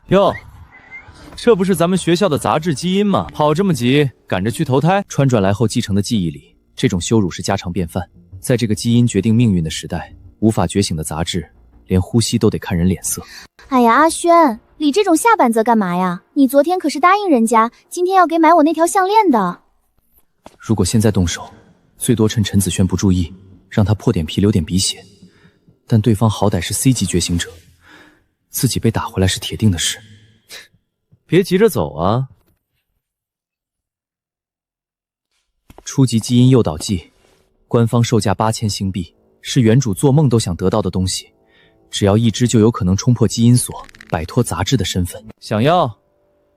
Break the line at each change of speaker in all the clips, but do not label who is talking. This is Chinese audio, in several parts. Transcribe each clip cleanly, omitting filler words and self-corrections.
哟，这不是咱们学校的杂志基因吗？跑这么急，赶着去投胎？穿转来后继承的记忆里，这种羞辱是家常便饭。在这个基因决定命运的时代，无法觉醒的杂志，连呼吸都得看人脸色。
哎呀，阿轩，理这种下板子干嘛呀？你昨天可是答应人家，今天要给买我那条项链的。
如果现在动手，最多趁陈子轩不注意，让他破点皮流点鼻血。但对方好歹是 C 级觉醒者，自己被打回来是铁定的事。别急着走啊！初级基因诱导剂，官方售价8000星币，是原主做梦都想得到的东西。只要一支就有可能冲破基因锁，摆脱杂志的身份。想要？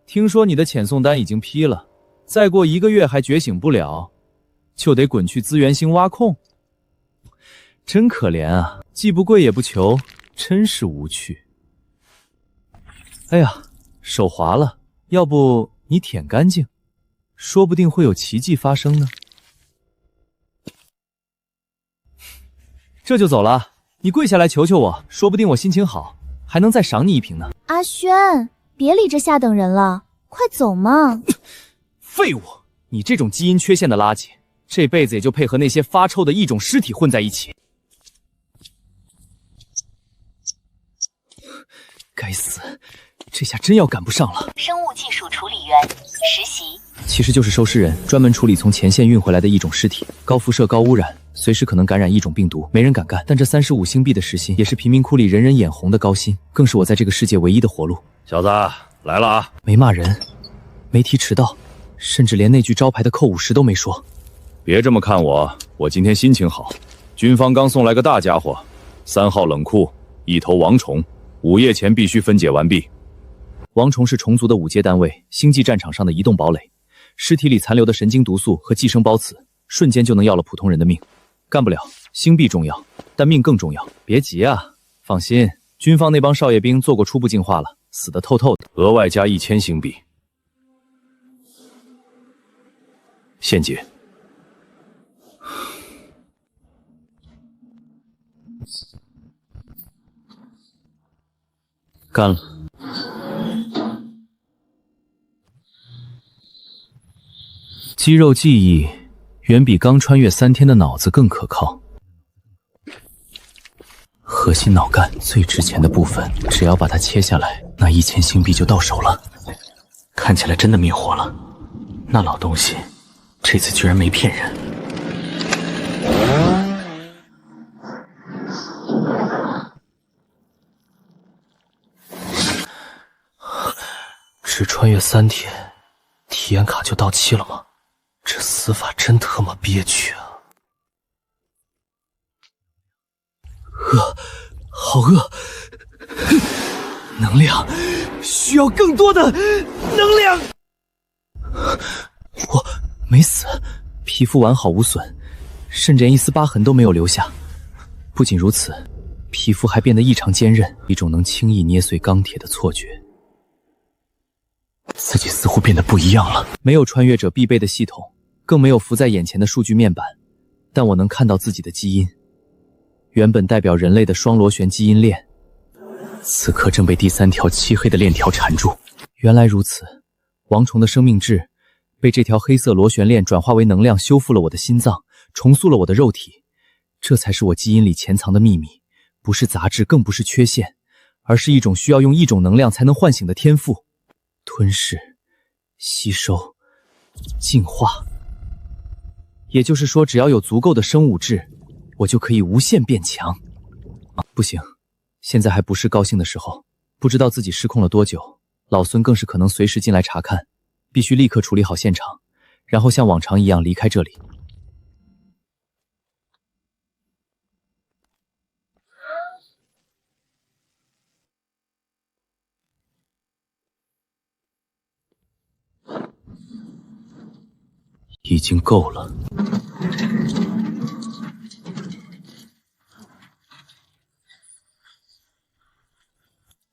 听说你的遣送单已经批了，再过1个月还觉醒不了，就得滚去资源星挖空。真可怜啊，既不贵也不求，真是无趣。哎呀，手滑了，要不你舔干净，说不定会有奇迹发生呢。这就走了，你跪下来求求我，说不定我心情好，还能再赏你一瓶呢。
阿轩，别理这下等人了，快走嘛！
废物，你这种基因缺陷的垃圾，这辈子也就配和那些发臭的异种尸体混在一起。该死，这下真要赶不上了。
生物技术处理员实习，
其实就是收尸人，专门处理从前线运回来的异种尸体，高辐射、高污染，随时可能感染异种病毒，没人敢干。但这35星币的时薪，也是贫民窟里人人眼红的高薪，更是我在这个世界唯一的活路。
小子，来了啊！
没骂人，没提迟到，甚至连那句招牌的扣50都没说。
别这么看我，我今天心情好。军方刚送来个大家伙，3号冷库，1头王虫。午夜前必须分解完毕。
王虫是虫族的5阶单位，星际战场上的移动堡垒。尸体里残留的神经毒素和寄生孢子，瞬间就能要了普通人的命。干不了，星币重要，但命更重要。别急啊，放心，军方那帮少爷兵做过初步净化了，死得透透的。
额外加1000星币。现结。
干了。肌肉记忆远比刚穿越3天的脑子更可靠。核心脑干最值钱的部分，只要把它切下来，那1000星币就到手了。看起来真的灭活了。那老东西，这次居然没骗人。只穿越3天，体验卡就到期了吗？这死法真他妈憋屈啊！饿，好饿，能量需要更多的能量。我没死，皮肤完好无损，甚至连一丝疤痕都没有留下。不仅如此，皮肤还变得异常坚韧，一种能轻易捏碎钢铁的错觉。自己似乎变得不一样了，没有穿越者必备的系统，更没有浮在眼前的数据面板，但我能看到自己的基因，原本代表人类的双螺旋基因链，此刻正被第3条漆黑的链条缠住。原来如此，王虫的生命质被这条黑色螺旋链转化为能量，修复了我的心脏，重塑了我的肉体。这才是我基因里潜藏的秘密，不是杂质，更不是缺陷，而是一种需要用异种能量才能唤醒的天赋。吞噬、吸收、进化，也就是说，只要有足够的生物质，我就可以无限变强。不行，现在还不是高兴的时候，不知道自己失控了多久，老孙更是可能随时进来查看，必须立刻处理好现场，然后像往常一样离开这里。已经够了。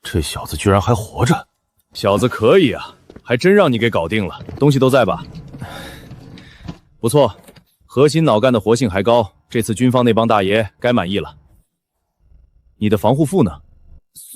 这小子居然还活着，小子可以啊，还真让你给搞定了。东西都在吧？不错，核心脑干的活性还高，这次军方那帮大爷该满意了。你的防护服呢？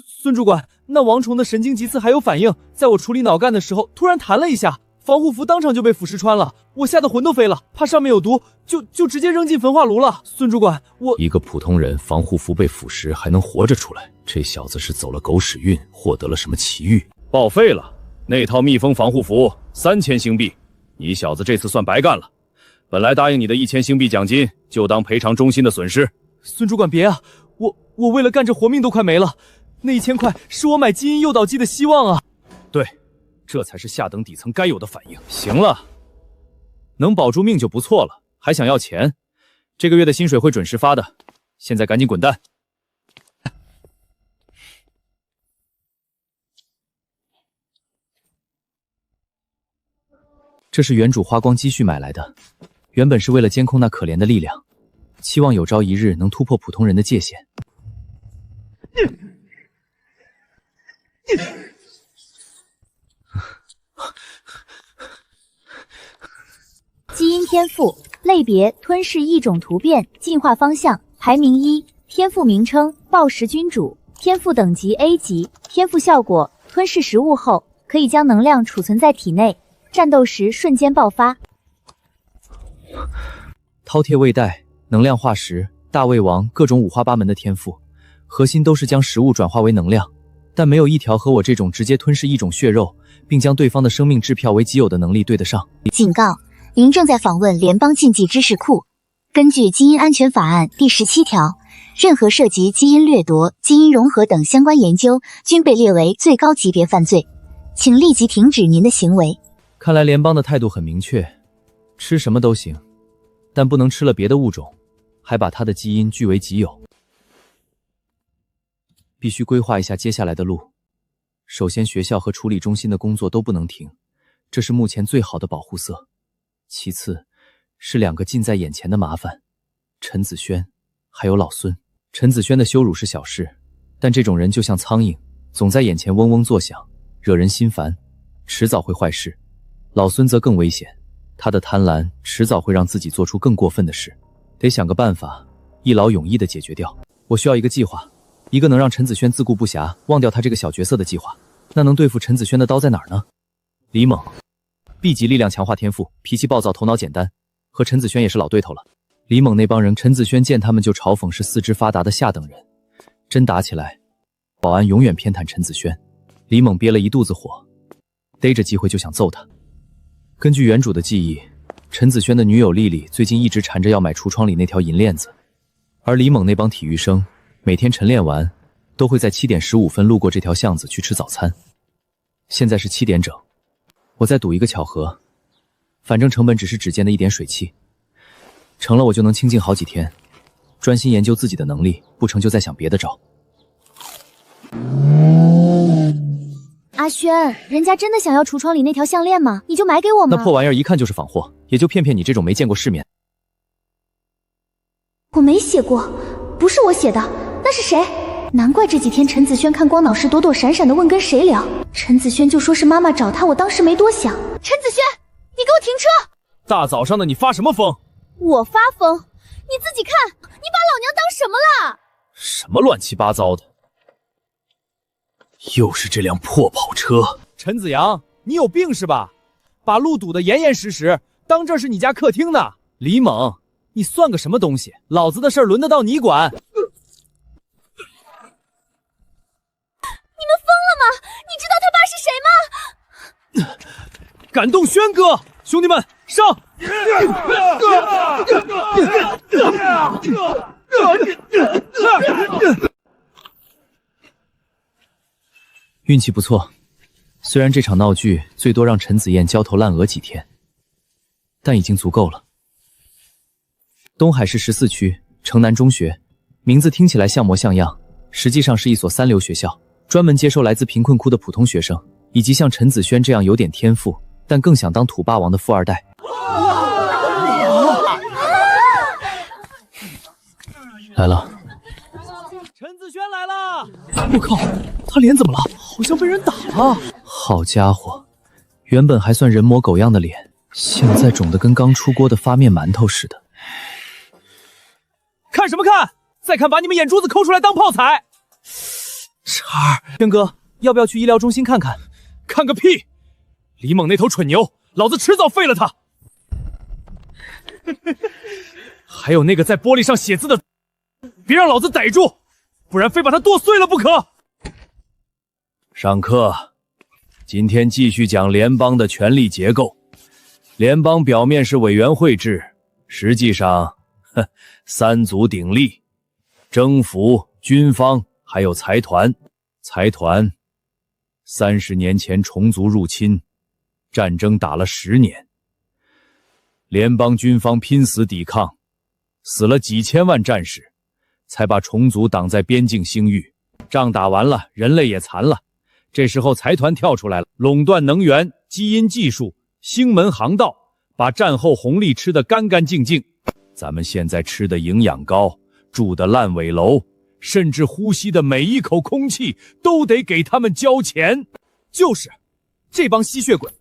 孙主管，那王虫的神经棘刺还有反应，在我处理脑干的时候突然弹了一下，防护服当场就被腐蚀穿了，我吓得魂都飞了，怕上面有毒，就直接扔进焚化炉了。孙主管，
一个普通人防护服被腐蚀还能活着出来，这小子是走了狗屎运，获得了什么奇遇？报废了，那套密封防护服3000星币，你小子这次算白干了。本来答应你的1000星币奖金，就当赔偿中心的损失。
孙主管别啊，我为了干这活命都快没了，那1000块是我买基因诱导剂的希望啊。
对，这才是下等底层该有的反应。行了，能保住命就不错了，还想要钱？这个月的薪水会准时发的，现在赶紧滚蛋！
这是原主花光积蓄买来的，原本是为了监控那可怜的力量，期望有朝一日能突破普通人的界限。
基因天赋类别：吞噬异种突变，进化方向排名1，天赋名称：暴食君主，天赋等级 A 级，天赋效果：吞噬食物后可以将能量储存在体内，战斗时瞬间爆发。
饕餮胃袋、能量化石、大胃王，各种五花八门的天赋，核心都是将食物转化为能量，但没有一条和我这种直接吞噬一种血肉，并将对方的生命支票为己有的能力对得上。
警告：您正在访问联邦禁忌知识库。根据基因安全法案第17条，任何涉及基因掠夺、基因融合等相关研究，均被列为最高级别犯罪，请立即停止您的行为。
看来联邦的态度很明确，吃什么都行，但不能吃了别的物种，还把它的基因据为己有。必须规划一下接下来的路。首先，学校和处理中心的工作都不能停，这是目前最好的保护色。其次，是2个近在眼前的麻烦：陈子轩，还有老孙。陈子轩的羞辱是小事，但这种人就像苍蝇，总在眼前嗡嗡作响，惹人心烦，迟早会坏事。老孙则更危险，他的贪婪迟早会让自己做出更过分的事，得想个办法，一劳永逸地解决掉。我需要一个计划，一个能让陈子轩自顾不暇，忘掉他这个小角色的计划。那能对付陈子轩的刀在哪儿呢？李猛 ，B 级力量强化天赋，脾气暴躁，头脑简单，和陈子轩也是老对头了。李猛那帮人，陈子轩见他们就嘲讽是四肢发达的下等人，真打起来，保安永远偏袒陈子轩。李猛憋了一肚子火，逮着机会就想揍他。根据原主的记忆，陈子轩的女友丽丽最近一直缠着要买橱窗里那条银链子，而李猛那帮体育生每天晨练完都会在7点15分路过这条巷子去吃早餐。现在是7点整，我再赌一个巧合，反正成本只是指尖的一点水汽，成了我就能清静好几天，专心研究自己的能力，不成就再想别的招。
阿轩，人家真的想要橱窗里那条项链吗？你就买给我吗？
那破玩意儿一看就是仿货，也就骗骗你这种没见过世面。
我没写过，不是我写的，那是谁？难怪这几天陈子轩看光脑是躲躲闪闪的问跟谁聊，陈子轩就说是妈妈找他，我当时没多想。陈子轩，你给我停车！
大早上的你发什么疯？
我发疯？你自己看，你把老娘当什么了？
什么乱七八糟的？又是这辆破跑车！
陈子阳，你有病是吧？把路堵得严严实实，当这是你家客厅呢。李猛，你算个什么东西？老子的事儿轮得到你管？你
们疯了吗？你知道他爸是谁吗？
感动轩哥，兄弟们上！运气不错，虽然这场闹剧最多让陈子燕焦头烂额几天，但已经足够了。东海市14区城南中学，名字听起来像模像样，实际上是一所3流学校，专门接收来自贫困窟的普通学生，以及像陈子轩这样有点天赋但更想当土霸王的富二代。来了，陈子轩来了！我靠，他脸怎么了？好像被人打了。好家伙，原本还算人模狗样的脸，现在肿得跟刚出锅的发面馒头似的。看什么看？再看把你们眼珠子抠出来当泡菜！婵儿，轩哥，要不要去医疗中心看看？
看个屁！李猛那头蠢牛，老子迟早废了他！还有那个在玻璃上写字的，别让老子逮住，不然非把他剁碎了不可！上课，今天继续讲联邦的权力结构。联邦表面是委员会制，实际上，三足鼎立：政府、军方还有财团。财团30年前虫族入侵，战争打了10年，联邦军方拼死抵抗，死了几千万战士，才把虫族挡在边境星域。仗打完了，人类也残了。这时候财团跳出来了，垄断能源、基因技术、星门航道，把战后红利吃得干干净净。咱们现在吃的营养高，住的烂尾楼，甚至呼吸的每一口空气都得给他们交钱。
就是，这帮吸血鬼！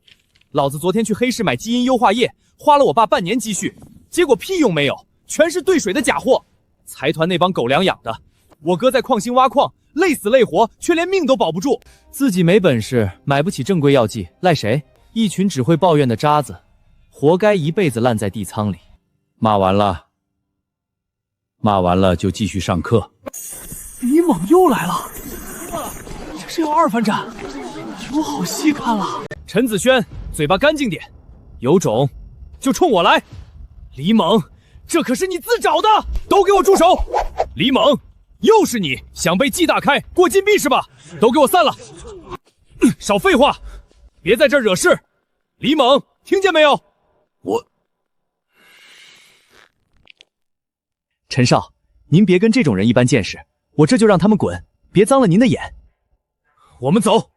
老子昨天去黑市买基因优化液，花了我爸半年积蓄，结果屁用没有，全是兑水的假货。财团那帮狗粮养的，我哥在矿星挖矿，累死累活，却连命都保不住。自己没本事，买不起正规药剂，赖谁？一群只会抱怨的渣子，活该一辈子烂在地仓里。
骂完了，就继续上课。
李猛又来了，这是要2番战，有好戏看了。陈子轩，嘴巴干净点，有种就冲我来。李猛，这可是你自找的，都给我住手！李猛，又是你想被季大开过禁闭是吧？都给我散了！少废话，别在这儿惹事。李猛，听见没有？陈少，您别跟这种人一般见识，我这就让他们滚，别脏了您的眼。
我们走。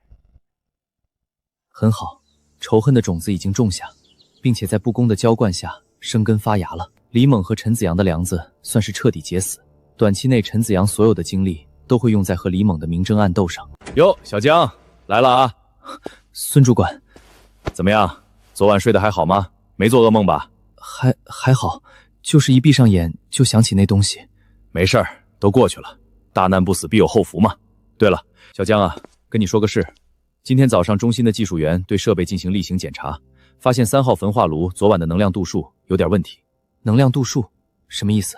很好，仇恨的种子已经种下，并且在不公的浇灌下生根发芽了。李猛和陈子阳的梁子算是彻底结死，短期内陈子阳所有的精力都会用在和李猛的明争暗斗上。
哟，小江来了啊！
孙主管，
怎么样？昨晚睡得还好吗？没做噩梦吧？
还好，就是一闭上眼就想起那东西。
没事儿，都过去了，大难不死必有后福嘛。对了，小江啊，跟你说个事，今天早上中心的技术员对设备进行例行检查，发现3号焚化炉昨晚的能量度数有点问题。
能量度数什么意思？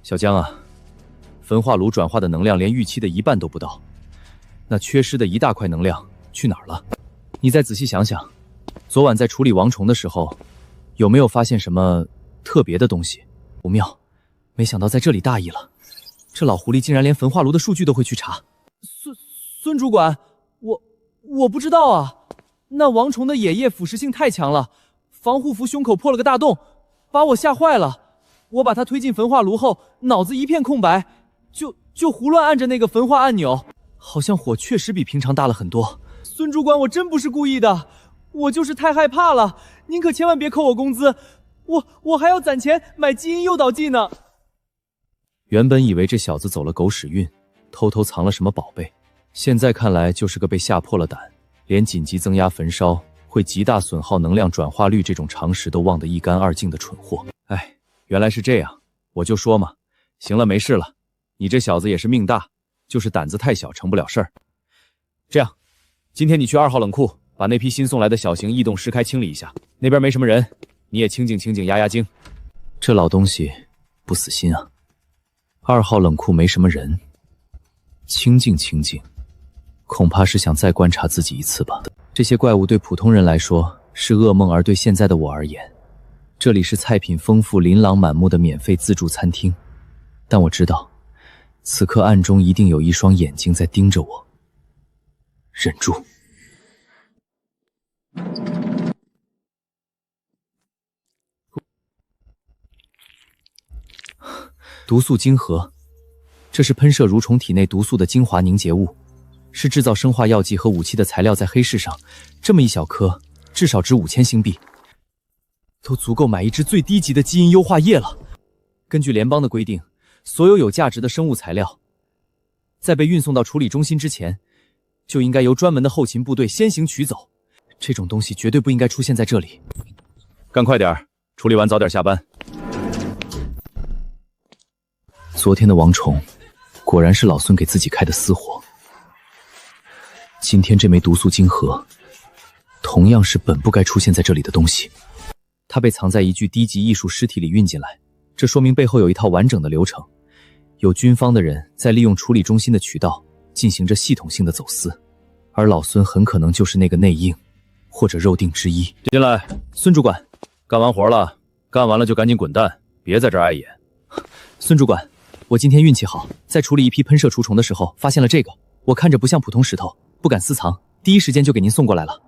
小江啊，焚化炉转化的能量连预期的1半都不到，那缺失的一大块能量去哪儿了？你再仔细想想，昨晚在处理王虫的时候，有没有发现什么特别的东西？
不妙，没想到在这里大意了。这老狐狸竟然连焚化炉的数据都会去查。孙主管，我不知道啊。那王虫的野液腐蚀性太强了，防护服胸口破了个大洞，把我吓坏了。我把它推进焚化炉后，脑子一片空白，就胡乱按着那个焚化按钮，好像火确实比平常大了很多。孙主管，我真不是故意的，我就是太害怕了，您可千万别扣我工资，我还要攒钱买基因诱导剂呢。
原本以为这小子走了狗屎运，偷偷藏了什么宝贝，现在看来就是个被吓破了胆，连紧急增压焚烧会极大损耗能量转化率这种常识都忘得一干二净的蠢货。哎，原来是这样，我就说嘛。行了，没事了，你这小子也是命大，就是胆子太小，成不了事儿。这样，今天你去2号冷库把那批新送来的小型异动尸开清理一下，那边没什么人，你也清静清静，压压惊。
这老东西不死心啊。2号冷库没什么人，清静清静，恐怕是想再观察自己一次吧。这些怪物对普通人来说是噩梦，而对现在的我而言，这里是菜品丰富、琳琅满目的免费自助餐厅。但我知道，此刻暗中一定有一双眼睛在盯着我。忍住。毒素晶核，这是喷射蠕虫体内毒素的精华凝结物，是制造生化药剂和武器的材料。在黑市上，这么一小颗，至少值5000星币。都足够买一支最低级的基因优化液了。根据联邦的规定，所有有价值的生物材料，在被运送到处理中心之前，就应该由专门的后勤部队先行取走。这种东西绝对不应该出现在这里。
干快点，处理完早点下班。
昨天的王虫，果然是老孙给自己开的私活。今天这枚毒素晶核，同样是本不该出现在这里的东西。它被藏在一具低级艺术尸体里运进来，这说明背后有一套完整的流程，有军方的人在利用处理中心的渠道进行着系统性的走私，而老孙很可能就是那个内应或者肉钉之一。
进来，
孙主管。
干完活了，干完了就赶紧滚蛋，别在这儿碍眼。
孙主管，我今天运气好，在处理一批喷射除虫的时候发现了这个，我看着不像普通石头，不敢私藏，第一时间就给您送过来了。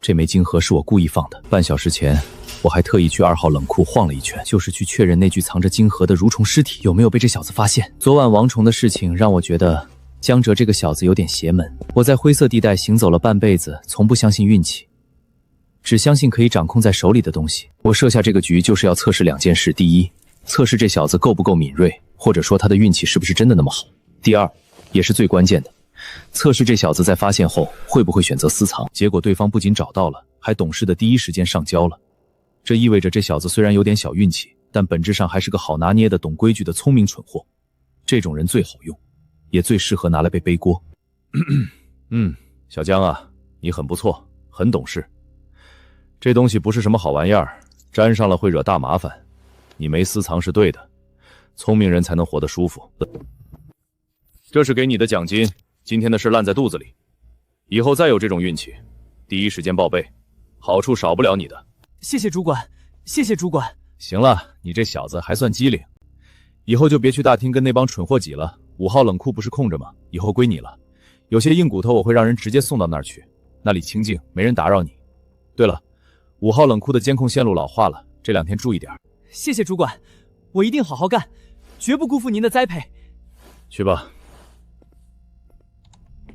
这枚晶核是我故意放的，半小时前我还特意去2号冷库晃了一圈，就是去确认那具藏着晶核的蠕虫尸体有没有被这小子发现。昨晚王虫的事情让我觉得江哲这个小子有点邪门。我在灰色地带行走了半辈子，从不相信运气，只相信可以掌控在手里的东西。我设下这个局就是要测试2件事：第一，测试这小子够不够敏锐，或者说他的运气是不是真的那么好；第二，也是最关键的，测试这小子在发现后会不会选择私藏。结果对方不仅找到了，还懂事的第一时间上交了。这意味着这小子虽然有点小运气，但本质上还是个好拿捏的、懂规矩的聪明蠢货。这种人最好用，也最适合拿来被背锅。
小江啊，你很不错，很懂事。这东西不是什么好玩意儿，沾上了会惹大麻烦。你没私藏是对的，聪明人才能活得舒服。这是给你的奖金，今天的事烂在肚子里，以后再有这种运气，第一时间报备，好处少不了你的。
谢谢主管，谢谢主管。
行了，你这小子还算机灵，以后就别去大厅跟那帮蠢货挤了。5号冷库不是空着吗？以后归你了。有些硬骨头我会让人直接送到那儿去，那里清静，没人打扰你。对了，5号冷库的监控线路老化了，这2天注意点。
谢谢主管，我一定好好干，绝不辜负您的栽培。
去吧。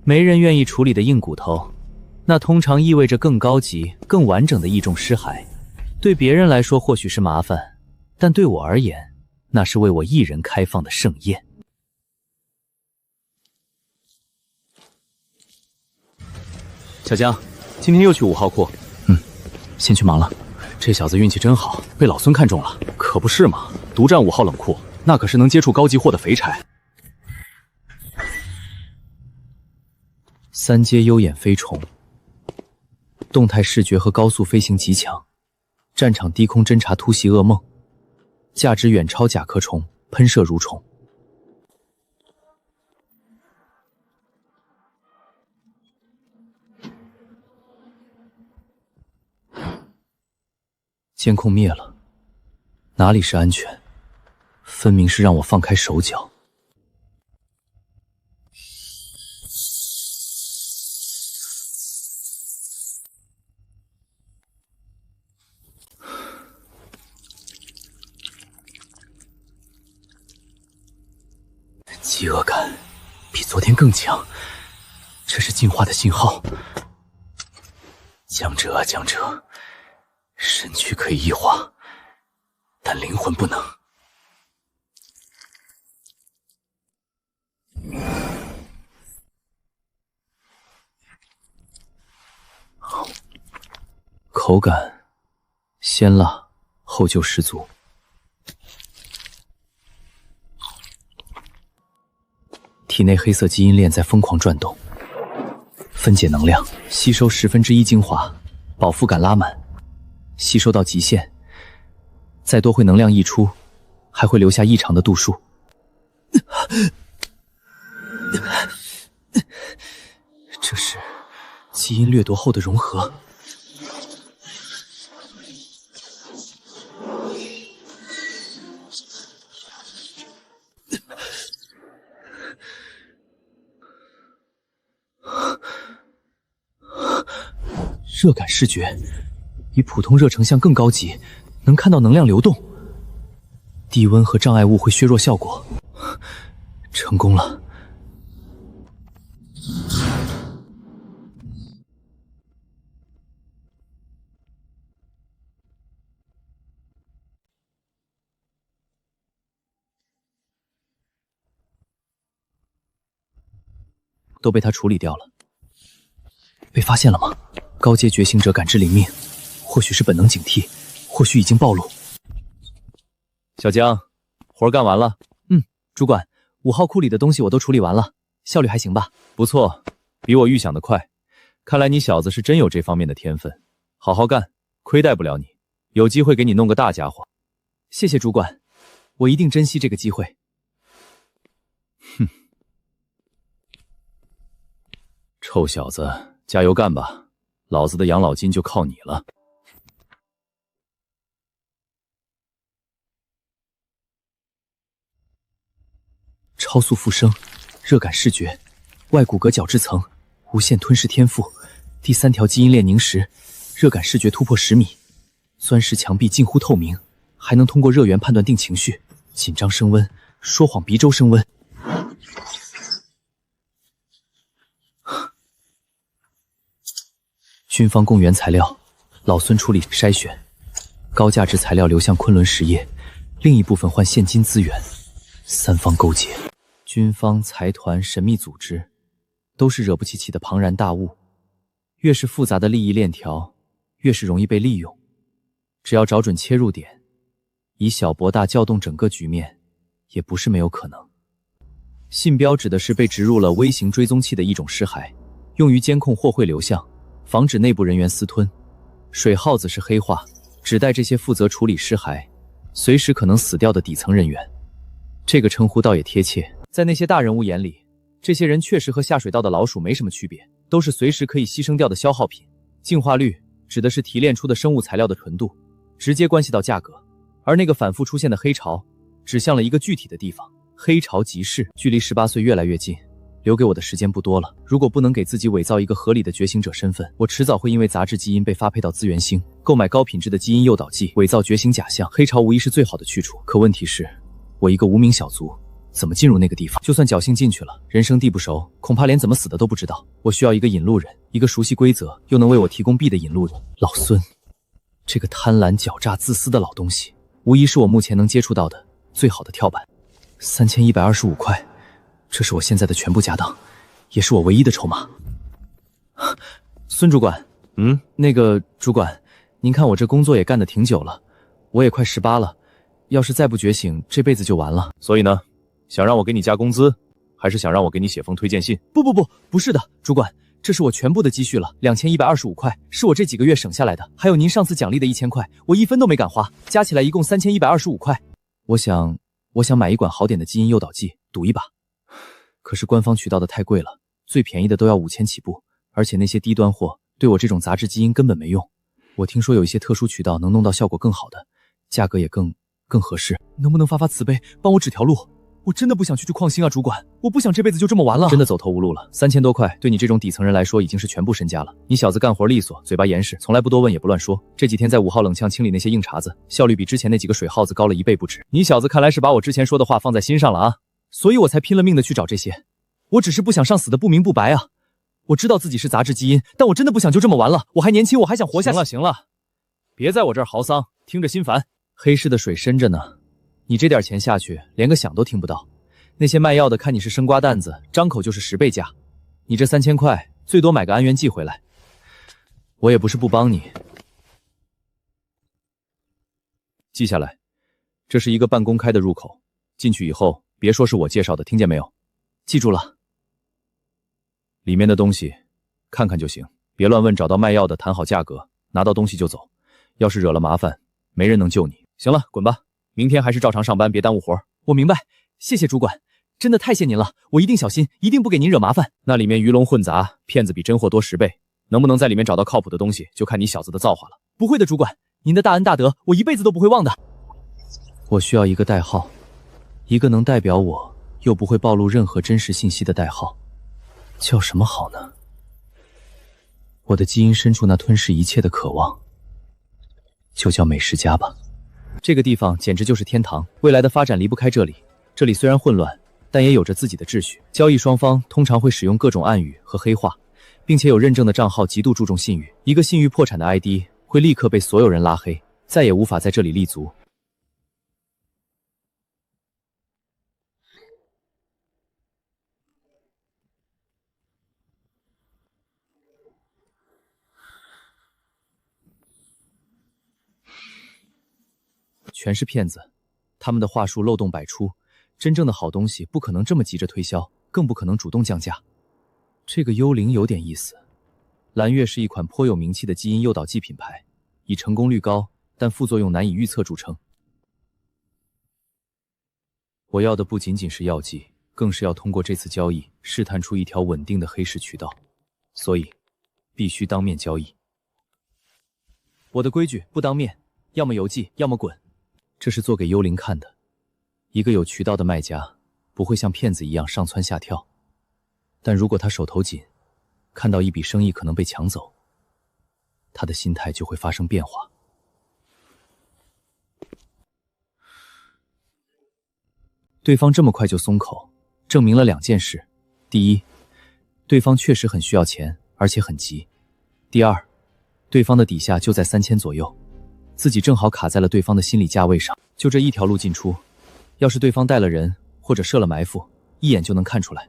没人愿意处理的硬骨头，那通常意味着更高级、更完整的异种尸骸。对别人来说或许是麻烦，但对我而言，那是为我一人开放的盛宴。小江，今天又去5号库？先去忙了。这小子运气真好，被老孙看中了。可不是嘛，独占5号冷库，那可是能接触高级货的肥差。3阶幽眼飞虫，动态视觉和高速飞行极强，战场低空侦察突袭噩梦，价值远超甲壳虫、喷射蠕虫。监控灭了，哪里是安全？分明是让我放开手脚。饥饿感比昨天更强，这是进化的信号。江哲啊江哲，身躯可以异化，但灵魂不能。口感鲜辣，后劲十足。体内黑色基因链在疯狂转动，分解能量，吸收1/10精华，饱腹感拉满，吸收到极限，再多会能量溢出，还会留下异常的度数。这是基因掠夺后的融合。热感视觉比普通热成像更高级，能看到能量流动。低温和障碍物会削弱效果。成功了。都被他处理掉了。被发现了吗？高阶觉醒者感知灵命，或许是本能警惕，或许已经暴露。小江，活干完了。主管，5号库里的东西我都处理完了，效率还行吧？
不错，比我预想的快。看来你小子是真有这方面的天分，好好干，亏待不了你。有机会给你弄个大家伙。
谢谢主管，我一定珍惜这个机会。
哼。臭小子，加油干吧！老子的养老金就靠你了。
超速复生，热感视觉，外骨骼角质层，无限吞噬天赋，第3条基因链凝实，热感视觉突破10米，钻石墙壁近乎透明，还能通过热源判断定情绪，紧张升温，说谎鼻周升温。军方供原材料，老孙处理筛选，高价值材料流向昆仑实业，另一部分换现金资源。3方勾结，军方、财团、神秘组织，都是惹不起的庞然大物。越是复杂的利益链条，越是容易被利用。只要找准切入点，以小博大，撬动整个局面，也不是没有可能。信标指的是被植入了微型追踪器的一种尸骸，用于监控货汇流向，防止内部人员私吞。水耗子是黑化，指代这些负责处理尸骸，随时可能死掉的底层人员。这个称呼倒也贴切，在那些大人物眼里，这些人确实和下水道的老鼠没什么区别，都是随时可以牺牲掉的消耗品。净化率指的是提炼出的生物材料的纯度，直接关系到价格。而那个反复出现的黑潮，指向了一个具体的地方。黑潮即是距离18岁越来越近，留给我的时间不多了。如果不能给自己伪造一个合理的觉醒者身份，我迟早会因为杂质基因被发配到资源星，购买高品质的基因诱导剂，伪造觉醒假象。黑潮无疑是最好的去处，可问题是，我一个无名小卒，怎么进入那个地方？就算侥幸进去了，人生地不熟，恐怕连怎么死的都不知道。我需要一个引路人，一个熟悉规则又能为我提供币的引路人。老孙，这个贪婪、狡诈、自私的老东西，无疑是我目前能接触到的最好的跳板。3125块，这是我现在的全部家当，也是我唯一的筹码。孙主管，那个主管，您看我这工作也干得挺久了，我也快18了。要是再不觉醒，这辈子就完了。
所以呢，想让我给你加工资，还是想让我给你写封推荐信？
不是的，主管，这是我全部的积蓄了，2125块，是我这几个月省下来的，还有您上次奖励的1000块，我1分都没敢花，加起来一共3125块。我想买一管好点的基因诱导剂，赌一把。可是官方渠道的太贵了，最便宜的都要5000起步，而且那些低端货对我这种杂质基因根本没用。我听说有一些特殊渠道能弄到效果更好的，价格也更合适。能不能发慈悲，帮我指条路？我真的不想去矿星啊，主管，我不想这辈子就这么完了。真的走投无路了，3000多块对你这种底层人来说已经是全部身家了。你小子干活利索，嘴巴严实，从来不多问也不乱说。这几天在5号冷呛清理那些硬茬子，效率比之前那几个水耗子高了1倍不止。你小子看来是把我之前说的话放在心上了啊，所以我才拼了命的去找这些。我只是不想上死的不明不白啊。我知道自己是杂质基因，但我真的不想就这么完了。我还年轻，我还想活下去。
行了，别在我这儿嚎丧，听着心烦。
黑市的水深着呢，你这点钱下去，连个响都听不到。那些卖药的看你是生瓜蛋子，张口就是10倍价。你这3000块，最多买个安元剂回来。我也不是不帮你。
记下来，这是一个半公开的入口，进去以后别说是我介绍的，听见没有？
记住了。
里面的东西看看就行，别乱问，找到卖药的谈好价格，拿到东西就走。要是惹了麻烦，没人能救你。行了，滚吧，明天还是照常上班，别耽误活。
我明白，谢谢主管，真的太谢您了，我一定小心，一定不给您惹麻烦。
那里面鱼龙混杂，骗子比真货多10倍，能不能在里面找到靠谱的东西，就看你小子的造化了。
不会的，主管，您的大恩大德，我一辈子都不会忘的。我需要一个代号，一个能代表我，又不会暴露任何真实信息的代号。叫什么好呢？我的基因深处那吞噬一切的渴望，就叫美食家吧。这个地方简直就是天堂，未来的发展离不开这里。这里虽然混乱，但也有着自己的秩序。交易双方通常会使用各种暗语和黑话，并且有认证的账号极度注重信誉。一个信誉破产的 ID 会立刻被所有人拉黑，再也无法在这里立足。全是骗子，他们的话术漏洞百出，真正的好东西不可能这么急着推销，更不可能主动降价。这个幽灵有点意思。蓝月是一款颇有名气的基因诱导剂品牌，以成功率高但副作用难以预测著称。我要的不仅仅是药剂，更是要通过这次交易试探出一条稳定的黑市渠道，所以必须当面交易。我的规矩不当面，要么邮寄，要么滚。这是做给幽灵看的。一个有渠道的卖家不会像骗子一样上蹿下跳，但如果他手头紧，看到一笔生意可能被抢走，他的心态就会发生变化。对方这么快就松口，证明了2件事：第一，对方确实很需要钱，而且很急；第二，对方的底下就在3000左右，自己正好卡在了对方的心理价位上，就这一条路进出。要是对方带了人或者设了埋伏，一眼就能看出来。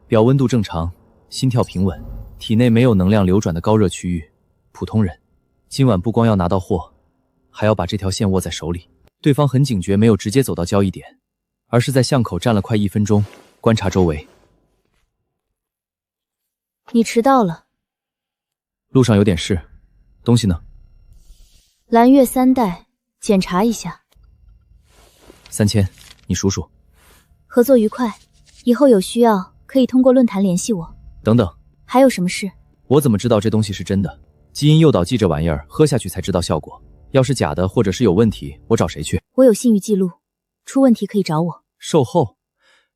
表温度正常，心跳平稳，体内没有能量流转的高热区域。普通人今晚不光要拿到货，还要把这条线握在手里。对方很警觉，没有直接走到交易点，而是在巷口站了快1分钟，观察周围。
你迟到了。
路上有点事，东西呢？
蓝月3代，检查一下。
3000，你数数。
合作愉快，以后有需要可以通过论坛联系我。
等等，
还有什么事？
我怎么知道这东西是真的？基因诱导剂这玩意儿喝下去才知道效果，要是假的或者是有问题，我找谁去？
我有信誉记录，出问题可以找我。
售后，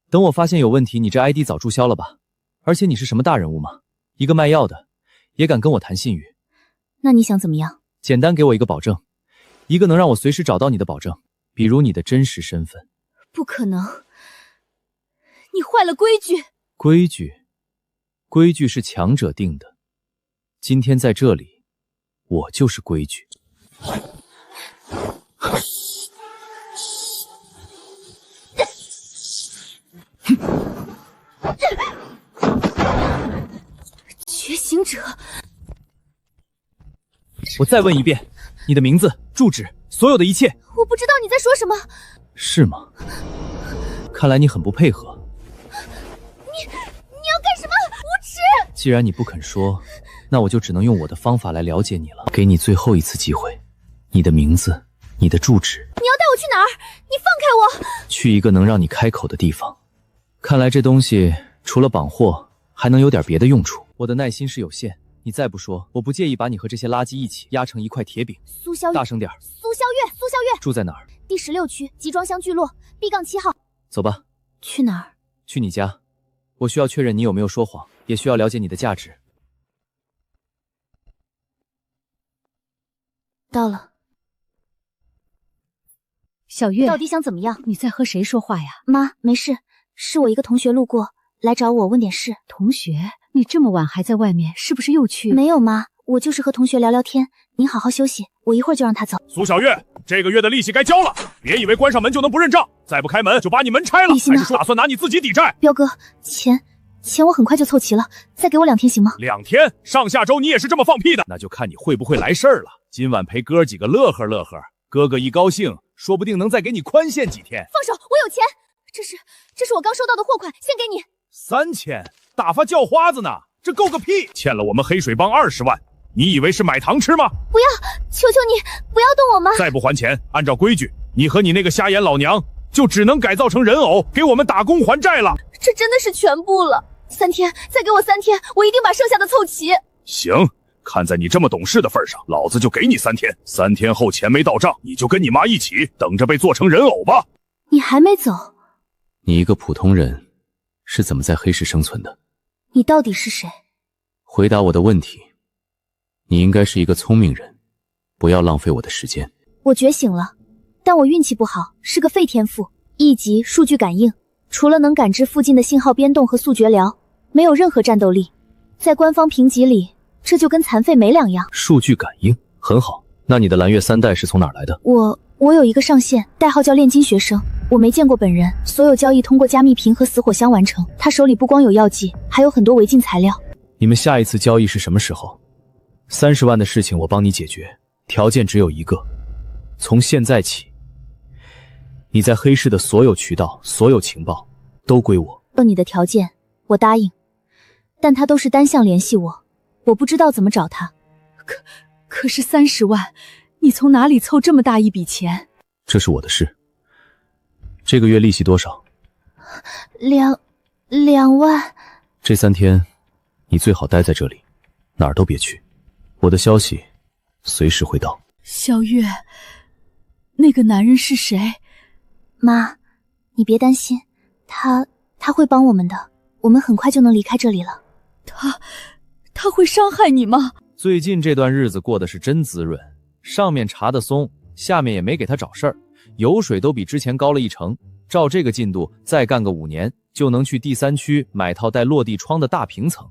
等我发现有问题，你这 ID 早注销了吧？而且你是什么大人物吗？一个卖药的也敢跟我谈信誉？
那你想怎么样？
简单给我一个保证，一个能让我随时找到你的保证，比如你的真实身份。
不可能，你坏了规矩。
规矩是强者定的，今天在这里，我就是规矩。
觉醒者，
我再问一遍，你的名字、住址，所有的一切。
我不知道你在说什么。
是吗？看来你很不配合。
你要干什么？无耻！
既然你不肯说，那我就只能用我的方法来了解你了。给你最后一次机会，你的名字，你的住址。
你要带我去哪儿？你放开我！
去一个能让你开口的地方。看来这东西除了绑货，还能有点别的用处。我的耐心是有限，你再不说，我不介意把你和这些垃圾一起压成一块铁饼。
苏萧月，
大声点。
苏萧月
住在哪儿？
第16区集装箱聚落 B-7号。
走吧。
去哪儿？
去你家。我需要确认你有没有说谎，也需要了解你的价值。
到了。
小月，
到底想怎么样？
你在和谁说话呀？
妈，没事，是我一个同学路过来找我问点事。
同学，你这么晚还在外面，是不是又去？
没有妈，我就是和同学聊聊天。您好好休息，我一会儿就让他走。
苏小月，这个月的利息该交了，别以为关上门就能不认账，再不开门就把你门拆了。
利息呢？
还是说打算拿你自己抵债？
彪哥，钱我很快就凑齐了，再给我2天行吗
？2天？上下周你也是这么放屁的？那就看你会不会来事儿了。今晚陪哥几个乐呵乐呵，哥哥一高兴，说不定能再给你宽限几天。
放手，我有钱，这是我刚收到的货款，先给你。
3000，打发叫花子呢，这够个屁！欠了我们黑水帮20万，你以为是买糖吃吗？
不要，求求你不要动我妈！
再不还钱，按照规矩，你和你那个瞎眼老娘就只能改造成人偶，给我们打工还债了。
这真的是全部了。3天，再给我3天，我一定把剩下的凑齐。
行，看在你这么懂事的份上，老子就给你3天。3天后钱没到账，你就跟你妈一起等着被做成人偶吧。
你还没走？
你一个普通人是怎么在黑市生存的？
你到底是谁？
回答我的问题。你应该是一个聪明人，不要浪费我的时间。
我觉醒了，但我运气不好，是个废天赋，1级数据感应，除了能感知附近的信号变动和速觉疗，没有任何战斗力。在官方评级里，这就跟残废没两样。
数据感应很好，那你的蓝月3代是从哪儿来的？
我有一个上线，代号叫炼金学生，我没见过本人，所有交易通过加密屏和死火箱完成。他手里不光有药剂，还有很多违禁材料。
你们下一次交易是什么时候？30万的事情我帮你解决，条件只有一个，从现在起，你在黑市的所有渠道、所有情报都归我。
你的条件，我答应，但他都是单向联系我，我不知道怎么找他。
可是30万，你从哪里凑这么大一笔钱？
这是我的事。这个月利息多少
？2万。
这3天，你最好待在这里，哪儿都别去。我的消息随时会到。
萧月，那个男人是谁？
妈，你别担心，他会帮我们的，我们很快就能离开这里了。
他会伤害你吗？
最近这段日子过得是真滋润，上面查得松，下面也没给他找事儿，油水都比之前高了1成。照这个进度，再干个5年，就能去第3区买套带落地窗的大平层，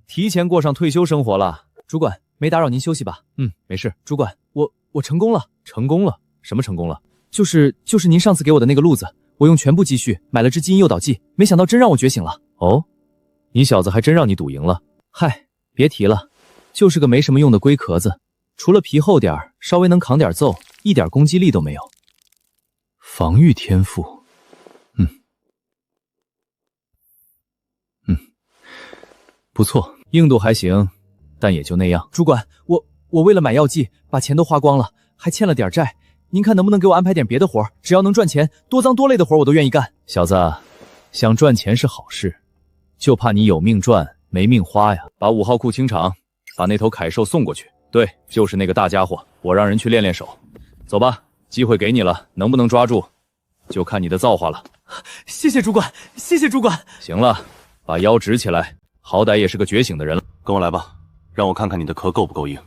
提前过上退休生活了。主管，没打扰您休息吧？没事。主管，我成功了。成功了？什么成功了？就是您上次给我的那个路子，我用全部积蓄买了支基因诱导剂，没想到真让我觉醒了。哦，你小子还真让你赌赢了。嗨，别提了，就是个没什么用的龟壳子，除了皮厚点儿，稍微能扛点揍，一点攻击力都没有。防御天赋，不错，硬度还行，但也就那样。主管，我为了买药剂，把钱都花光了，还欠了点债，您看能不能给我安排点别的活？只要能赚钱，多脏多累的活我都愿意干。小子，想赚钱是好事，就怕你有命赚没命花呀。把5号库清场，把那头凯兽送过去。对，就是那个大家伙，我让人去练练手。走吧，机会给你了，能不能抓住，就看你的造化了。谢谢主管，谢谢主管。行了，把腰直起来，好歹也是个觉醒的人了。
跟我来吧，让我看看你的壳够不够硬。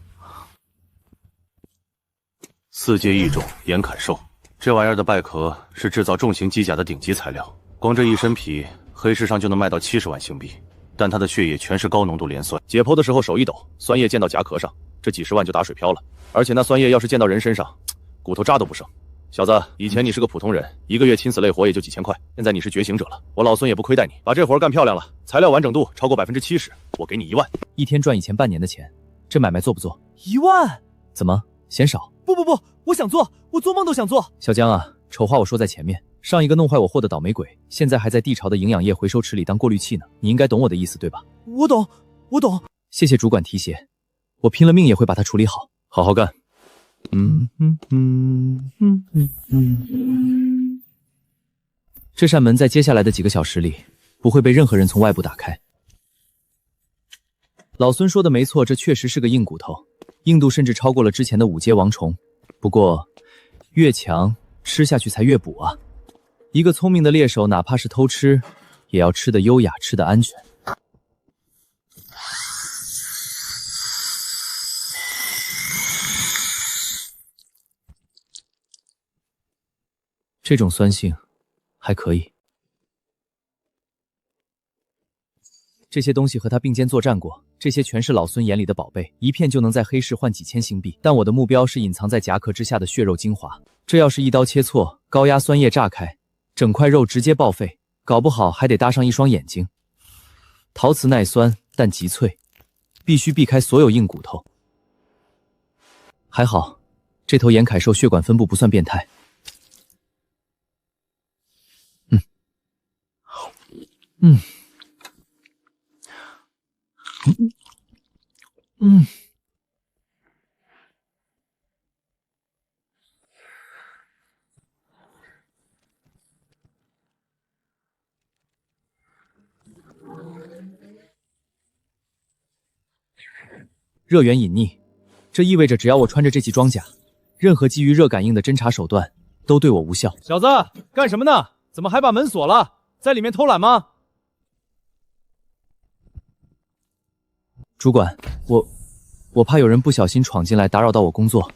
4阶异种岩坎兽，这玩意儿的败壳是制造重型机甲的顶级材料，光这一身皮，黑市上就能卖到70万星币。但它的血液全是高浓度磷酸，解剖的时候手一抖，酸液溅到甲壳上，这几10万就打水漂了。而且那酸液要是溅到人身上，骨头渣都不剩。小子，以前你是个普通人，1个月亲死累活也就几千块，现在你是觉醒者了，我老孙也不亏待你，把这活干漂亮了，材料完整度超过70%，我给你1万。
一天赚以前半年的钱，这买卖做不做
？1万？
怎么嫌少？
不，我想做，我做梦都想做。
小江啊，丑话我说在前面，上一个弄坏我货的倒霉鬼，现在还在地巢的营养液回收池里当过滤器呢，你应该懂我的意思对吧？
我懂。
谢谢主管提携，我拼了命也会把它处理好，好好干。这扇门在接下来的几个小时里不会被任何人从外部打开。老孙说的没错，这确实是个硬骨头，硬度甚至超过了之前的5阶王虫。不过越强吃下去才越补啊！一个聪明的猎手，哪怕是偷吃，也要吃得优雅，吃得安全。这种酸性还可以。这些东西和他并肩作战过，这些全是老孙眼里的宝贝，一片就能在黑市换几千星币。但我的目标是隐藏在甲壳之下的血肉精华，这要是一刀切错，高压酸液炸开，整块肉直接报废，搞不好还得搭上一双眼睛。陶瓷耐酸，但极脆，必须避开所有硬骨头。还好，这头岩凯兽血管分布不算变态。热源隐匿，这意味着只要我穿着这级装甲，任何基于热感应的侦查手段都对我无效。
小子，干什么呢？怎么还把门锁了？在里面偷懒吗？
主管，我怕有人不小心闯进来打扰到我工作，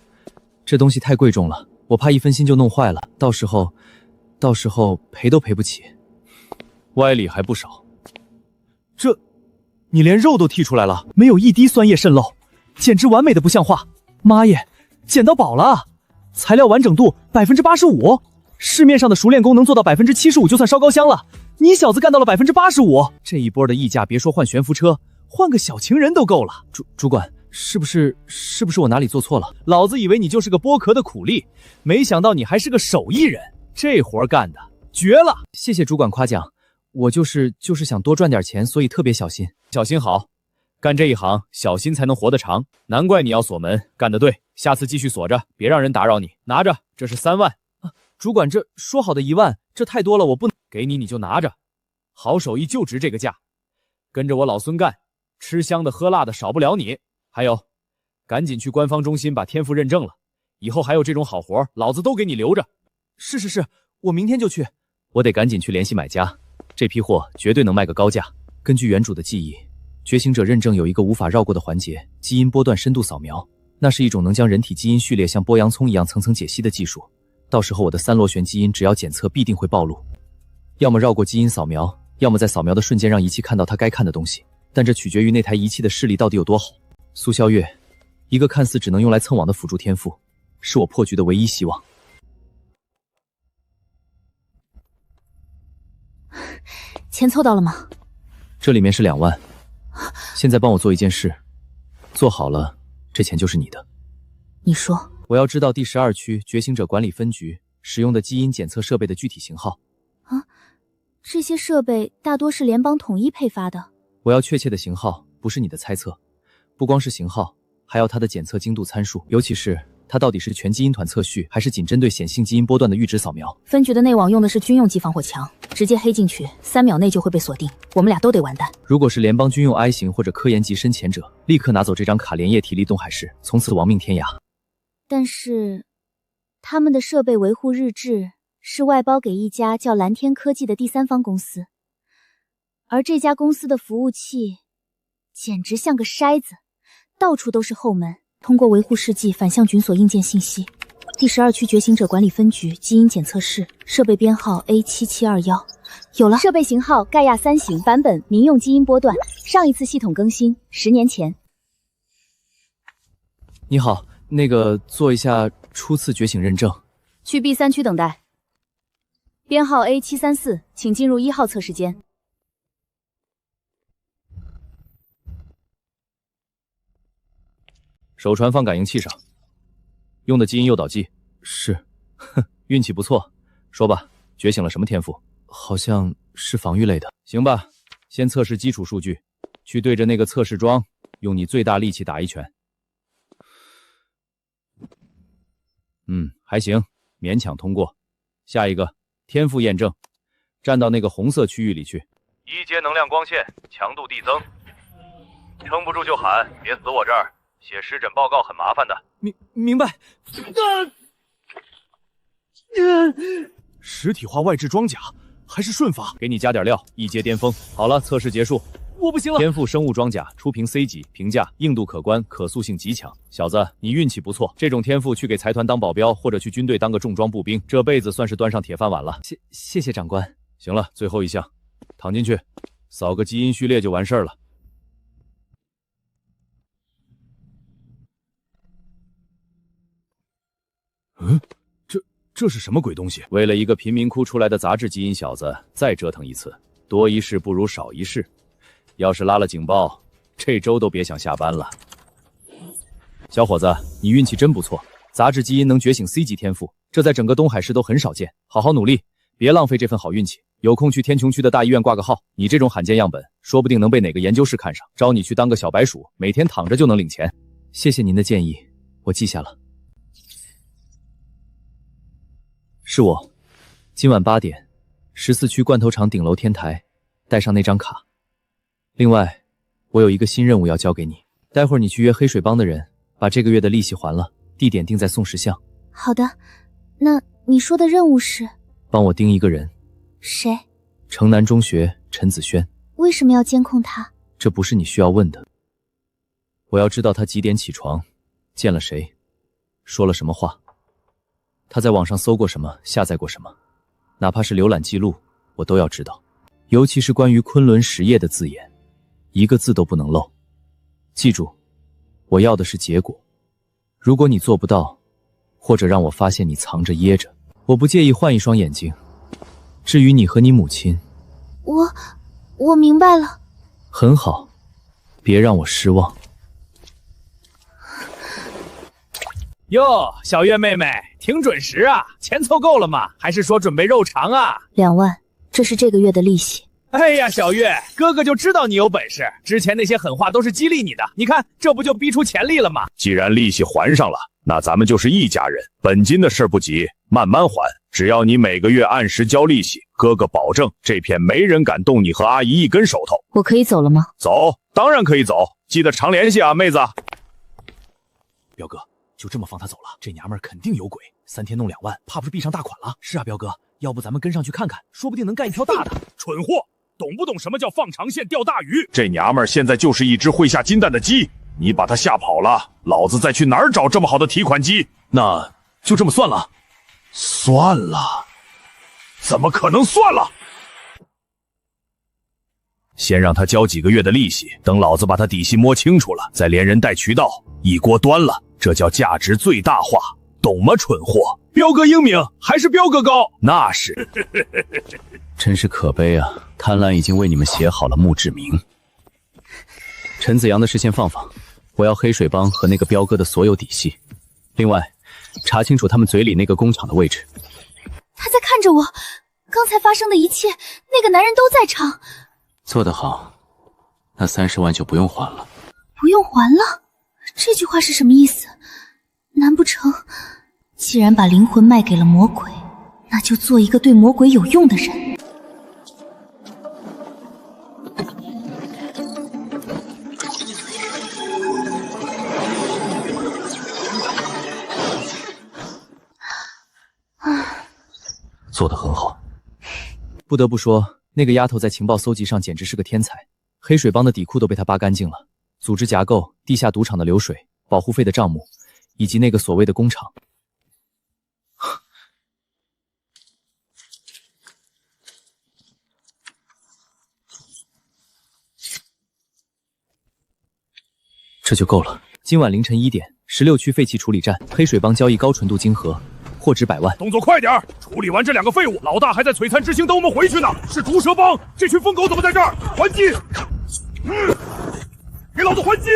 这东西太贵重了，我怕一分心就弄坏了，到时候赔都赔不起。歪理还不少。
这，你连肉都剔出来了，没有一滴酸液渗漏，简直完美的不像话！妈耶，捡到宝了！材料完整度85%，市面上的熟练工能做到75%就算烧高香了，你小子干到了85%，这一波的溢价别说换悬浮车，换个小情人都够了。
主管，是不是我哪里做错了？
老子以为你就是个剥壳的苦力，没想到你还是个手艺人，这活干的绝了！
谢谢主管夸奖，我就是想多赚点钱，所以特别小心。
小心好，干这一行小心才能活得长，难怪你要锁门，干得对，下次继续锁着，别让人打扰你。拿着，这是3万。
主管，这说好的1万，这太多了，我不能
给你，你就拿着。好手艺就值这个价，跟着我老孙干，吃香的喝辣的少不了你。还有，赶紧去官方中心把天赋认证了，以后还有这种好活，老子都给你留着。
是，我明天就去。我得赶紧去联系买家，这批货绝对能卖个高价。根据原主的记忆，觉醒者认证有一个无法绕过的环节——基因波段深度扫描，那是一种能将人体基因序列像剥洋葱一样层层解析的技术。到时候我的3螺旋基因只要检测必定会暴露，要么绕过基因扫描，要么在扫描的瞬间让仪器看到它该看的东西，但这取决于那台仪器的视力到底有多好。苏萧月，一个看似只能用来蹭网的辅助天赋，是我破局的唯一希望。
钱凑到了吗？
这里面是2万，现在帮我做一件事，做好了，这钱就是你的。
你说。
我要知道第12区觉醒者管理分局使用的基因检测设备的具体型号。
啊，这些设备大多是联邦统一配发的。
我要确切的型号，不是你的猜测。不光是型号，还要它的检测精度参数，尤其是它到底是全基因团测序，还是仅针对显性基因波段的阈值扫描。
分局的内网用的是军用级防火墙，直接黑进去，3秒内就会被锁定，我们俩都得完蛋。
如果是联邦军用 I 型或者科研级深潜者，立刻拿走这张卡，连夜提离东海市，从此亡命天涯。
但是，他们的设备维护日志是外包给一家叫蓝天科技的第三方公司，而这家公司的服务器简直像个筛子，到处都是后门。
通过维护事迹反向军所硬件信息。第12区觉醒者管理分局基因检测室，设备编号 A7721，有了。
设备型号盖亚3型，版本民用基因波段，上一次系统更新10年前。
你好。那个做一下初次觉醒认证，
去 B3区等待。编号 A734，请进入1号测试间。
手传放感应器上，用的基因诱导剂是，运气不错。说吧，觉醒了什么天赋？好像是防御类的。
行吧，先测试基础数据，去对着那个测试桩，用你最大力气打一拳。还行，勉强通过。下一个天赋验证，站到那个红色区域里去。
1阶能量光线，强度递增，撑不住就喊，别死我这儿。写实诊报告很麻烦的。
明白。实体化外置装甲还是顺法？给你加点料，1阶巅峰。好了，测试结束。我不行了。天赋生物装甲初评 C 级，评价硬度可观，可塑性极强。小子，你运气不错，这种天赋去给财团当保镖，或者去军队当个重装步兵，这辈子算是端上铁饭碗了。
谢谢长官。
行了，最后一项，躺进去，扫个基因序列就完事儿了。这是什么鬼东西？为了一个贫民窟出来的杂志基因小子，再折腾一次，多一事不如少一事。要是拉了警报，这周都别想下班了。小伙子，你运气真不错，杂志基因能觉醒 C 级天赋，这在整个东海市都很少见。好好努力，别浪费这份好运气。有空去天穹区的大医院挂个号，你这种罕见样本，说不定能被哪个研究室看上，招你去当个小白鼠，每天躺着就能领钱。
谢谢您的建议，我记下了。是我，今晚8点，14区罐头厂顶楼天台，带上那张卡。另外，我有一个新任务要交给你，待会儿你去约黑水帮的人，把这个月的利息还了，地点定在宋石巷。
好的，那你说的任务是？
帮我盯一个人。
谁？
城南中学陈子轩。
为什么要监控他？
这不是你需要问的。我要知道他几点起床，见了谁，说了什么话，他在网上搜过什么，下载过什么，哪怕是浏览记录，我都要知道。尤其是关于昆仑实业的字眼，一个字都不能漏。记住，我要的是结果。如果你做不到，或者让我发现你藏着掖着，我不介意换一双眼睛。至于你和你母亲，
我明白了。
很好，别让我失望。
哟，小月妹妹，挺准时啊！钱凑够了吗？还是说准备肉偿啊
2万，这是这个月的利息。
哎呀，小月，哥哥就知道你有本事，之前那些狠话都是激励你的，你看这不就逼出潜力了吗？
既然利息还上了，那咱们就是一家人。本金的事不急，慢慢还。只要你每个月按时交利息，哥哥保证这片没人敢动你和阿姨一根手头。
我可以走了吗？
走，当然可以走，记得常联系啊，妹子。
彪哥，就这么放他走了？这娘们儿肯定有鬼，3天弄2万，怕不是避上大款了？是啊，彪哥，要不咱们跟上去看看，说不定能干一票大的。
蠢货，懂不懂什么叫放长线钓大鱼？这娘们儿现在就是一只会下金蛋的鸡，你把她吓跑了，老子再去哪儿找这么好的提款机？
那就这么算了。
算了？怎么可能算了？先让他交几个月的利息，等老子把他底细摸清楚了，再连人带渠道一锅端了，这叫价值最大化，懂吗，蠢货？彪哥英明，还是彪哥高？那是。
真是可悲啊！贪婪已经为你们写好了墓志铭。陈子阳的事先放放，我要黑水帮和那个彪哥的所有底细。另外，查清楚他们嘴里那个工厂的位置。
他在看着我，刚才发生的一切，那个男人都在场。
做得好，那30万就不用还了。
不用还了？这句话是什么意思？难不成，既然把灵魂卖给了魔鬼，那就做一个对魔鬼有用的人。
做得很好，不得不说，那个丫头在情报搜集上简直是个天才。黑水帮的底库都被她扒干净了，组织架构、地下赌场的流水、保护费的账目，以及那个所谓的工厂。这就够了。今晚凌晨1点，16区废弃处理站，黑水帮交易高纯度晶核。货值100万，
动作快点！处理完这2个废物，老大还在璀璨之星等我们回去呢。是毒蛇帮，这群疯狗怎么在这儿？还击！给老子还击！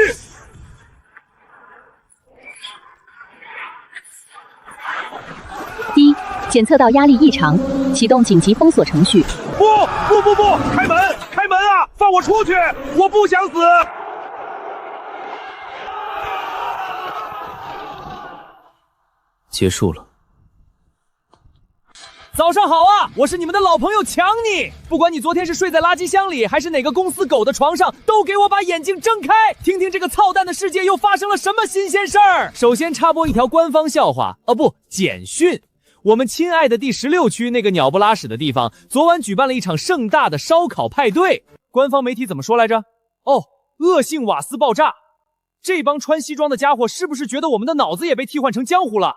一、检测到压力异常，启动紧急封锁程序。
不！开门！开门啊！放我出去！我不想死！
结束了。
早上好啊，我是你们的老朋友强尼。不管你昨天是睡在垃圾箱里，还是哪个公司狗的床上，都给我把眼睛睁开，听听这个操蛋的世界又发生了什么新鲜事儿。首先插播一条官方笑话，简讯。我们亲爱的第16区那个鸟不拉屎的地方，昨晚举办了一场盛大的烧烤派对。官方媒体怎么说来着？恶性瓦斯爆炸。这帮穿西装的家伙是不是觉得我们的脑子也被替换成浆糊了？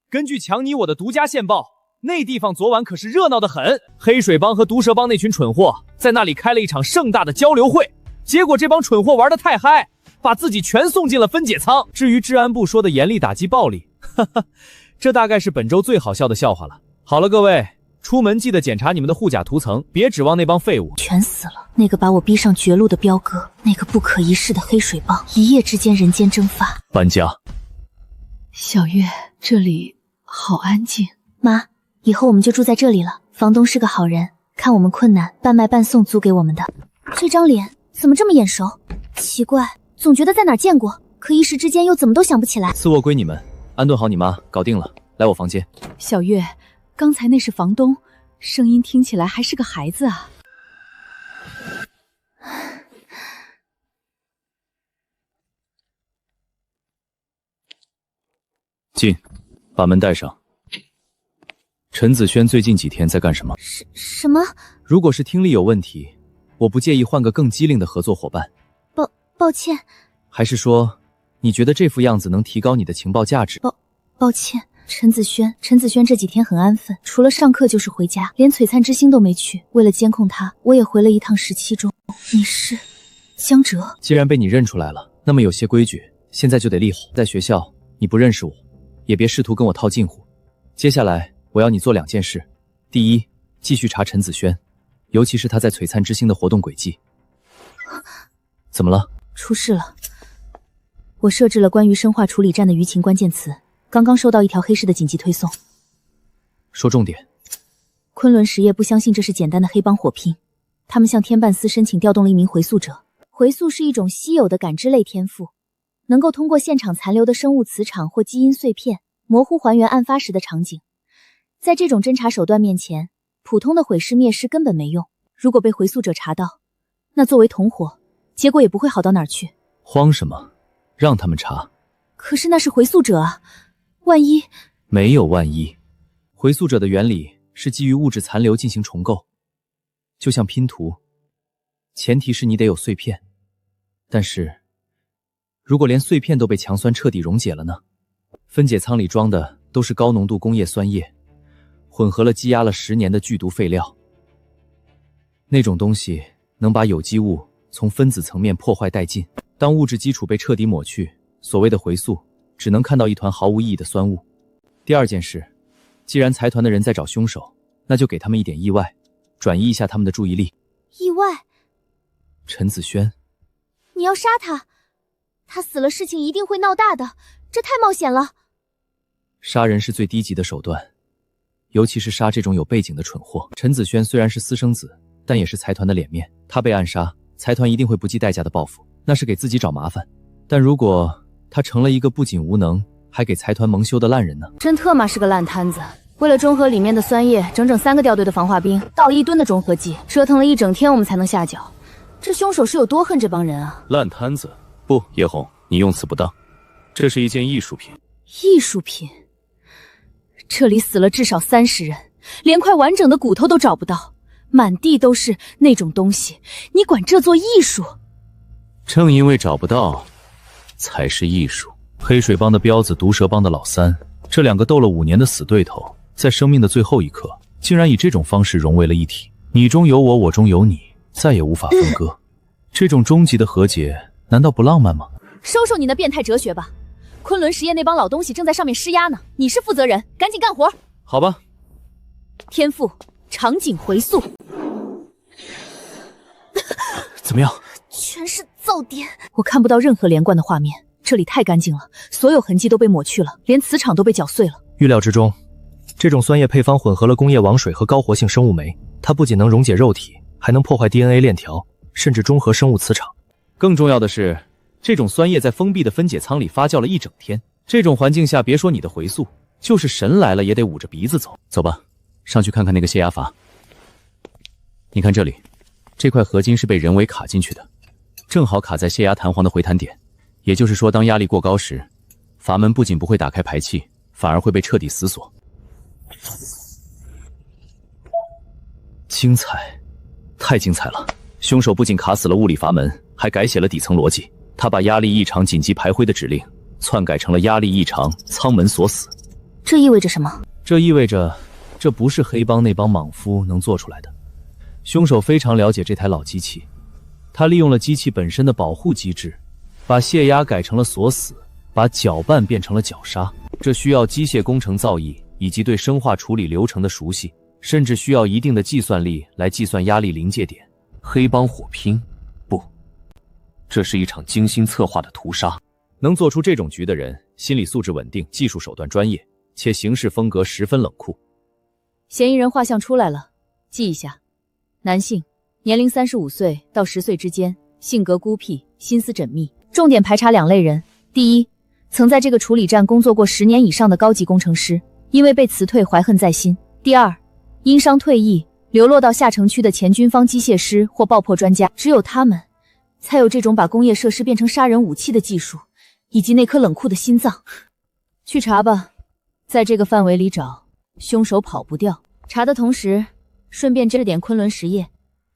根据强尼我的独家线报，那地方昨晚可是热闹得很，黑水帮和毒蛇帮那群蠢货在那里开了一场盛大的交流会，结果这帮蠢货玩得太嗨，把自己全送进了分解舱。至于治安部说的严厉打击暴力，这大概是本周最好笑的笑话了。好了，各位，出门记得检查你们的护甲涂层，别指望那帮废物。
全死了！那个把我逼上绝路的彪哥，那个不可一世的黑水帮，一夜之间人间蒸发。
搬家。
小月，这里好安静。
妈，以后我们就住在这里了。房东是个好人，看我们困难，半卖半送租给我们的。这张脸怎么这么眼熟？奇怪，总觉得在哪儿见过，可一时之间又怎么都想不起来。
次卧归你们，安顿好你妈，搞定了，来我房间。
小月，刚才那是房东，声音听起来还是个孩子啊。
进，把门带上。陈子轩最近几天在干什么？
什么？
如果是听力有问题，我不介意换个更机灵的合作伙伴。
抱歉。
还是说，你觉得这副样子能提高你的情报价值？
抱歉。陈子轩这几天很安分，除了上课就是回家，连璀璨之星都没去。为了监控他，我也回了一趟17中。你是江哲？
既然被你认出来了，那么有些规矩现在就得立好。在学校你不认识我，也别试图跟我套近乎。接下来我要你做2件事：第一，继续查陈子轩，尤其是他在璀璨之星的活动轨迹。怎么了？
出事了。我设置了关于生化处理站的舆情关键词，刚刚收到一条黑市的紧急推送。
说重点。
昆仑实业不相信这是简单的黑帮火拼，他们向天半司申请调动了一名回溯者。回溯是一种稀有的感知类天赋，能够通过现场残留的生物磁场或基因碎片，模糊还原案发时的场景。在这种侦查手段面前，普通的毁尸灭尸根本没用。如果被回溯者查到，那作为同伙，结果也不会好到哪儿去。
慌什么？让他们查。
可是那是回溯者啊，万一……
没有万一。回溯者的原理是基于物质残留进行重构，就像拼图，前提是你得有碎片。但是如果连碎片都被强酸彻底溶解了呢？分解舱里装的都是高浓度工业酸液，混合了积压了10年的剧毒废料。那种东西能把有机物从分子层面破坏殆尽。当物质基础被彻底抹去，所谓的回溯只能看到一团毫无意义的酸雾。第2件事，既然财团的人在找凶手，那就给他们一点意外，转移一下他们的注意力。
意外？
陈子轩，
你要杀他？他死了，事情一定会闹大的，这太冒险了。
杀人是最低级的手段，尤其是杀这种有背景的蠢货。陈子轩虽然是私生子，但也是财团的脸面，他被暗杀，财团一定会不计代价的报复，那是给自己找麻烦。但如果他成了一个不仅无能，还给财团蒙羞的烂人呢？
真特么是个烂摊子！为了中和里面的酸液，整整3个调队的防化兵，倒了1吨的中和剂，折腾了一整天，我们才能下脚。这凶手是有多恨这帮人啊？
烂摊子？不，叶红，你用词不当，这是一件艺术品。
艺术品？这里死了至少30人，连块完整的骨头都找不到，满地都是那种东西，你管这做艺术？
正因为找不到，才是艺术。
黑水帮的彪子，毒蛇帮的老三，这2个斗了5年的死对头，在生命的最后一刻，竟然以这种方式融为了一体。你中有我，我中有你，再也无法分割。这种终极的和解，难道不浪漫吗？
收收你那变态哲学吧！昆仑实业那帮老东西正在上面施压呢，你是负责人，赶紧干活。
好吧。
天赋，场景回溯。
怎么样？
全是噪点，我看不到任何连贯的画面。这里太干净了，所有痕迹都被抹去了，连磁场都被搅碎了。
预料之中，这种酸液配方混合了工业王水和高活性生物酶，它不仅能溶解肉体，还能破坏 DNA 链条，甚至中和生物磁场。更重要的是，这种酸液在封闭的分解舱里发酵了一整天。这种环境下，别说你的回溯，就是神来了也得捂着鼻子走。走吧，上去看看那个泄压阀。你看这里，这块合金是被人为卡进去的，正好卡在泄压弹簧的回弹点。也就是说，当压力过高时，阀门不仅不会打开排气，反而会被彻底死锁。精彩，太精彩了！凶手不仅卡死了物理阀门，还改写了底层逻辑。他把压力异常紧急排灰的指令篡改成了压力异常舱门锁死。
这意味着什么？
这意味着，这不是黑帮那帮莽夫能做出来的。凶手非常了解这台老机器，他利用了机器本身的保护机制，把泄压改成了锁死，把搅拌变成了绞杀。这需要机械工程造诣以及对生化处理流程的熟悉，甚至需要一定的计算力来计算压力临界点。
黑帮火拼？不，这是一场精心策划的屠杀。
能做出这种局的人，心理素质稳定，技术手段专业，且行事风格十分冷酷。
嫌疑人画像出来了，记一下：男性，年龄35岁到10岁之间，性格孤僻，心思缜密。重点排查2类人：第一，曾在这个处理站工作过10年以上的高级工程师，因为被辞退怀恨在心；第二，因伤退役流落到下城区的前军方机械师或爆破专家。只有他们才有这种把工业设施变成杀人武器的技术，以及那颗冷酷的心脏。去查吧，在这个范围里找，凶手跑不掉。查的同时，顺便支点昆仑实业。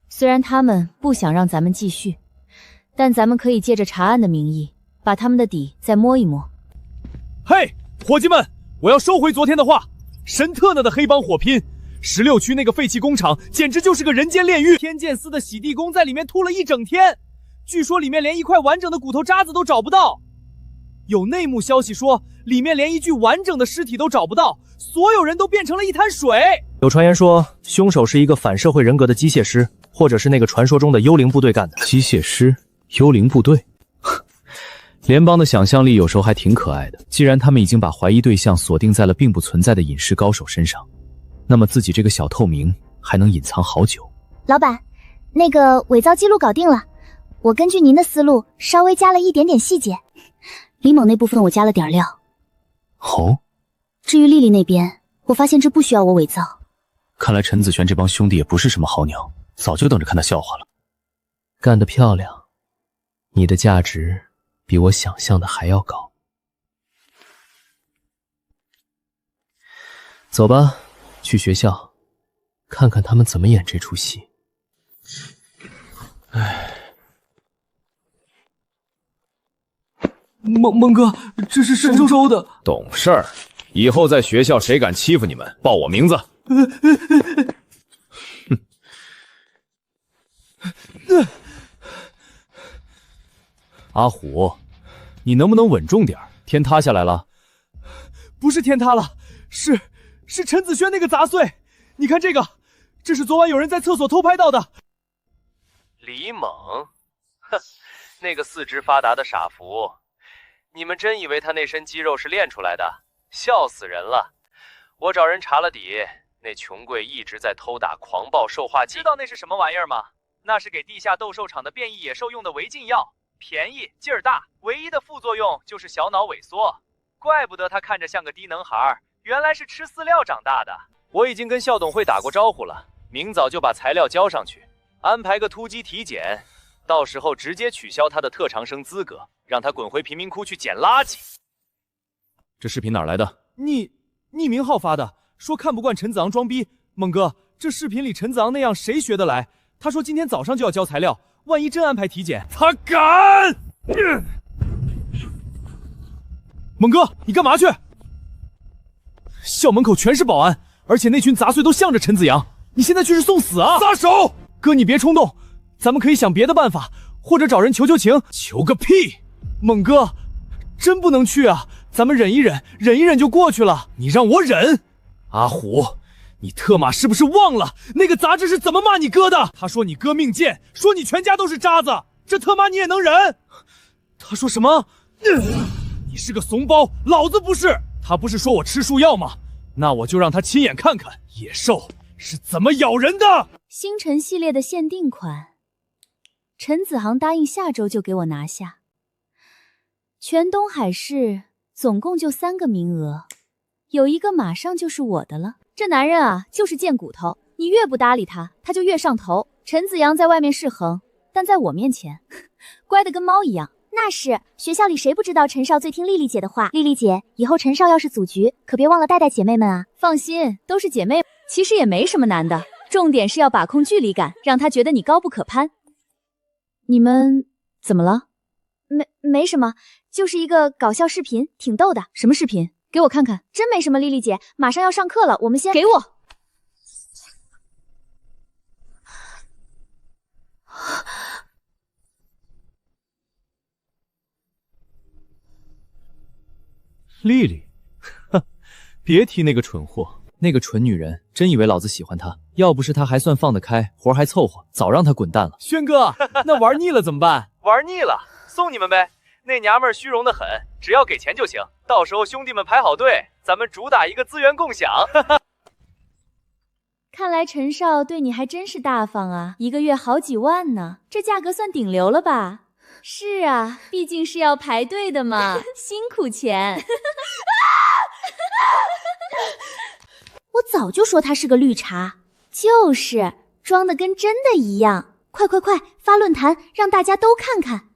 虽然他们不想让咱们继续，但咱们可以借着查案的名义，把他们的底再摸一摸。
嘿，伙计们，我要收回昨天的话。神特呢的黑帮火拼，16区那个废弃工厂简直就是个人间炼狱。天剑司的洗地工在里面吐了一整天，据说里面连一块完整的骨头渣子都找不到。有内幕消息说，里面连一具完整的尸体都找不到，所有人都变成了一滩水。有传言说，凶手是一个反社会人格的机械师，或者是那个传说中的幽灵部队干的。
机械师、幽灵部队，联邦的想象力有时候还挺可爱的。既然他们已经把怀疑对象锁定在了并不存在的隐士高手身上，那么自己这个小透明还能隐藏好久。
老板，那个伪造记录搞定了，我根据您的思路稍微加了一点点细节。李猛那部分我加了点料。
哦，
至于丽丽那边，我发现这不需要我伪造。
看来陈子璇这帮兄弟也不是什么好鸟，早就等着看他笑话了。干得漂亮，你的价值比我想象的还要高。走吧，去学校看看他们怎么演这出戏。唉，
孟哥，这是沈周的。
懂事儿，以后在学校谁敢欺负你们，报我名字。
阿虎，你能不能稳重点？天塌下来了？不是天塌了，是陈子轩那个杂碎。你看这个，这是昨晚有人在厕所偷拍到的。
李猛，哼，那个四肢发达的傻福，你们真以为他那身肌肉是练出来的？笑死人了！我找人查了底，那穷贵一直在偷打狂暴兽化剂。知道那是什么玩意儿吗？那是给地下斗兽场的变异野兽用的违禁药，便宜劲儿大，唯一的副作用就是小脑萎缩。怪不得他看着像个低能孩，原来是吃饲料长大的。我已经跟校董会打过招呼了，明早就把材料交上去，安排个突击体检，到时候直接取消他的特长生资格，让他滚回贫民窟去捡垃圾。
这视频哪儿来的？匿名号发的，说看不惯陈子昂装逼。猛哥，这视频里陈子昂那样谁学得来？他说今天早上就要交材料，万一真安排体检，他敢！猛哥，你干嘛去？校门口全是保安，而且那群杂碎都向着陈子阳，你现在去是送死啊！撒手！哥，你别冲动，咱们可以想别的办法，或者找人求求情。求个屁！猛哥，真不能去啊！咱们忍一忍，忍一忍就过去了。你让我忍？阿虎，你特马是不是忘了那个杂志是怎么骂你哥的？他说你哥命贱，说你全家都是渣子，这特马你也能忍？他说什么？你是个怂包，老子不是。他不是说我吃树药吗？那我就让他亲眼看看野兽是怎么咬人的。
星辰系列的限定款，陈子航答应下周就给我拿下。全东海市总共就3个名额，有一个马上就是我的了。这男人啊，就是贱骨头，你越不搭理他，他就越上头。陈子阳在外面是横，但在我面前，乖得跟猫一样。
那是，学校里谁不知道陈少最听丽丽姐的话？丽丽姐，以后陈少要是组局，可别忘了带带姐妹们啊。
放心，都是姐妹，其实也没什么难的，重点是要把控距离感，让他觉得你高不可攀。你们怎么了？
没什么，就是一个搞笑视频，挺逗的。
什么视频？给我看看。
真没什么，丽丽姐，马上要上课了，我们先
给我。
丽丽，哼，别提那个蠢货，那个蠢女人，真以为老子喜欢她？要不是她还算放得开，活还凑合，早让她滚蛋了。轩哥，那玩腻了怎么办？
玩腻了，送你们呗。那娘们儿虚荣的很，只要给钱就行。到时候兄弟们排好队，咱们主打一个资源共享。
看来陈少对你还真是大方啊，一个月好几万呢，这价格算顶流了吧？是啊，毕竟是要排队的嘛，辛苦钱。
我早就说他是个绿茶，就是装的跟真的一样。快发论坛，让大家都看看。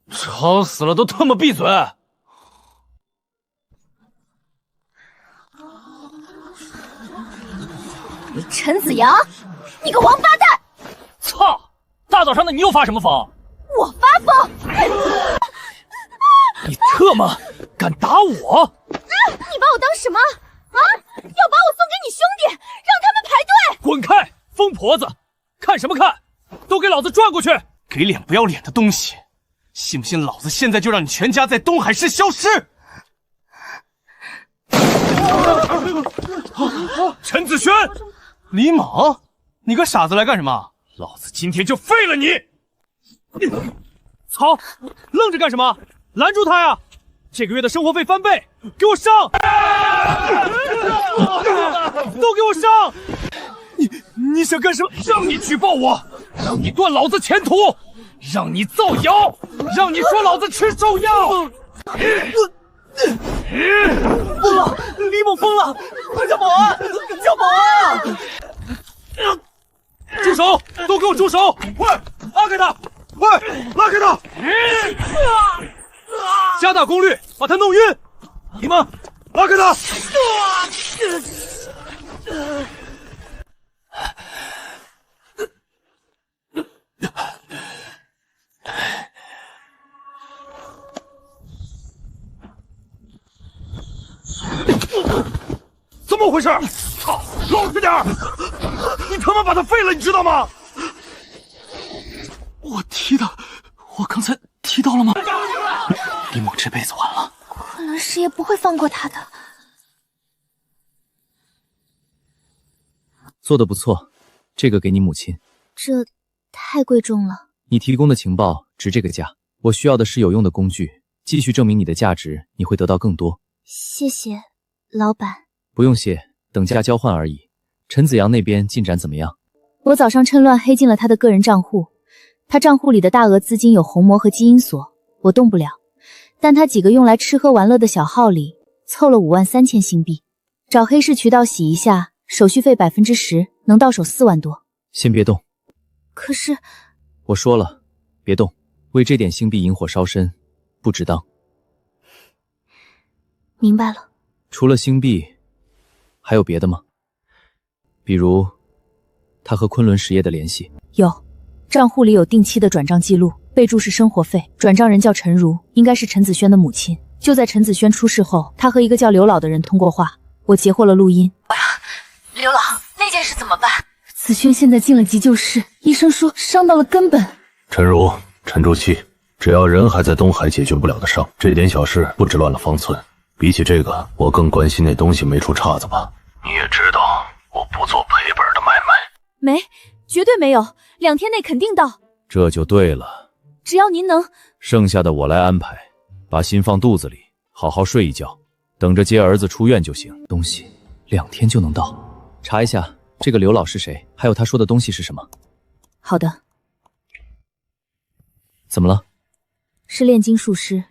这
吵死了，都他妈闭嘴！
陈子阳，你个王八蛋！
操！大早上的你又发什么疯？
我发疯！
你特么敢打我！
你把我当什么啊？要把我送给你兄弟，让他们排队！
滚开，疯婆子！看什么看？都给老子转过去！给脸不要脸的东西！信不信老子现在就让你全家在东海市消失！陈子轩，李猛，你个傻子来干什么？老子今天就废了你！操，愣着干什么？拦住他呀！这个月的生活费翻倍，给我上！都给我上！你想干什么？让你举报我，让你断老子前途，让你造谣，让你说老子吃兽药！疯了！李猛疯了！快叫保安！叫保安！住手！都给我住手！快，拉开他！快，拉开他！加大功率，把他弄晕！你们拉开他！怎么回事？操，老实点！你他妈把他废了，你知道吗？我刚才踢到了吗？李猛这辈子完了。
昆仑实业不会放过他的。
做得不错，这个给你母亲。
这太贵重了。
你提供的情报值这个价，我需要的是有用的工具，继续证明你的价值，你会得到更多。
谢谢，老板。
不用谢，等价交换而已。陈子阳那边进展怎么样？
我早上趁乱黑进了他的个人账户，他账户里的大额资金有虹膜和基因锁，我动不了。但他几个用来吃喝玩乐的小号里凑了53000新币，找黑市渠道洗一下，手续费10%，能到手4万多。
先别动。
可是
我说了，别动，为这点新币引火烧身，不值当。
明白了。
除了新币，还有别的吗？比如他和昆仑实业的联系？
有，账户里有定期的转账记录，备注是生活费，转账人叫陈如，应该是陈子轩的母亲。就在陈子轩出事后，他和一个叫刘老的人通过话，我截获了录音。
刘老，那件事怎么办？
子轩现在进了急救室，医生说伤到了根本。
陈如，沉住气，只要人还在东海，解决不了的伤，这点小事不止乱了方寸。比起这个，我更关心那东西没出岔子吧。你也知道，我不做赔本的买卖。
没，绝对没有，2天内肯定到。
这就对了。
只要您能，
剩下的我来安排。把心放肚子里，好好睡一觉，等着接儿子出院就行。
东西2天就能到，查一下这个刘老是谁，还有他说的东西是什么。
好的。
怎么了？
是炼金术师，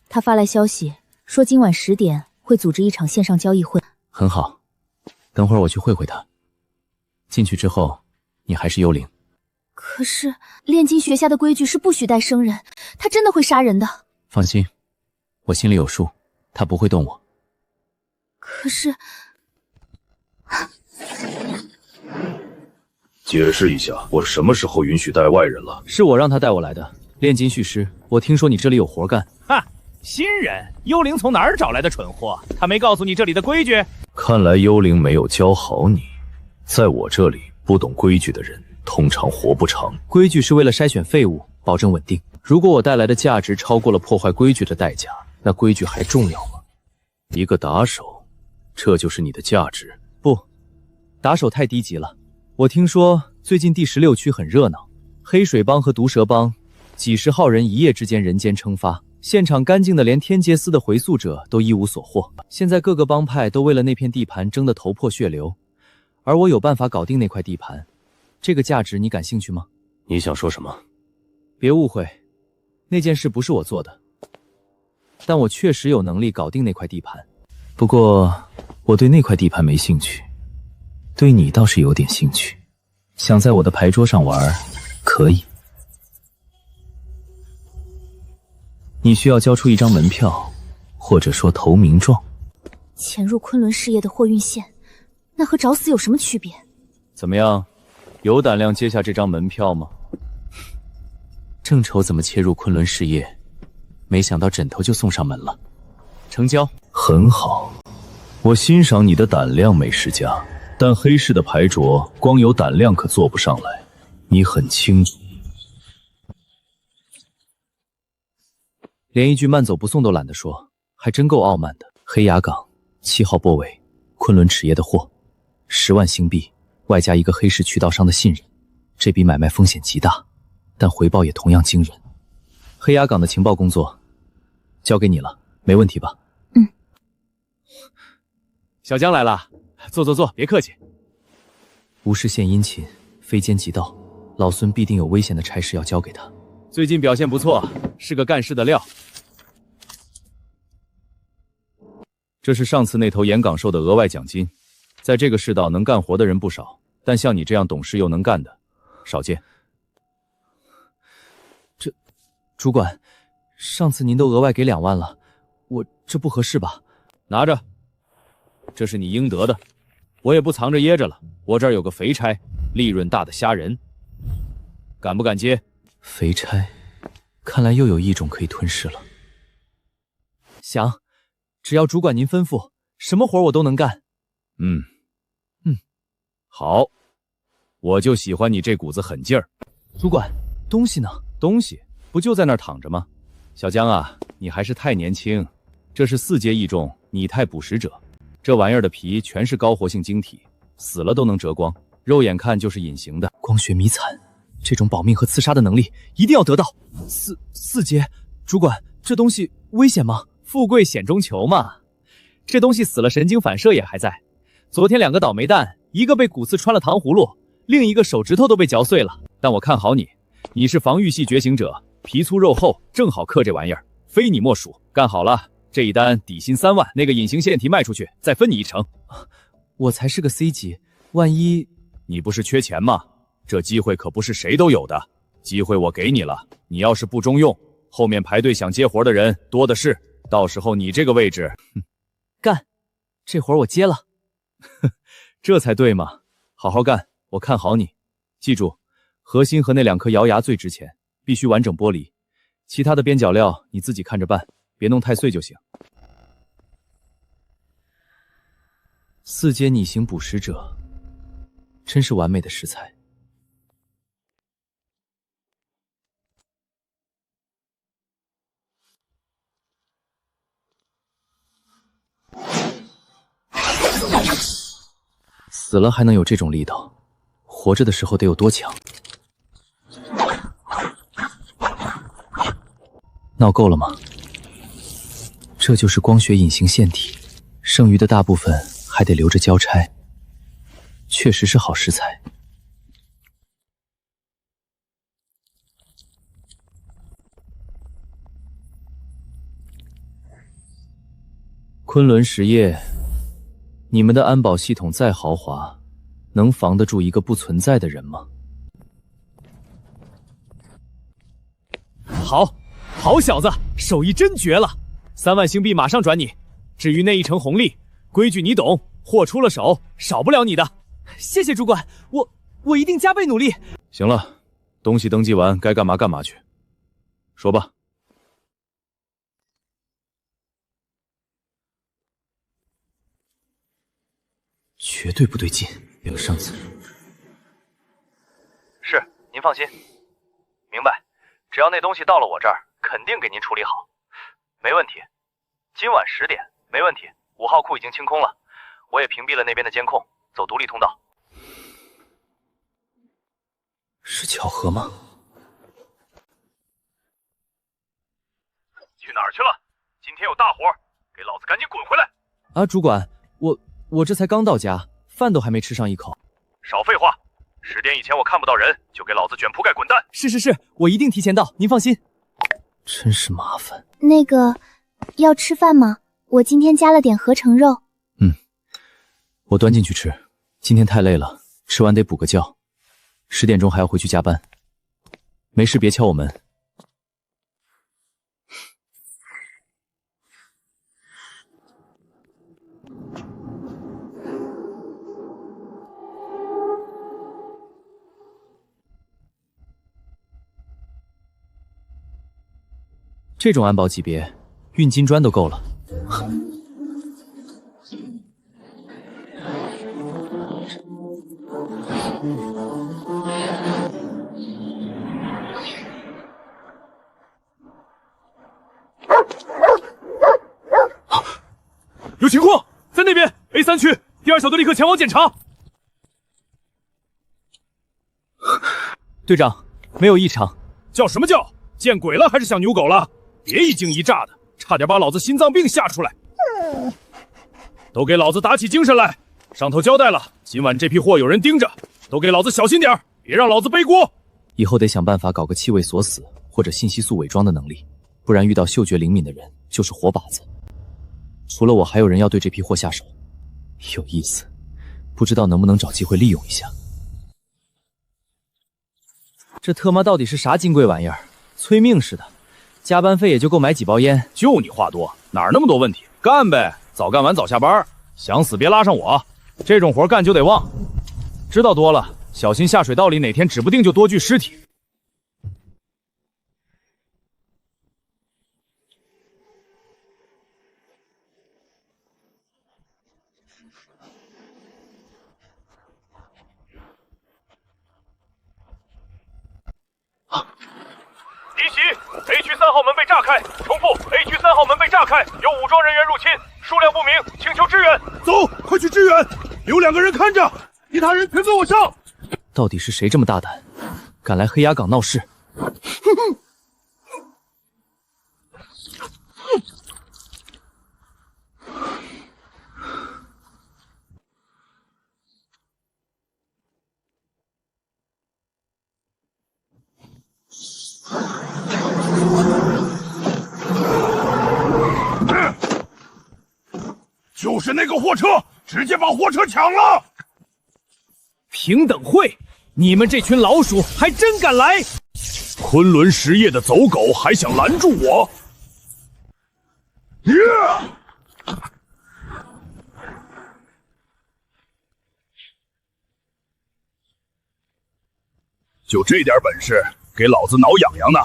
他发来消息说今晚10点会组织一场线上交易会。
很好，等会儿我去会会他。进去之后，你还是幽灵。
可是炼金学下的规矩是不许带生人，他真的会杀人的。
放心，我心里有数，他不会动我。
可是，
解释一下，我什么时候允许带外人了？
是我让他带我来的。炼金术师，我听说你这里有活干。
哈，新人，幽灵从哪儿找来的蠢货？他没告诉你这里的规矩？
看来幽灵没有教好你。在我这里，不懂规矩的人通常活不长。
规矩是为了筛选废物，保证稳定。如果我带来的价值超过了破坏规矩的代价，那规矩还重要吗？
一个打手，这就是你的价值？
不，打手太低级了。我听说最近第16区很热闹，黑水帮和毒蛇帮几十号人一夜之间人间蒸发，现场干净的连天劫司的回溯者都一无所获。现在各个帮派都为了那片地盘争得头破血流，而我有办法搞定那块地盘，这个价值你感兴趣吗？
你想说什么？
别误会，那件事不是我做的，但我确实有能力搞定那块地盘。
不过我对那块地盘没兴趣，对你倒是有点兴趣。想在我的牌桌上玩，可以。
你需要交出一张门票，或者说投名状。
潜入昆仑事业的货运线，那和找死有什么区别？
怎么样，有胆量接下这张门票吗？
正愁怎么切入昆仑事业，没想到枕头就送上门了。成交。
很好，我欣赏你的胆量，美食家。但黑市的牌桌，光有胆量可做不上来，你很清楚。
连一句慢走不送都懒得说，还真够傲慢的。黑崖港7号波尾，昆仑齿业的货，10万星币，外加一个黑市渠道商的信任，这笔买卖风险极大，但回报也同样惊人。黑崖港的情报工作交给你了，没问题吧？
小江来了，坐坐坐，别客气。
无事献殷勤，非奸即盗，老孙必定有危险的差事要交给他。
最近表现不错，是个干事的料。这是上次那头岩岗兽的额外奖金，在这个世道能干活的人不少，但像你这样懂事又能干的，少见。
主管，上次您都额外给2万了，这不合适吧？
拿着，这是你应得的，我也不藏着掖着了。我这儿有个肥差，利润大的吓人，敢不敢接？
肥差，看来又有异种可以吞噬了。想，只要主管您吩咐，什么活我都能干。
好，我就喜欢你这股子狠劲儿。
主管，东西呢？
东西不就在那儿躺着吗？小江啊，你还是太年轻。这是4阶异种拟态捕食者，这玩意儿的皮全是高活性晶体，死了都能折光，肉眼看就是隐形的。
光学迷残，这种保命和刺杀的能力一定要得到。4阶，主管，这东西危险吗？
富贵险中求嘛，这东西死了神经反射也还在。昨天2个倒霉蛋，一个被骨刺穿了糖葫芦，另一个手指头都被嚼碎了。但我看好你，你是防御系觉醒者，皮粗肉厚，正好克这玩意儿，非你莫属。干好了，这一单底薪3万，那个隐形线体卖出去，再分你1成。
我才是个 C 级，万一……
你不是缺钱吗？这机会可不是谁都有的，机会我给你了，你要是不中用，后面排队想接活的人多的是，到时候你这个位置，
干，这活我接了。
这才对嘛，好好干，我看好你。记住，核心和那2颗瑶牙最值钱，必须完整剥离，其他的边角料你自己看着办，别弄太碎就行。
4阶拟形捕食者，真是完美的食材。死了还能有这种力道，活着的时候得有多强？闹够了吗？这就是光学隐形线体，剩余的大部分还得留着交差，确实是好食材。昆仑实业，你们的安保系统再豪华，能防得住一个不存在的人吗？
好小子，手艺真绝了！3万星币马上转你。至于那1成红利，规矩你懂，货出了手，少不了你的。
谢谢主管，我一定加倍努力。
行了，东西登记完，该干嘛干嘛去。说吧。
绝对不对劲，有上次。
是，您放心。明白，只要那东西到了我这儿，肯定给您处理好，没问题。今晚10点，没问题。5号库已经清空了，我也屏蔽了那边的监控，走独立通道。
是巧合吗？
去哪儿去了？今天有大活，给老子赶紧滚回来！
啊，主管，我这才刚到家，饭都还没吃上一口。
少废话，10点以前我看不到人，就给老子卷铺盖滚蛋！
是，我一定提前到，您放心。真是麻烦。
那个，要吃饭吗？我今天加了点合成肉。
我端进去吃。今天太累了，吃完得补个觉。10点钟还要回去加班。没事别敲我门。这种安保级别，运金砖都够了。
有情况，在那边 A3区，第2小队立刻前往检查。
队长，没有异常。
叫什么叫？见鬼了还是想牛狗了？别一惊一乍的，差点把老子心脏病吓出来。都给老子打起精神来！上头交代了，今晚这批货有人盯着，都给老子小心点，别让老子背锅。
以后得想办法搞个气味锁死或者信息素伪装的能力，不然遇到嗅觉灵敏的人就是活靶子。除了我，还有人要对这批货下手，有意思，不知道能不能找机会利用一下。这特妈到底是啥金贵玩意儿？催命似的，加班费也就够买几包烟。
就你话多，哪儿那么多问题？干呗，早干完早下班，想死别拉上我。这种活干就得旺，知道多了，小心下水道里哪天指不定就多具尸体。
敌袭 ！A 区3号门被炸开，重复 A 区3号门被炸开，有武装人员入侵，数量不明，请求支援。
走，快去支援！留2个人看着，其他人全跟我上。
到底是谁这么大胆，敢来黑崖港闹事？
就是那个货车，直接把货车抢了！
平等会，你们这群老鼠还真敢来！
昆仑实业的走狗还想拦住我？就这点本事，给老子挠痒痒呢！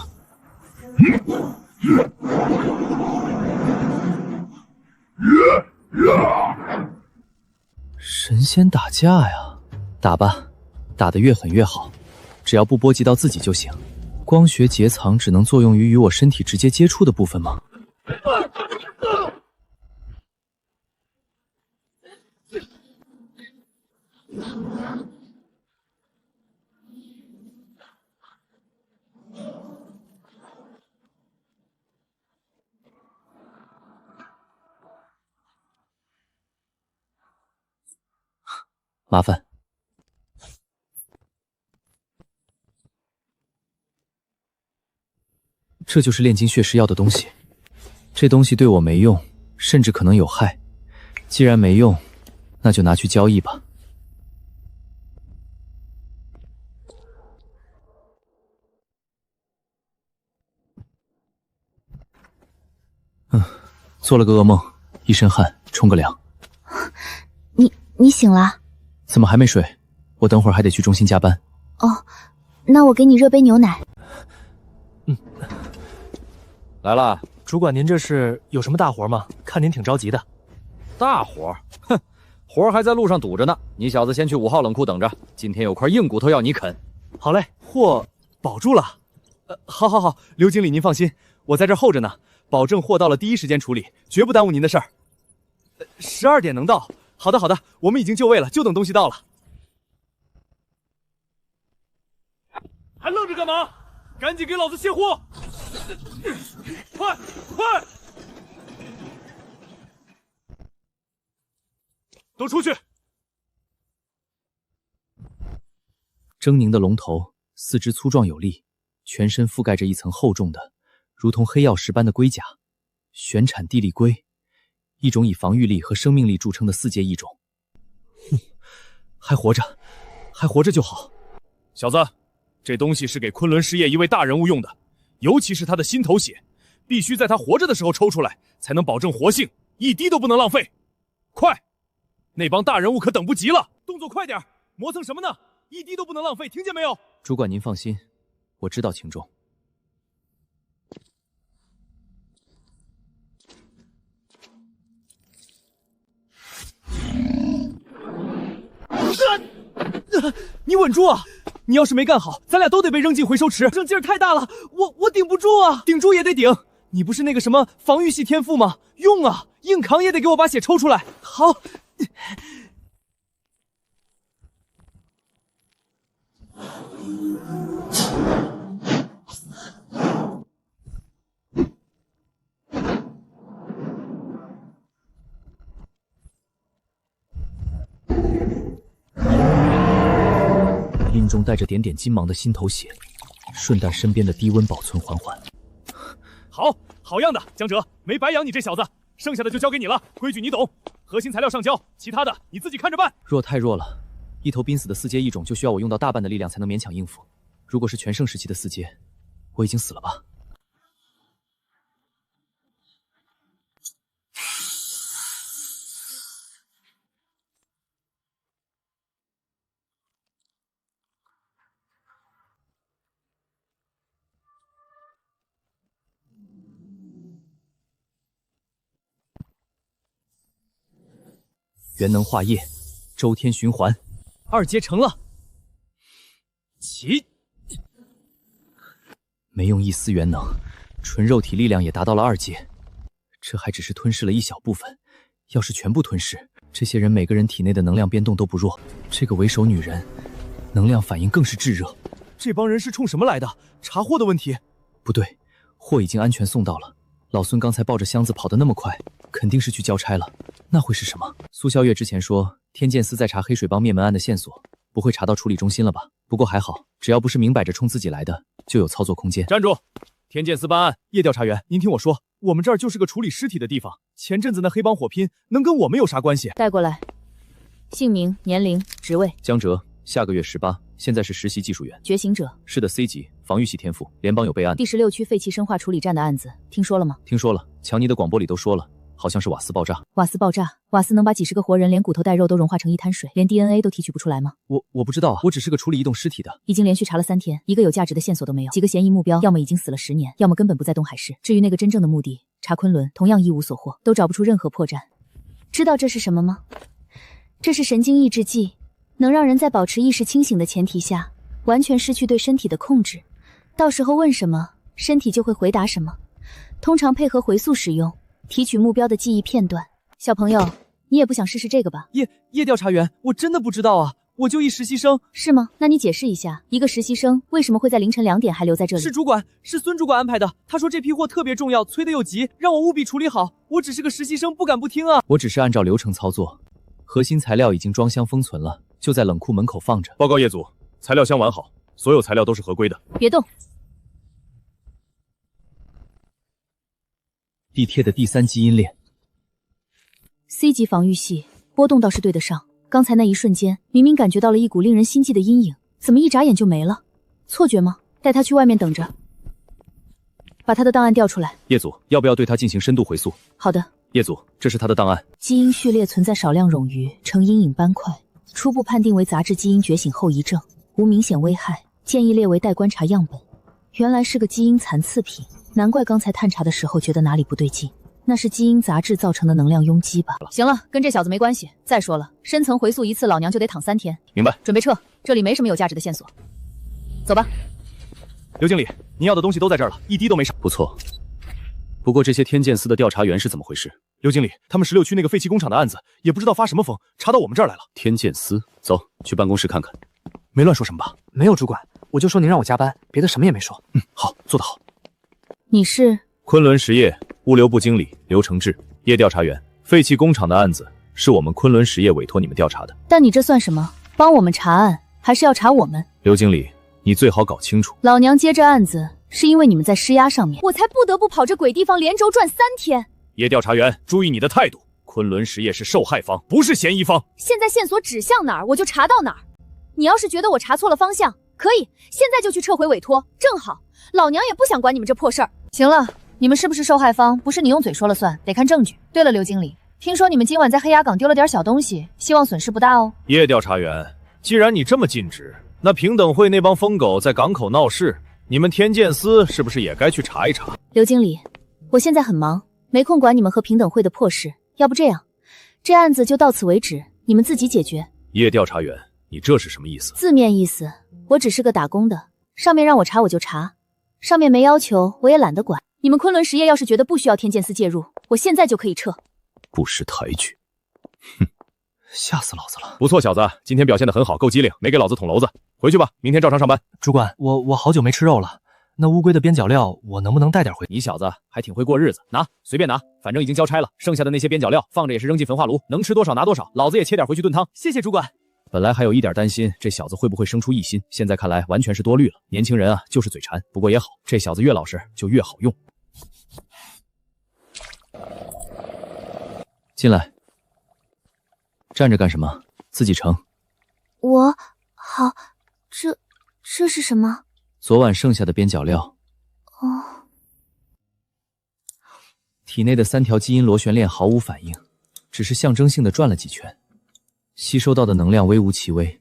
神仙打架呀，打吧，打得越狠越好，只要不波及到自己就行。光学结藏只能作用于与我身体直接接触的部分吗？麻烦。这就是炼金血石药的东西。这东西对我没用，甚至可能有害。既然没用，那就拿去交易吧。做了个噩梦，一身汗，冲个凉。
你醒了？
怎么还没睡？我等会儿还得去中心加班。
哦，那我给你热杯牛奶。
来了，主管，您这是有什么大活吗？看您挺着急的。
大活？哼，活还在路上堵着呢。你小子先去5号冷库等着，今天有块硬骨头要你啃。
好嘞，货保住了。好，刘经理您放心，我在这儿候着呢，保证货到了第一时间处理，绝不耽误您的事儿。12点能到。好的，我们已经就位了，就等东西到了。
还愣着干嘛？赶紧给老子卸货！快！都出去！
狰狞的龙头，四肢粗壮有力，全身覆盖着一层厚重的，如同黑曜石般的龟甲，玄产地利龟。一种以防御力和生命力著称的4阶异种。还活着就好。
小子，这东西是给昆仑实业一位大人物用的，尤其是他的心头血，必须在他活着的时候抽出来，才能保证活性，一滴都不能浪费。快，那帮大人物可等不及了，动作快点，磨蹭什么呢？一滴都不能浪费，听见没有？
主管您放心，我知道轻重。
你稳住啊！你要是没干好，咱俩都得被扔进回收池。这劲儿太大了，我顶不住啊！顶住也得顶。你不是那个什么防御系天赋吗？用啊，硬扛也得给我把血抽出来。好。
印中带着点点金芒的心头血，顺带身边的低温保存缓缓。
好样的，江哲，没白养你这小子。剩下的就交给你了，规矩你懂。核心材料上交，其他的你自己看着办。
弱太弱了，一头濒死的四阶异种就需要我用到大半的力量才能勉强应付。如果是全盛时期的四阶，我已经死了吧？元能化液，周天循环
，2阶成了。起，
没用一丝元能，纯肉体力量也达到了2阶。这还只是吞噬了一小部分，要是全部吞噬，这些人每个人体内的能量变动都不弱。这个为首女人，能量反应更是炙热。
这帮人是冲什么来的？查货的问题？
不对，货已经安全送到了。老孙刚才抱着箱子跑得那么快，肯定是去交差了。那会是什么？苏萧月之前说，天剑司在查黑水帮灭门案的线索，不会查到处理中心了吧？不过还好，只要不是明摆着冲自己来的，就有操作空间。
站住！天剑司办案。
叶调查员，您听我说，我们这儿就是个处理尸体的地方。前阵子那黑帮火拼，能跟我们有啥关系？
带过来，姓名、年龄、职位。
江哲，下个月18，现在是实习技术员。
觉醒者。
是的 ，C 级，防御系天赋，联邦有备案。
第16区废弃生化处理站的案子，听说了吗？
听说了，强尼的广播里都说了。好像是瓦斯爆炸。
瓦斯爆炸，瓦斯能把几十个活人连骨头带肉都融化成一滩水，连 DNA 都提取不出来吗？
我不知道啊，我只是个处理移动尸体的。
已经连续查了3天，一个有价值的线索都没有。几个嫌疑目标要么已经死了10年，要么根本不在东海市。至于那个真正的目的，查昆仑，同样一无所获，都找不出任何破绽。知道这是什么吗？这是神经抑制剂，能让人在保持意识清醒的前提下，完全失去对身体的控制。到时候问什么，身体就会回答什么。通常配合回溯使用，提取目标的记忆片段。小朋友，你也不想试试这个吧？
叶调查员，我真的不知道啊，我就一实习生。
是吗？那你解释一下，一个实习生为什么会在凌晨2点还留在这里？
是主管，是孙主管安排的。他说这批货特别重要，催得又急，让我务必处理好。我只是个实习生，不敢不听啊。
我只是按照流程操作，核心材料已经装箱封存了，就在冷库门口放着。
报告叶组，材料箱完好，所有材料都是合规的。
别动。
地贴的第3基因链。
C 级防御系，波动倒是对得上。刚才那一瞬间，明明感觉到了一股令人心悸的阴影，怎么一眨眼就没了？错觉吗？带他去外面等着，把他的档案调出来。
叶组，要不要对他进行深度回溯？
好的。
叶组，这是他的档案。
基因序列存在少量冗余，呈阴影斑块，初步判定为杂质基因觉醒后遗症，无明显危害，建议列为待观察样本。原来是个基因残次品，难怪刚才探查的时候觉得哪里不对劲。那是基因杂质造成的能量拥挤吧？行了，跟这小子没关系。再说了，深层回溯一次，老娘就得躺3天。
明白。
准备撤，这里没什么有价值的线索。走吧。
刘经理，您要的东西都在这儿了，一滴都没少。
不错。不过这些天剑司的调查员是怎么回事？
刘经理，他们16区那个废弃工厂的案子，也不知道发什么疯，查到我们这儿来了。
天剑司，走，去办公室看看。
没乱说什么吧？
没有主管，我就说您让我加班，别的什么也没说。
好，做得好。
你是？
昆仑实业物流部经理刘承志，叶调查员。废弃工厂的案子是我们昆仑实业委托你们调查的。
但你这算什么？帮我们查案，还是要查我们？
刘经理，你最好搞清楚，
老娘接这案子是因为你们在施压上面，我才不得不跑这鬼地方连轴转3天。
叶调查员，注意你的态度。昆仑实业是受害方，不是嫌疑方。
现在线索指向哪儿，我就查到哪儿。你要是觉得我查错了方向，可以现在就去撤回委托，正好老娘也不想管你们这破事儿。行了，你们是不是受害方，不是你用嘴说了算，得看证据。对了，刘经理，听说你们今晚在黑崖港丢了点小东西，希望损失不大哦。
叶调查员，既然你这么尽职，那平等会那帮疯狗在港口闹事，你们天剑司是不是也该去查一查？
刘经理，我现在很忙，没空管你们和平等会的破事，要不这样，这案子就到此为止，你们自己解决。
叶调查员，
你这是什么意思？
字面意思，我只是个打工的，上面让我查我就查，上面没要求我也懒得管。你们昆仑实业要是觉得不需要天剑司介入，我现在就可以撤。
不识抬举，
哼，吓死老子了！
不错，小子，今天表现得很好，够机灵，没给老子捅娄子。回去吧，明天照常上班。
主管，我好久没吃肉了，那乌龟的边角料我能不能带点回？
你小子还挺会过日子，拿，随便拿，反正已经交差了，剩下的那些边角料放着也是扔进焚化炉，能吃多少拿多少，老子也切点回去炖汤。
谢谢主管。
本来还有一点担心这小子会不会生出异心，现在看来完全是多虑了。年轻人啊，就是嘴馋，不过也好，这小子越老实就越好用。
进来。站着干什么？自己盛。
我好，这是什么？
昨晚剩下的边角料。
哦。
体内的3条基因螺旋链毫无反应，只是象征性的转了几圈，吸收到的能量微乎其微。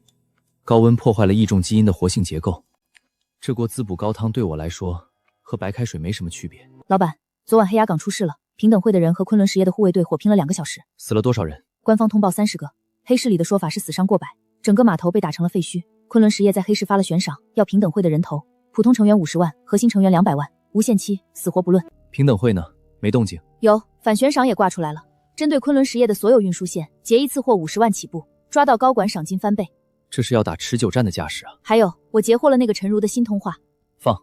高温破坏了异种基因的活性结构。这锅滋补高汤对我来说和白开水没什么区别。
老板，昨晚黑崖港出事了，平等会的人和昆仑实业的护卫队火拼了2个小时。
死了多少人？
官方通报30个，黑市里的说法是死伤过百，整个码头被打成了废墟。昆仑实业在黑市发了悬赏，要平等会的人头，普通成员50万，核心成员200万，无限期，死活不论。
平等会呢？没动静。
有，反悬赏也挂出来了，针对昆仑实业的所有运输线，结一次货50万起步，抓到高管赏金翻倍。
这是要打持久战的架势啊！
还有，我截获了那个陈如的新通话。
放。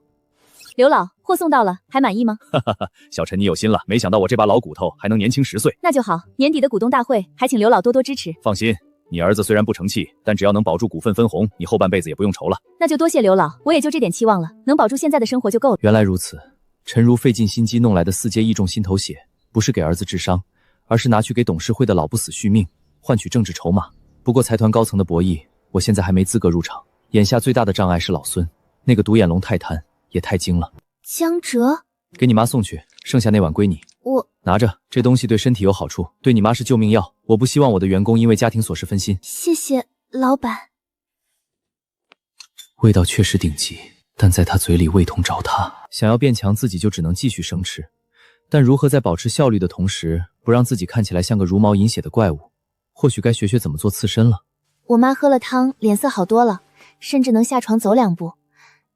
刘老，货送到了，还满意吗？
哈哈哈，小陈你有心了，没想到我这把老骨头还能年轻10岁。
那就好，年底的股东大会还请刘老多多支持。
放心，你儿子虽然不成器，但只要能保住股份分红，你后半辈子也不用愁了。
那就多谢刘老，我也就这点期望了，能保住现在的生活就够了。
原来如此，陈如费尽心机弄来的4阶异种心头血，不是给儿子治伤，而是拿去给董事会的老不死续命，换取政治筹码。不过财团高层的博弈，我现在还没资格入场。眼下最大的障碍是老孙，那个独眼龙泰坦也太精了。
江哲，
给你妈送去，剩下那碗归你。
我
拿着，这东西对身体有好处，对你妈是救命药。我不希望我的员工因为家庭琐事分心。
谢谢老板。
味道确实顶级，但在他嘴里味同糟蹋。想要变强，自己就只能继续生吃。但如何在保持效率的同时，不让自己看起来像个茹毛饮血的怪物？或许该学学怎么做刺身了。
我妈喝了汤，脸色好多了，甚至能下床走2步。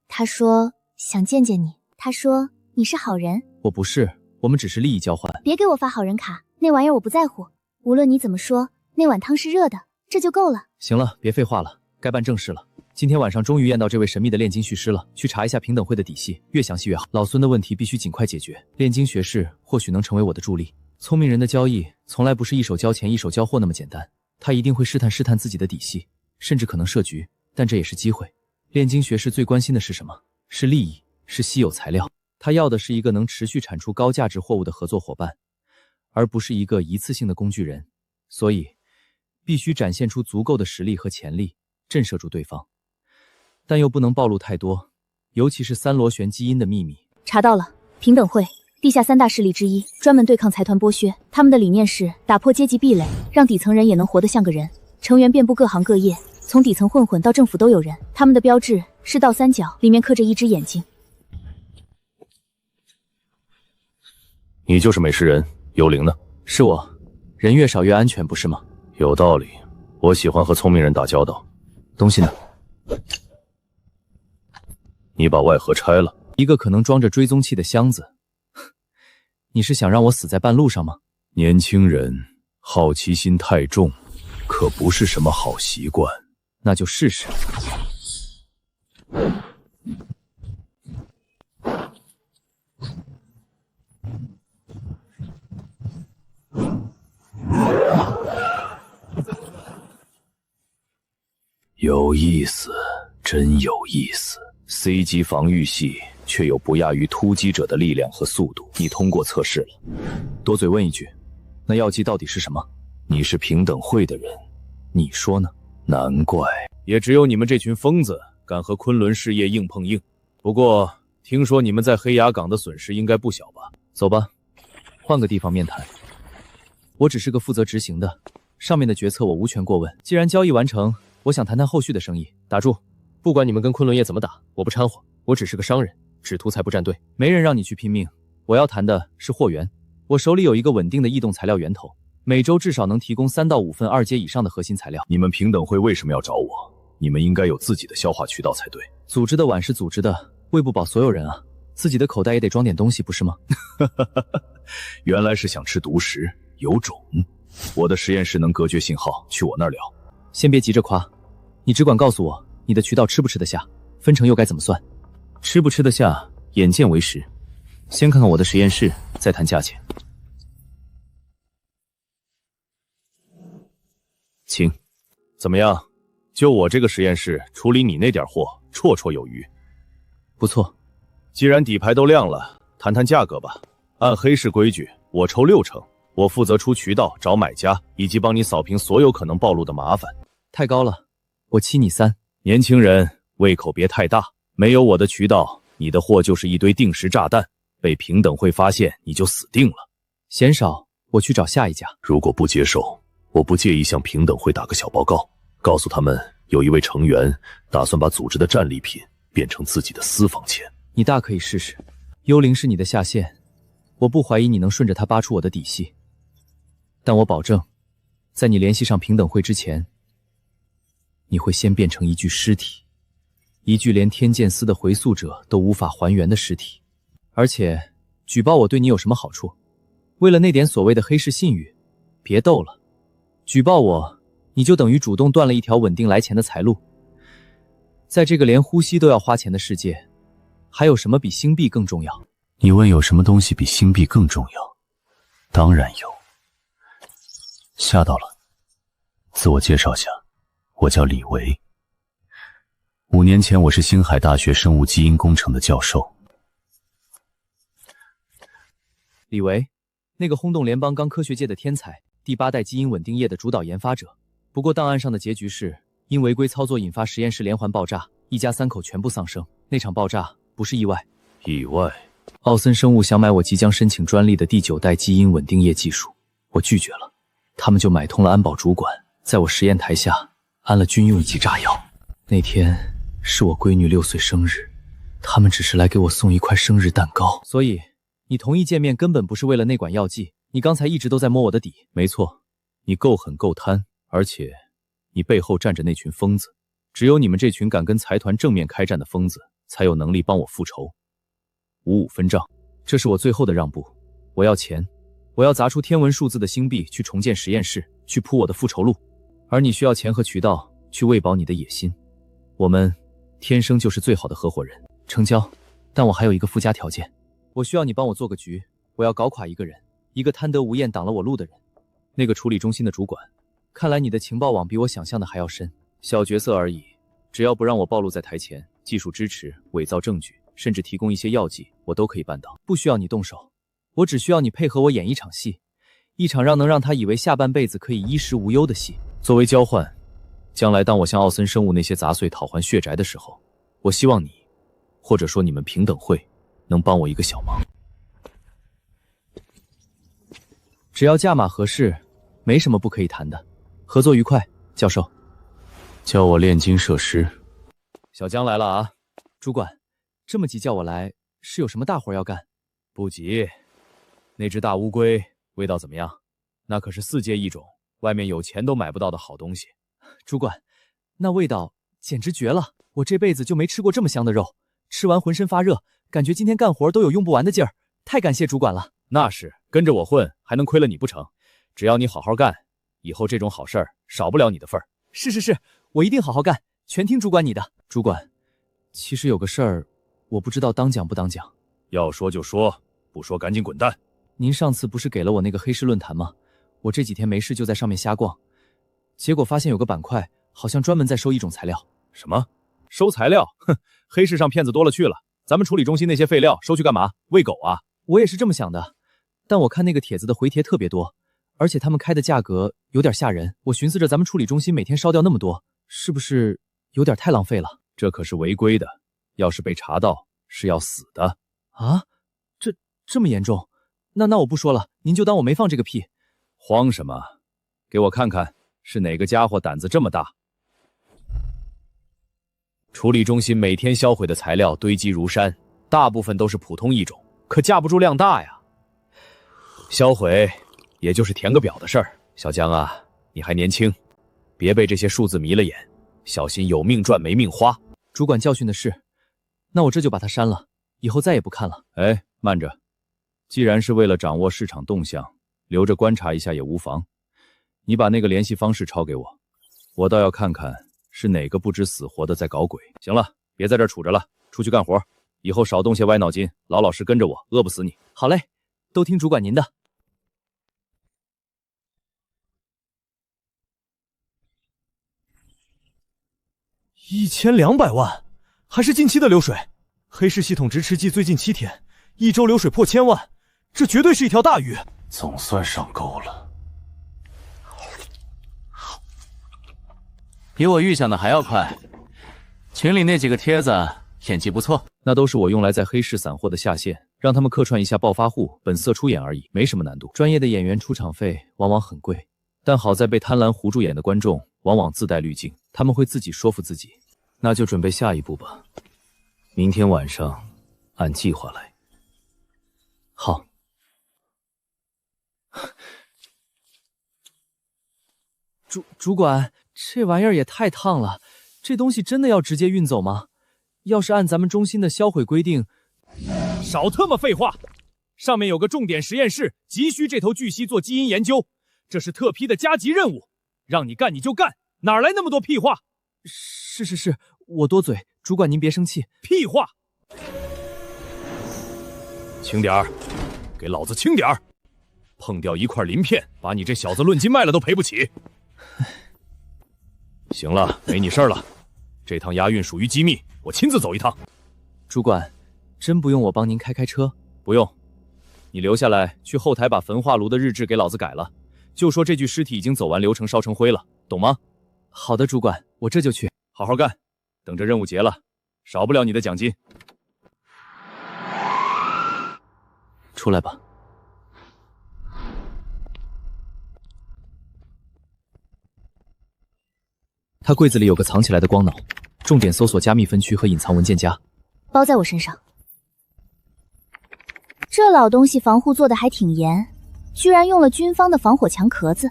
她说想见见你。她说你是好人。
我不是，我们只是利益交换。
别给我发好人卡，那玩意儿我不在乎。无论你怎么说，那碗汤是热的，这就够了。
行了，别废话了，该办正事了。今天晚上终于验到这位神秘的炼金术师了，去查一下平等会的底细，越详细越好。老孙的问题必须尽快解决。炼金学士或许能成为我的助力。聪明人的交易从来不是一手交钱一手交货那么简单，他一定会试探自己的底细，甚至可能设局，但这也是机会。炼金学士最关心的是什么？是利益，是稀有材料。他要的是一个能持续产出高价值货物的合作伙伴，而不是一个一次性的工具人。所以必须展现出足够的实力和潜力，震慑住对方，但又不能暴露太多，尤其是3螺旋基因的秘密。
查到了，平等会地下3大势力之一，专门对抗财团剥削。他们的理念是打破阶级壁垒，让底层人也能活得像个人。成员遍布各行各业，从底层混混到政府都有人。他们的标志是倒3角，里面刻着1只眼睛。
你就是美食人幽灵呢？
是我，人越少越安全，不是吗？
有道理，我喜欢和聪明人打交道。
东西呢？
你把外盒拆了，
一个可能装着追踪器的箱子。你是想让我死在半路上吗？
年轻人好奇心太重，可不是什么好习惯。
那就试试。
有意思，真有意思。C 级防御系却有不亚于突击者的力量和速度，你通过测试了。
多嘴问一句，那药剂到底是什么？
你是平等会的人，
你说呢？
难怪，
也只有你们这群疯子敢和昆仑事业硬碰硬。不过听说你们在黑崖港的损失应该不小吧？
走吧，换个地方面谈。我只是个负责执行的，上面的决策我无权过问。既然交易完成，我想谈谈后续的生意。
打住！不管你们跟昆仑业怎么打，我不掺和。我只是个商人，只图财不站队。
没人让你去拼命。我要谈的是货源。我手里有一个稳定的异动材料源头，每周至少能提供3到5份2阶以上的核心材料。
你们平等会为什么要找我？
你们应该有自己的消化渠道才对。
组织的碗是组织的，喂不饱所有人啊，自己的口袋也得装点东西，不是吗？
原来是想吃独食，有种！我的实验室能隔绝信号，去我那儿聊。
先别急着夸，你只管告诉我你的渠道吃不吃得下，分成又该怎么算？吃不吃得下，眼见为实。先看看我的实验室，再谈价钱。
请。怎么样？就我这个实验室处理你那点货，绰绰有余。
不错。
既然底牌都亮了，谈谈价格吧。按黑市规矩，我抽60%，我负责出渠道找买家，以及帮你扫平所有可能暴露的麻烦。
太高了，我欺你3。
年轻人胃口别太大，没有我的渠道，你的货就是一堆定时炸弹，被平等会发现你就死定了。
嫌少，我去找下一家。
如果不接受，我不介意向平等会打个小报告，告诉他们有一位成员打算把组织的战利品变成自己的私房钱。
你大可以试试，幽灵是你的下线，我不怀疑你能顺着他扒出我的底细，但我保证，在你联系上平等会之前，你会先变成一具尸体，一具连天剑司的回溯者都无法还原的尸体。而且，举报我对你有什么好处？为了那点所谓的黑市信誉，别逗了。举报我，你就等于主动断了一条稳定来钱的财路。在这个连呼吸都要花钱的世界，还有什么比星币更重要？
你问有什么东西比星币更重要？当然有。吓到了。自我介绍下，我叫李维。5年前，我是星海大学生物基因工程的教授。
李维，那个轰动联邦刚科学界的天才，第8代基因稳定液的主导研发者。不过档案上的结局是，因违规操作引发实验室连环爆炸，一家3口全部丧生。那场爆炸不是意外。
意外？
奥森生物想买我即将申请专利的第9代基因稳定液技术，我拒绝了。他们就买通了安保主管，在我实验台下安了军用级炸药。那天是我闺女6岁生日，他们只是来给我送一块生日蛋糕。所以你同意见面根本不是为了那管药剂，你刚才一直都在摸我的底。
没错，你够狠够贪，而且你背后站着那群疯子。只有你们这群敢跟财团正面开战的疯子，才有能力帮我复仇。55分账，
这是我最后的让步。我要钱，我要砸出天文数字的星币去重建实验室，去铺我的复仇路。而你需要钱和渠道去喂饱你的野心。我们天生就是最好的合伙人。成交，但我还有一个附加条件，我需要你帮我做个局，我要搞垮一个人，一个贪得无厌挡了我路的人。那个处理中心的主管，看来你的情报网比我想象的还要深。小角色而已，只要不让我暴露在台前，技术支持、伪造证据，甚至提供一些药剂，我都可以办到。不需要你动手，我只需要你配合我演一场戏，一场能让他以为下半辈子可以衣食无忧的戏。作为交换，将来当我向奥森生物那些杂碎讨还血债的时候，我希望你，或者说你们平等会，能帮我一个小忙。只要价码合适，没什么不可以谈的。合作愉快，教授。
叫我炼金设施。
小江来了啊！主管，这么急叫我来，是有什么大活要干？
不急。那只大乌龟味道怎么样？那可是4阶异种，外面有钱都买不到的好东西。
主管，那味道简直绝了！我这辈子就没吃过这么香的肉，吃完浑身发热，感觉今天干活都有用不完的劲儿。太感谢主管了。
那是，跟着我混还能亏了你不成？只要你好好干，以后这种好事儿少不了你的份儿。
是，我一定好好干，全听主管你的。主管，其实有个事儿，我不知道当讲不当讲。
要说就说，不说赶紧滚蛋。
您上次不是给了我那个黑市论坛吗？我这几天没事就在上面瞎逛，结果发现有个板块好像专门在收一种材料。
什么？收材料？哼，黑市上骗子多了去了，咱们处理中心那些废料收去干嘛？喂狗啊？
我也是这么想的，但我看那个帖子的回帖特别多，而且他们开的价格有点吓人。我寻思着咱们处理中心每天烧掉那么多，是不是有点太浪费了？
这可是违规的，要是被查到是要死的。
啊？这么严重？那我不说了，您就当我没放这个屁。
慌什么？给我看看是哪个家伙胆子这么大。处理中心每天销毁的材料堆积如山，大部分都是普通异种，可架不住量大呀。销毁也就是填个表的事儿。小江啊，你还年轻，别被这些数字迷了眼。
小心有命赚没命花。
主管教训的是，那我这就把它删了，以后再也不看了。
哎，慢着，既然是为了掌握市场动向，留着观察一下也无妨。你把那个联系方式抄给我，我倒要看看是哪个不知死活的在搞鬼。行了，别在这儿杵着了，出去干活。以后少动些歪脑筋，老老实跟着我，饿不死你。
好嘞，都听主管您的。
1200万，还是近期的流水。黑市系统直吃鸡最近7天，1周流水破1000万，这绝对是一条大鱼。
总算上钩了，比我预想的还要快。群里那几个帖子演技不错，
那都是我用来在黑市散货的下线，让他们客串一下暴发户，本色出演而已，没什么难度。
专业的演员出场费往往很贵，
但好在被贪婪糊住眼的观众往往自带滤镜，他们会自己说服自己。那就准备下一步吧，明天晚上按计划来。
好。主管，这玩意儿也太烫了，这东西真的要直接运走吗？要是按咱们中心的销毁规定……
少他妈废话！上面有个重点实验室，急需这头巨蜥做基因研究，这是特批的加急任务，让你干你就干，哪来那么多屁话？
是，我多嘴，主管您别生气。
屁话！
轻点儿，给老子轻点儿！碰掉一块鳞片，把你这小子论斤卖了都赔不起。行了，没你事儿了。这趟押运属于机密，我亲自走一趟。
主管，真不用我帮您开车？
不用，你留下来去后台把焚化炉的日志给老子改了，就说这具尸体已经走完流程，烧成灰了，懂吗？
好的，主管，我这就去。
好好干，等着任务结了，少不了你的奖金。
出来吧。他柜子里有个藏起来的光脑，重点搜索加密分区和隐藏文件夹。
包在我身上。这老东西防护做的还挺严，居然用了军方的防火墙壳子。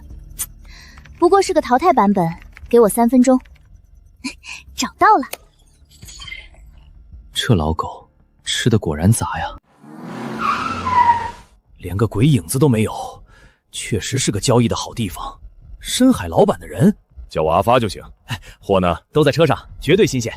不过是个淘汰版本，给我3分钟。找到了。
这老狗吃的果然杂呀，
连个鬼影子都没有，确实是个交易的好地方。深海老板的人，叫我阿发就行。货呢，
都在车上，绝对新鲜。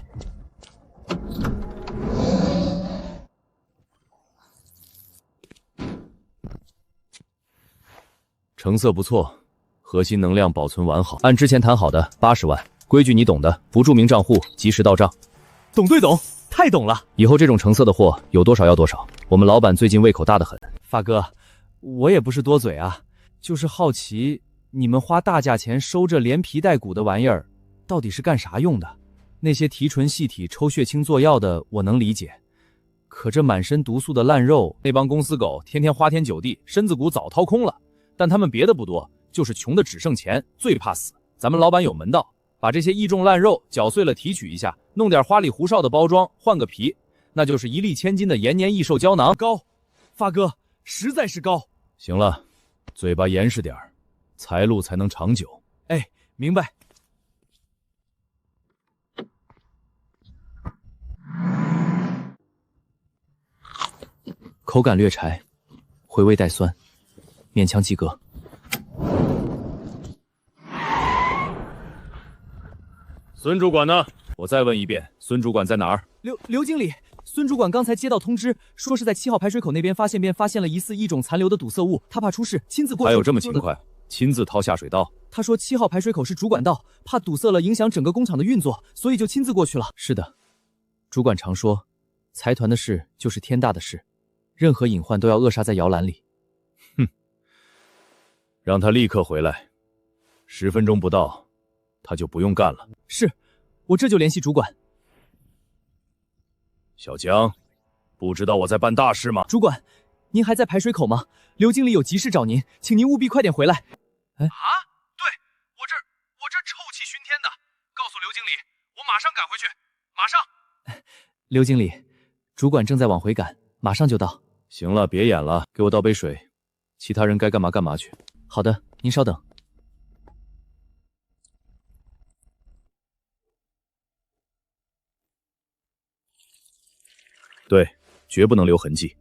成色不错，核心能量保存完好，按之前谈好的80万，规矩你懂的，不注明账户，及时到账。
懂对懂，太懂了。
以后这种成色的货有多少要多少。我们老板最近胃口大得很。
发哥，我也不是多嘴啊，就是好奇你们花大价钱收这连皮带骨的玩意儿，到底是干啥用的？那些提纯细体、抽血清做药的我能理解，可这满身毒素的烂肉，
那帮公司狗天天花天酒地，身子骨早掏空了。但他们别的不多，就是穷的只剩钱，最怕死。咱们老板有门道，把这些易重烂肉搅碎了提取一下，弄点花里胡哨的包装，换个皮，那就是一粒千金的延年益寿胶囊。
高，发哥实在是高。
行了，嘴巴严实点儿，财路才能长久。
哎，明白。
口感略柴，回味带酸，勉强及格。
孙主管呢？我再问一遍，孙主管在哪儿？
刘经理，孙主管刚才接到通知，说是在7号排水口那边发现了疑似异种残留的堵塞物，他怕出事，亲自过去。
还有这么勤快，亲自掏下水道？
他说7号排水口是主管道，怕堵塞了影响整个工厂的运作，所以就亲自过去了。是的，主管常说，财团的事就是天大的事，任何隐患都要扼杀在摇篮里。
哼，让他立刻回来，10分钟不到，他就不用干了。
是，我这就联系主管。
小江，不知道我在办大事吗？
主管，您还在排水口吗？刘经理有急事找您，请您务必快点回来。
哎啊，对，我这臭气熏天的，告诉刘经理，我马上赶回去，马上。
刘经理，主管正在往回赶，马上就到。
行了，别演了，给我倒杯水，其他人该干嘛干嘛去。
好的，您稍等。
对，绝不能留痕迹。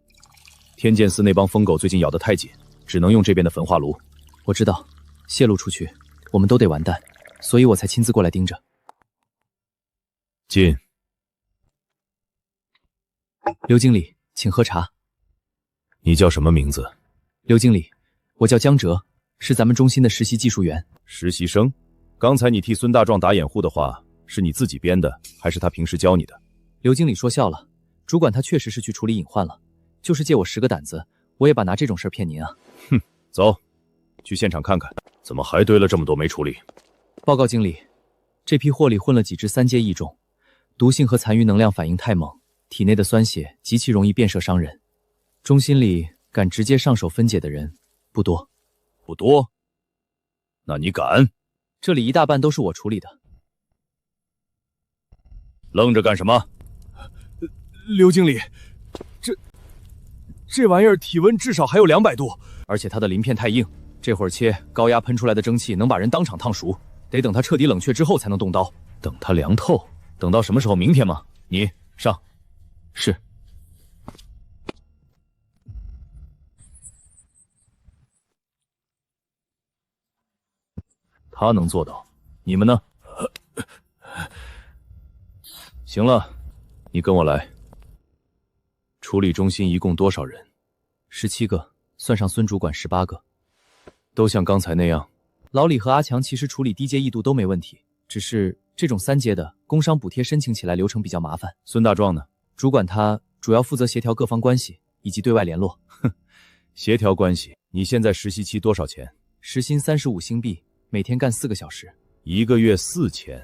天剑寺那帮疯狗最近咬得太紧，只能用这边的焚化炉。
我知道，泄露出去，我们都得完蛋，所以我才亲自过来盯着。
进。
刘经理，请喝茶。
你叫什么名字？
刘经理，我叫江哲，是咱们中心的实习技术员。
实习生？刚才你替孙大壮打掩护的话，是你自己编的，还是他平时教你的？
刘经理说笑了，主管他确实是去处理隐患了，就是借我10个胆子，我也把拿这种事骗您啊。
哼，走，去现场看看，怎么还堆了这么多没处理？
报告经理，这批货里混了几只3阶异种，毒性和残余能量反应太猛，体内的酸血极其容易变色伤人。中心里敢直接上手分解的人不多。
不多？那你敢？
这里一大半都是我处理的。
愣着干什么？
刘经理，这玩意儿体温至少还有200度，
而且它的鳞片太硬，这会儿切，高压喷出来的蒸汽能把人当场烫熟，得等它彻底冷却之后才能动刀。
等它凉透？等到什么时候？明天吗？你上。
是。
他能做到，你们呢？行了，你跟我来。处理中心一共多少人
？17个，算上孙主管18个。
都像刚才那样？
老李和阿强其实处理低阶异度都没问题，只是这种3阶的工伤补贴申请起来流程比较麻烦。
孙大壮呢？
主管他主要负责协调各方关系以及对外联络。
哼，协调关系。你现在实习期多少钱？
时薪35星币。每天干4个小时
，1个月4000。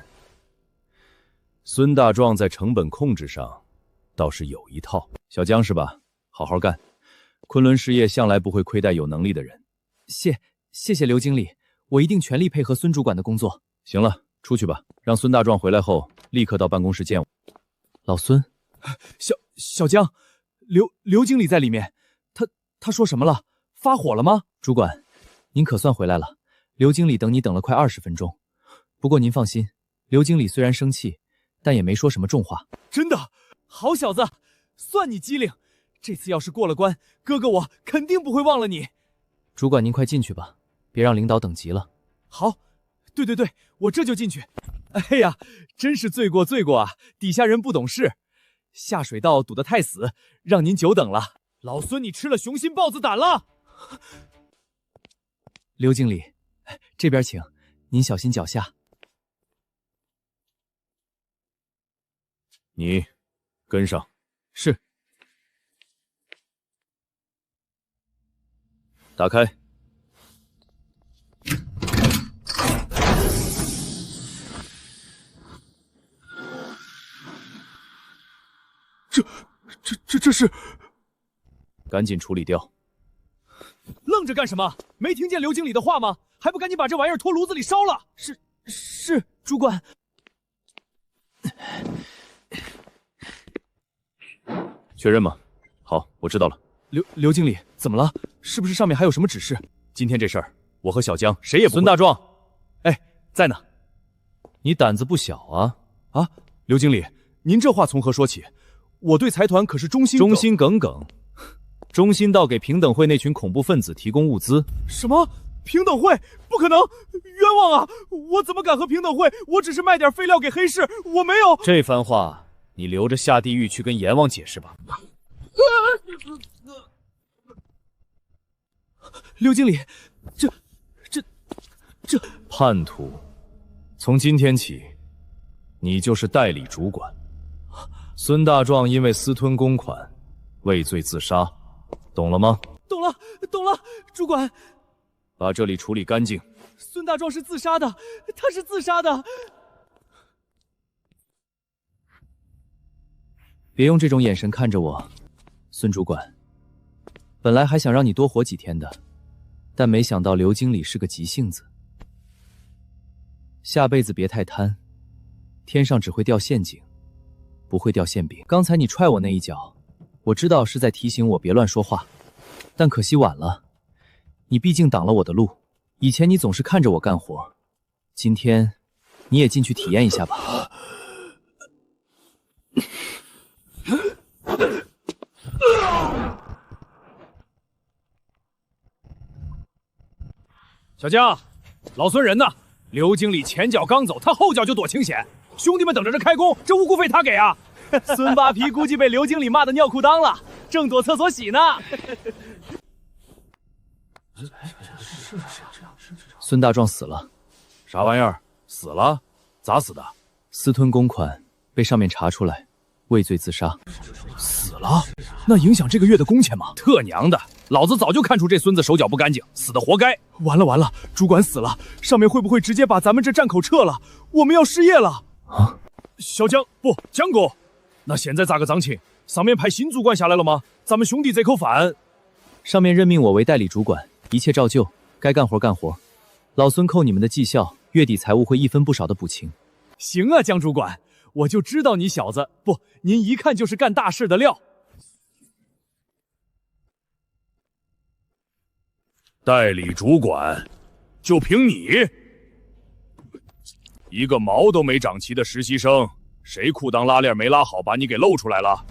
孙大壮在成本控制上倒是有一套。小江是吧？好好干，昆仑实业向来不会亏待有能力的人。
谢谢刘经理，我一定全力配合孙主管的工作。
行了，出去吧，让孙大壮回来后立刻到办公室见我。
老孙，
小江，刘经理在里面，他说什么了？发火了吗？
主管，您可算回来了。刘经理等你等了快20分钟，不过您放心，刘经理虽然生气，但也没说什么重话。
真的，好小子，算你机灵，这次要是过了关，哥哥我肯定不会忘了你。
主管您快进去吧，别让领导等急了。
好，对，我这就进去。哎呀，真是罪过啊，底下人不懂事，下水道堵得太死，让您久等了。老孙你吃了雄心豹子胆了。
刘经理，这边请，您小心脚下。
你跟上。
是。
打开。
这是？
赶紧处理掉。
愣着干什么？没听见刘经理的话吗？还不赶紧把这玩意儿拖炉子里烧了！是，主管。
确认吗？好，我知道了。
刘经理，怎么了？是不是上面还有什么指示？
今天这事儿，我和小江谁也不会。
孙大壮，哎，在呢。
你胆子不小啊！
啊，刘经理，您这话从何说起？我对财团可是忠心
耿耿。中心道给平等会那群恐怖分子提供物资？
什么？平等会？不可能！冤枉啊！我怎么敢和平等会？我只是卖点废料给黑市，我没有。
这番话你留着下地狱去跟阎王解释吧。
刘经理，这
叛徒！从今天起，你就是代理主管。孙大壮因为私吞公款，畏罪自杀。懂了吗？
懂了，主管。
把这里处理干净。
孙大壮是自杀的，他是自杀的。
别用这种眼神看着我，孙主管。本来还想让你多活几天的，但没想到刘经理是个急性子。下辈子别太贪，天上只会掉陷阱，不会掉馅饼。刚才你踹我那一脚，我知道是在提醒我别乱说话，但可惜晚了。你毕竟挡了我的路。以前你总是看着我干活，今天你也进去体验一下吧。
小江，老孙人呢？刘经理前脚刚走，他后脚就躲清险。兄弟们等着这开工，这无故费他给啊！
孙扒皮估计被刘经理骂的尿裤裆了，正躲厕所洗呢。
孙大壮死了。
啥玩意儿？死了？咋死的？
私吞公款，被上面查出来，畏罪自杀。
死了？那影响这个月的工钱吗？特娘的！老子早就看出这孙子手脚不干净，死的活该！
完了完了，主管死了，上面会不会直接把咱们这站口撤了？我们要失业了！
啊！
小江不，江哥，那现在咋个张情？上面派新主管下来了吗？咱们兄弟这口饭……
上面任命我为代理主管，一切照旧，该干活干活。老孙扣你们的绩效，月底财务会一分不少的补齐。
行啊，江主管，我就知道你小子不，您一看就是干大事的料。
代理主管，就凭你一个毛都没长齐的实习生，谁裤裆拉链没拉好，把你给露出来了？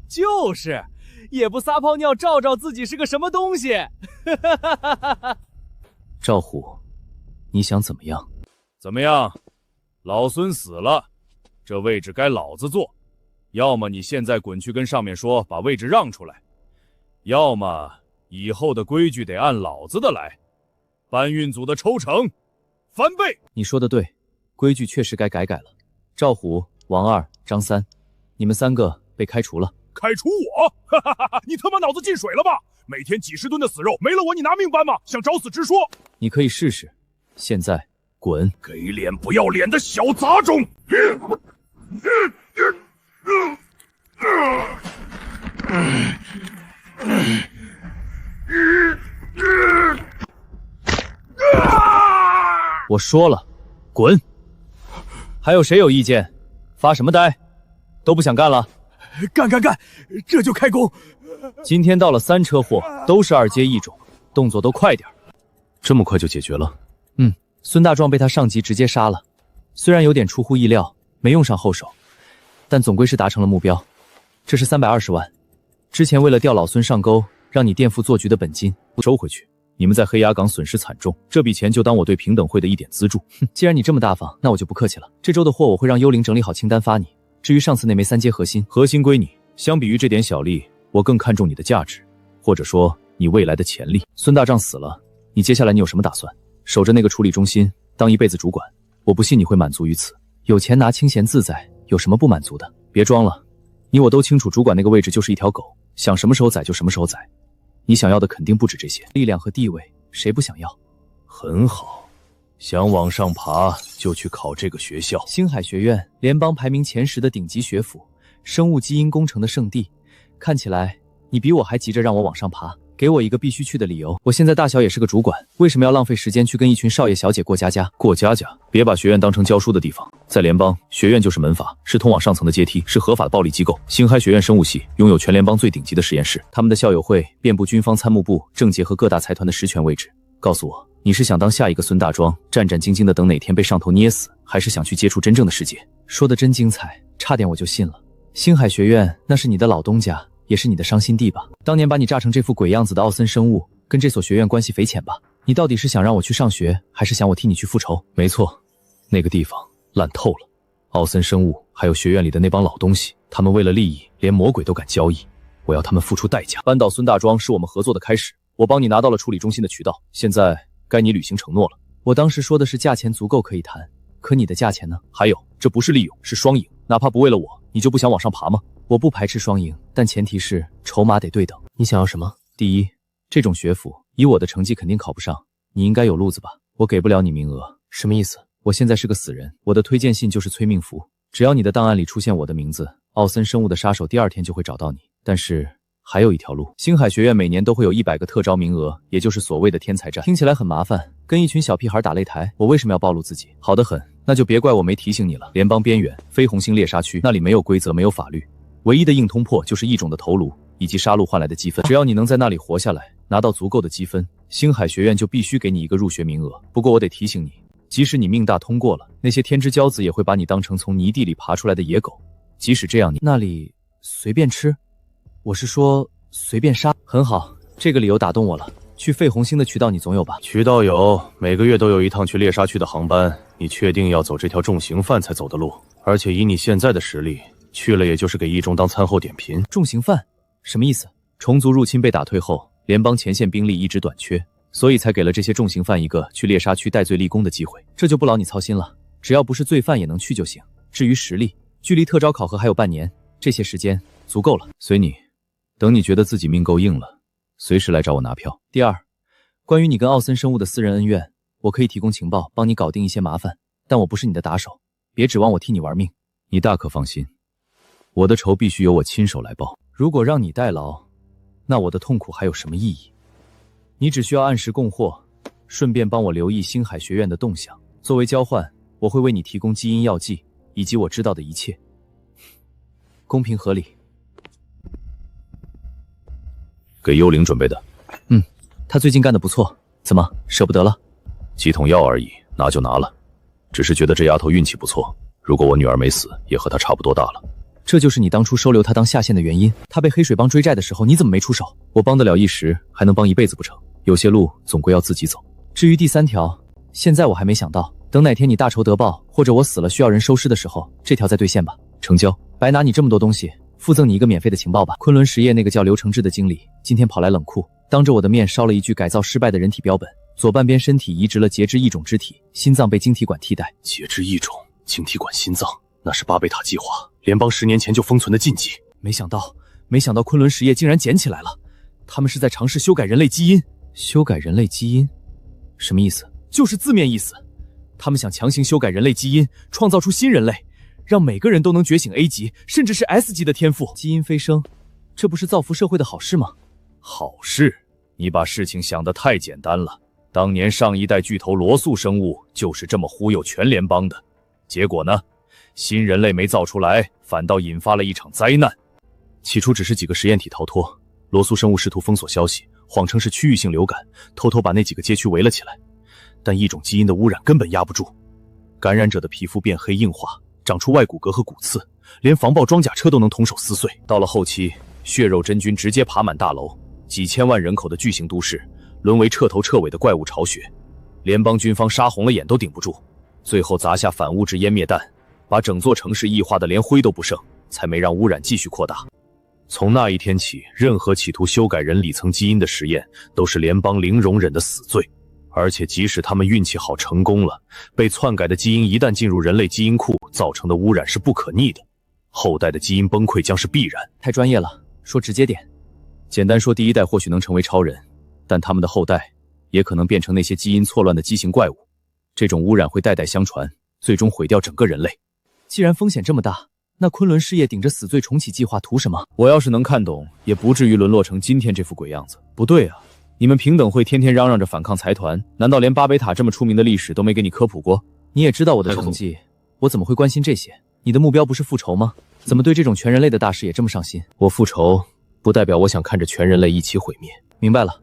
就是，也不撒泡尿照照自己是个什么东西。
赵虎，你想怎么样？
怎么样？老孙死了，这位置该老子坐。要么你现在滚去跟上面说，把位置让出来；要么以后的规矩得按老子的来。搬运组的抽成翻倍。
你说的对，规矩确实该改了。赵虎、王二、张三，你们3个被开除了。
开除我？哈哈哈！你他妈脑子进水了吧？每天几十吨的死肉，没了我你拿命搬吗？想找死直说。
你可以试试。现在滚！
给脸不要脸的小杂种！
我说了，滚！还有谁有意见？发什么呆？都不想干了？
干，这就开工！
今天到了3车货，都是2阶异种，动作都快点。
这么快就解决了？
孙大壮被他上级直接杀了，虽然有点出乎意料，没用上后手，但总归是达成了目标。这是320万，之前为了调老孙上钩，让你垫付做局的本金，收回去。你们在黑崖港损失惨重，这笔钱就当我对平等会的一点资助。既然你这么大方，那我就不客气了。这周的货我会让幽灵整理好清单发你。至于上次那枚3阶核心
归你。相比于这点小利，我更看重你的价值，或者说你未来的潜力。
孙大壮死了，你接下来你有什么打算？守着那个处理中心当一辈子主管，我不信你会满足于此。有钱拿，清闲自在，有什么不满足的？别装了，你我都清楚，主管那个位置就是一条狗，想什么时候宰就什么时候宰。你想要的肯定不止这些，力量和地位，谁不想要？
很好，想往上爬就去考这个学校。
星海学院，联邦排名前10的顶级学府，生物基因工程的圣地。看起来你比我还急着让我往上爬。给我一个必须去的理由。我现在大小也是个主管，为什么要浪费时间去跟一群少爷小姐过家家？
过家家？别把学院当成教书的地方。在联邦，学院就是门阀，是通往上层的阶梯，是合法的暴力机构。星海学院生物系拥有全联邦最顶级的实验室，他们的校友会遍布军方参谋部、政协和各大财团的实权位置。告诉我，你是想当下一个孙大庄，战战兢兢的等哪天被上头捏死，还是想去接触真正的世界？
说的真精彩，差点我就信了。星海学院那是你的老东家，也是你的伤心地吧？当年把你炸成这副鬼样子的奥森生物，跟这所学院关系匪浅吧？你到底是想让我去上学，还是想我替你去复仇？
没错，那个地方烂透了。奥森生物还有学院里的那帮老东西，他们为了利益，连魔鬼都敢交易。我要他们付出代价。
扳倒孙大庄是我们合作的开始，我帮你拿到了处理中心的渠道，现在该你履行承诺了。我当时说的是价钱足够可以谈，可你的价钱呢？
还有，这不是利用，是双赢。哪怕不为了我，你就不想往上爬吗？
我不排斥双赢，但前提是筹码得对等。你想要什么？第一，这种学府以我的成绩肯定考不上，你应该有路子吧？我给不了你名额。什么意思？我现在是个死人，我的推荐信就是催命符，只要你的档案里出现我的名字，奥森生物的杀手第2天就会找到你。但是还有一条路，星海学院每年都会有100个特招名额，也就是所谓的天才战。听起来很麻烦，跟一群小屁孩打擂台，我为什么要暴露自己？好得很，那就别怪我没提醒你了。联邦边缘非红星猎杀区，那里没有规则，没有法律，唯一的硬通破就是异种的头颅以及杀戮换来的积分。只要你能在那里活下来，拿到足够的积分，星海学院就必须给你一个入学名额。不过我得提醒你，即使你命大通过了，那些天之骄子也会把你当成从泥地里爬出来的野狗。即使这样，你那里随便吃？我是说随便杀。很好，这个理由打动我了。去费红星的渠道你总有吧？
渠道有，每个月都有一趟去猎杀区的航班。你确定要走这条重刑犯才走的路？而且以你现在的实力，去了也就是给一中当餐后点评。
重刑犯什么意思？虫族入侵被打退后，联邦前线兵力一直短缺，所以才给了这些重刑犯一个去猎杀区戴罪立功的机会。这就不劳你操心了，只要不是罪犯也能去就行。至于实力，距离特招考核还有半年，这些时间足够了。随你，等你觉得自己命够硬了，随时来找我拿票。第二，关于你跟奥森生物的私人恩怨，我可以提供情报，帮你搞定一些麻烦，但我不是你的打手，别指望我替你玩命。
你大可放心，我的仇必须由我亲手来报。
如果让你代劳，那我的痛苦还有什么意义？你只需要按时供货，顺便帮我留意星海学院的动向。作为交换，我会为你提供基因药剂以及我知道的一切，公平合理。
给幽灵准备的。
他最近干得不错，怎么舍不得了？
几桶药而已，拿就拿了。只是觉得这丫头运气不错，如果我女儿没死，也和她差不多大了。
这就是你当初收留她当下线的原因。她被黑水帮追债的时候，你怎么没出手？我帮得了一时，还能帮一辈子不成？有些路总归要自己走。至于第三条，现在我还没想到，等哪天你大仇得报，或者我死了需要人收尸的时候，这条再兑现吧。成交。白拿你这么多东西，附赠你一个免费的情报吧。昆仑实业那个叫刘承志的经理，今天跑来冷库，当着我的面烧了一具改造失败的人体标本，左半边身体移植了截肢异种肢体，心脏被晶体管替代。
截肢异种，晶体管心脏，那是巴贝塔计划联邦10年前就封存的禁忌。
没想到昆仑实业竟然捡起来了，他们是在尝试修改人类基因。修改人类基因？什么意思？就是字面意思。他们想强行修改人类基因，创造出新人类，让每个人都能觉醒 A 级甚至是 S 级的天赋。基因飞升，这不是造福社会的好事吗？
好事？你把事情想得太简单了。当年上一代巨头罗素生物就是这么忽悠全联邦的，结果呢？新人类没造出来，反倒引发了一场灾难。
起初只是几个实验体逃脱，罗素生物试图封锁消息，谎称是区域性流感，偷偷把那几个街区围了起来。但异种基因的污染根本压不住，感染者的皮肤变黑硬化，长出外骨骼和骨刺，连防爆装甲车都能同手撕碎。
到了后期，血肉真菌直接爬满大楼，几千万人口的巨型都市沦为彻头彻尾的怪物巢穴，联邦军方杀红了眼都顶不住，最后砸下反物质湮灭弹，把整座城市异化的连灰都不剩，才没让污染继续扩大。从那一天起，任何企图修改人里层基因的实验都是联邦零容忍的死罪。而且即使他们运气好成功了，被篡改的基因一旦进入人类基因库，造成的污染是不可逆的，后代的基因崩溃将是必然。
太专业了，说直接点。
简单说，第一代或许能成为超人，但他们的后代也可能变成那些基因错乱的畸形怪物。这种污染会代代相传，最终毁掉整个人类。
既然风险这么大，那昆仑事业顶着死罪重启计划图什么？
我要是能看懂，也不至于沦落成今天这副鬼样子。不对啊，你们平等会天天嚷嚷着反抗财团，难道连巴贝塔这么出名的历史都没给你科普过？
你也知道我的成绩，我怎么会关心这些？你的目标不是复仇吗？怎么对这种全人类的大事也这么上心？
我复仇，不代表我想看着全人类一起毁灭。
明白了，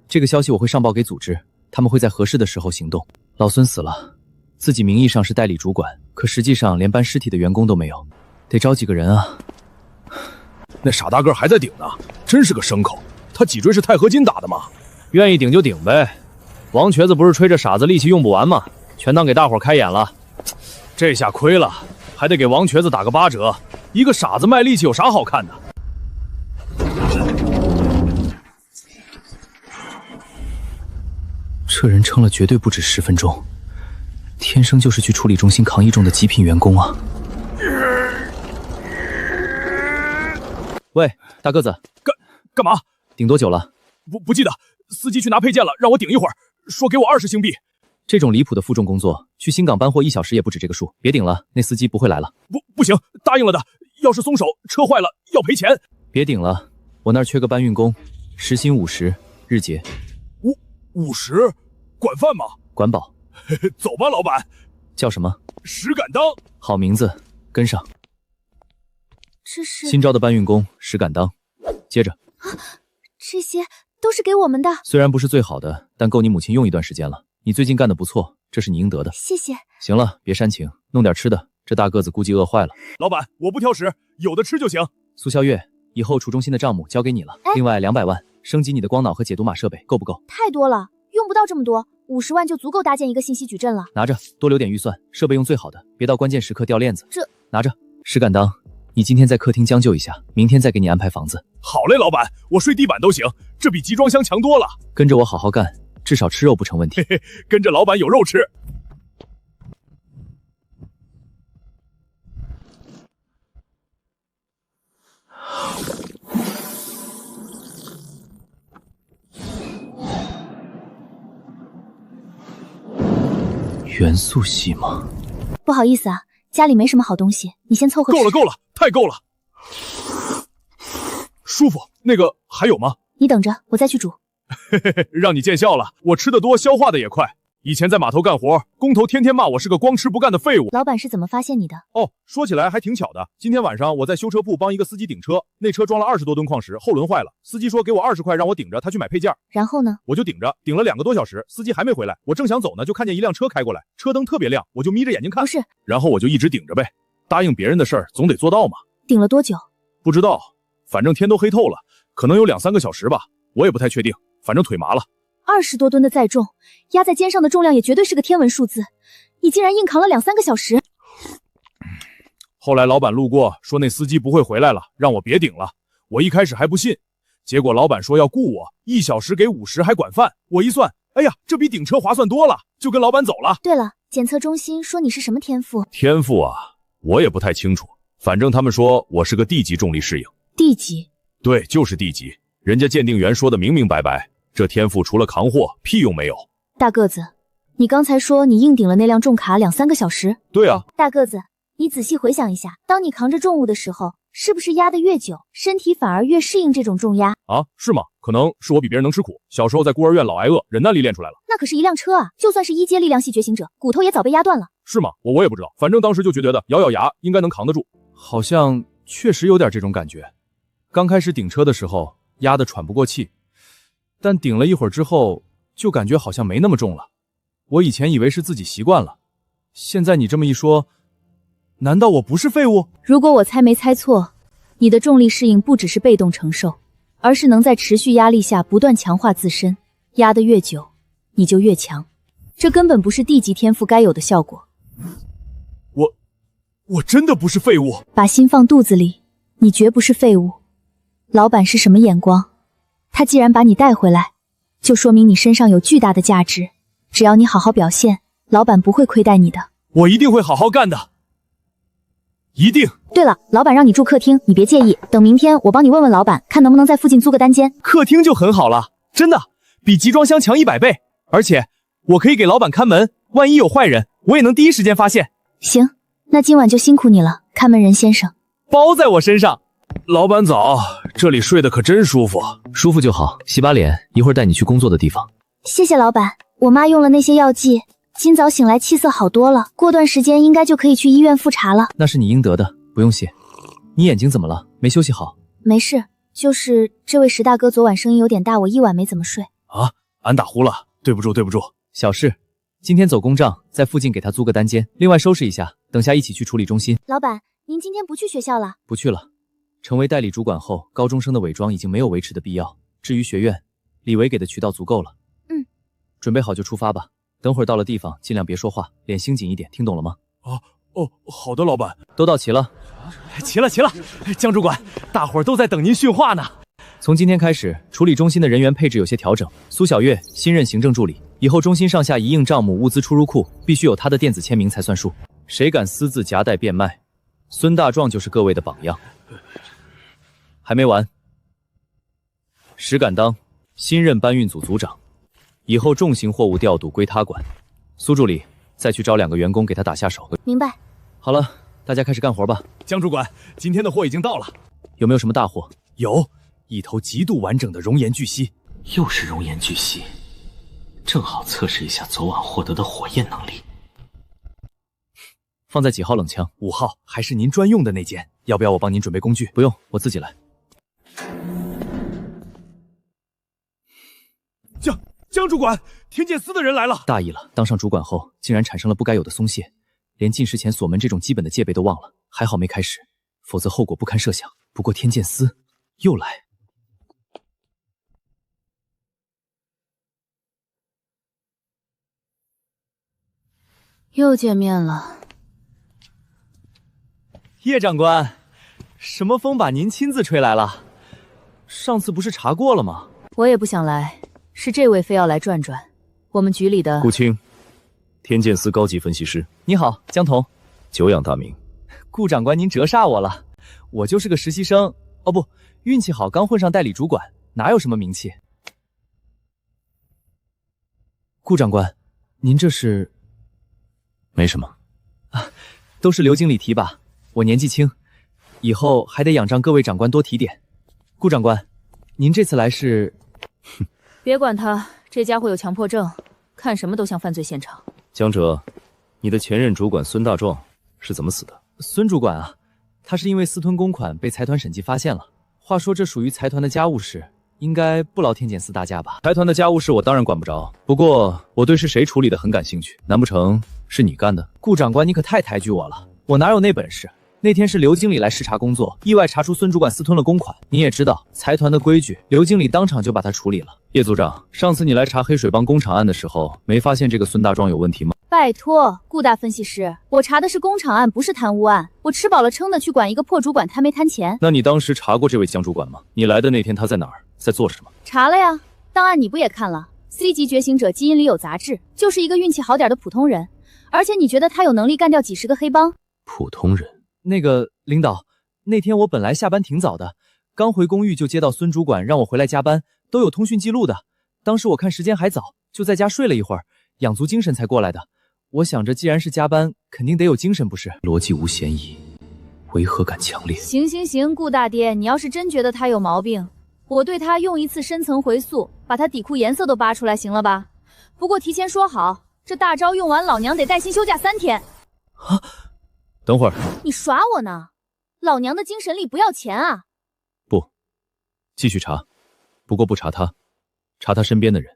这个消息我会上报给组织，他们会在合适的时候行动。老孙死了，自己名义上是代理主管，可实际上连搬尸体的员工都没有，得招几个人啊。
那傻大个还在顶呢，真是个牲口。他脊椎是钛合金打的吗？
愿意顶就顶呗。王瘸子不是吹着傻子力气用不完吗？全当给大伙开眼了。
这下亏了，还得给王瘸子打个8折。一个傻子卖力气有啥好看的？
这人撑了绝对不止10分钟，天生就是去处理中心扛一重的极品员工啊！喂，大个子，
干嘛？
顶多久了？
不记得。司机去拿配件了，让我顶一会儿，说给我20星币。
这种离谱的负重工作，去新港搬货1小时也不止这个数。别顶了，那司机不会来了。
不行，答应了的，要是松手，车坏了要赔钱。
别顶了，我那儿缺个搬运工，时薪50，日结。
50？管饭吗？
管饱。
走吧，老板。
叫什么？
石敢当。
好名字，跟上。
这是
新招的搬运工石敢当。接着。
这些都是给我们的，
虽然不是最好的，但够你母亲用一段时间了。你最近干得不错，这是你应得的。
谢谢。
行了，别煽情，弄点吃的。这大个子估计饿坏了。
老板，我不挑食，有的吃就行。
苏肖月，以后楚中心的账目交给你了，另外200万。升级你的光脑和解读码设备，够不够？
太多了，用不到这么多，50万就足够搭建一个信息矩阵了。
拿着，多留点预算，设备用最好的，别到关键时刻掉链子。
这
拿着。石敢当，你今天在客厅将就一下，明天再给你安排房子。
好嘞，老板，我睡地板都行，这比集装箱强多了。
跟着我好好干，至少吃肉不成问题。
嘿嘿，跟着老板有肉吃。
元素系吗？
不好意思啊，家里没什么好东西，你先凑合吃。
够了，太够了，舒服。那个还有吗？
你等着，我再去煮。
嘿嘿嘿，让你见笑了，我吃得多，消化的也快。以前在码头干活，工头天天骂我是个光吃不干的废物。
老板是怎么发现你的？
哦，说起来还挺巧的。今天晚上我在修车铺帮一个司机顶车，那车装了20多吨矿石，后轮坏了。司机说给我20块让我顶着，他去买配件。
然后呢？
我就顶着，顶了2个多小时，司机还没回来。我正想走呢，就看见一辆车开过来，车灯特别亮，我就眯着眼睛看。
不是，
然后我就一直顶着呗。答应别人的事儿总得做到嘛。
顶了多久？
不知道，反正天都黑透了，可能有2-3个小时吧，我也不太确定，反正腿麻了。
20多吨的载重，压在肩上的重量也绝对是个天文数字。你竟然硬扛了2-3个小时。
后来老板路过说那司机不会回来了，让我别顶了。我一开始还不信，结果老板说要雇我，1小时给50还管饭。我一算，哎呀，这比顶车划算多了，就跟老板走了。
对了，检测中心说你是什么天赋？
天赋啊，我也不太清楚，反正他们说我是个D级重力适应。
D级？
对，就是 D级。人家鉴定员说的明明白白。这天赋除了扛货，屁用没有。
大个子，你刚才说你硬顶了那辆重卡2-3个小时？
对啊。
大个子，你仔细回想一下，当你扛着重物的时候，是不是压得越久，身体反而越适应这种重压？
啊，是吗？可能是我比别人能吃苦，小时候在孤儿院老挨饿，忍耐力练出来了。
那可是一辆车啊，就算是1阶力量系觉醒者，骨头也早被压断了。
是吗？我也不知道，反正当时就觉得咬咬牙应该能扛得住。
好像确实有点这种感觉。刚开始顶车的时候，压得喘不过气。但顶了一会儿之后，就感觉好像没那么重了。我以前以为是自己习惯了，现在你这么一说，难道我不是废物？
如果我猜没猜错，你的重力适应不只是被动承受，而是能在持续压力下不断强化自身，压得越久，你就越强。这根本不是D级天赋该有的效果。
我真的不是废物。
把心放肚子里，你绝不是废物。老板是什么眼光？他既然把你带回来，就说明你身上有巨大的价值。只要你好好表现，老板不会亏待你的。
我一定会好好干的，一定。
对了，老板让你住客厅，你别介意。等明天我帮你问问老板，看能不能在附近租个单间。
客厅就很好了，真的比集装箱强100倍。而且我可以给老板看门，万一有坏人，我也能第一时间发现。
行，那今晚就辛苦你了，看门人先生。
包在我身上。
老板早，这里睡得可真舒服。
舒服就好，洗把脸，一会儿带你去工作的地方。
谢谢老板，我妈用了那些药剂，今早醒来气色好多了，过段时间应该就可以去医院复查了。
那是你应得的，不用谢。你眼睛怎么了？没休息好？
没事，就是这位石大哥昨晚声音有点大，我一晚没怎么睡。
啊，俺打呼了，对不住。
小事，今天走公账，在附近给他租个单间，另外收拾一下，等下一起去处理中心。
老板，您今天不去学校了？
不去了。成为代理主管后，高中生的伪装已经没有维持的必要。至于学院，李维给的渠道足够了。准备好就出发吧。等会儿到了地方，尽量别说话，脸盯紧一点，听懂了吗？
好的，老板。
都到齐了。
齐了，江主管，大伙儿都在等您训话呢。
从今天开始，处理中心的人员配置有些调整。苏小月新任行政助理，以后中心上下一应账目、物资出入库必须有他的电子签名才算数。谁敢私自夹带变卖，孙大壮就是各位的榜样。还没完，石敢当新任搬运组组长，以后重型货物调度归他管。苏助理，再去找2个员工给他打下手。
明白。
好了，大家开始干活吧。
江主管，今天的货已经到了。
有没有什么大货？
有一头极度完整的熔岩巨蜥。
又是熔岩巨蜥，正好测试一下昨晚获得的火焰能力。
放在几号冷枪
？5号，还是您专用的那件？要不要我帮您准备工具？
不用，我自己来。
江主管，天剑司的人来了。
大意了，当上主管后竟然产生了不该有的松懈，连进食前锁门这种基本的戒备都忘了。还好没开始，否则后果不堪设想。不过天剑司又来。
又见面了。
叶长官，什么风把您亲自吹来了？上次不是查过了吗？
我也不想来，是这位非要来转转。我们局里的
顾青，天剑司高级分析师。
你好，江童。
久仰大名。
顾长官，您折煞我了。我就是个实习生，哦不，运气好刚混上代理主管，哪有什么名气。顾长官，您这是？
没什么。
都是刘经理提拔，我年纪轻，以后还得仰仗各位长官多提点。顾长官，您这次来是？
别管他，这家伙有强迫症，看什么都像犯罪现场。
江哲，你的前任主管孙大壮是怎么死的？
孙主管啊，他是因为私吞公款被财团审计发现了。话说这属于财团的家务事，应该不劳天检司大驾吧？
财团的家务事我当然管不着，不过我对是谁处理的很感兴趣。难不成是你干的？
顾长官，你可太抬举我了，我哪有那本事？那天是刘经理来视察工作，意外查出孙主管私吞了公款。你也知道财团的规矩，刘经理当场就把他处理了。
叶组长，上次你来查黑水帮工厂案的时候，没发现这个孙大壮有问题吗？
拜托，顾大分析师，我查的是工厂案，不是贪污案。我吃饱了撑的去管一个破主管贪没贪钱？
那你当时查过这位江主管吗？你来的那天他在哪儿，在做什么？
查了呀，档案你不也看了 ？C 级觉醒者基因里有杂质，就是一个运气好点的普通人。而且你觉得他有能力干掉几十个黑帮？
普通人。
那个领导，那天我本来下班挺早的，刚回公寓就接到孙主管让我回来加班，都有通讯记录的。当时我看时间还早，就在家睡了一会儿，养足精神才过来的。我想着既然是加班，肯定得有精神不是？
逻辑无嫌疑，违和感强烈。
行，顾大爹，你要是真觉得他有毛病，我对他用一次深层回溯，把他底裤颜色都扒出来，行了吧？不过提前说好，这大招用完，老娘得带薪休假3天。
啊！
等会儿，
你耍我呢？老娘的精神力不要钱啊！
不，继续查，不过不查他，查他身边的人。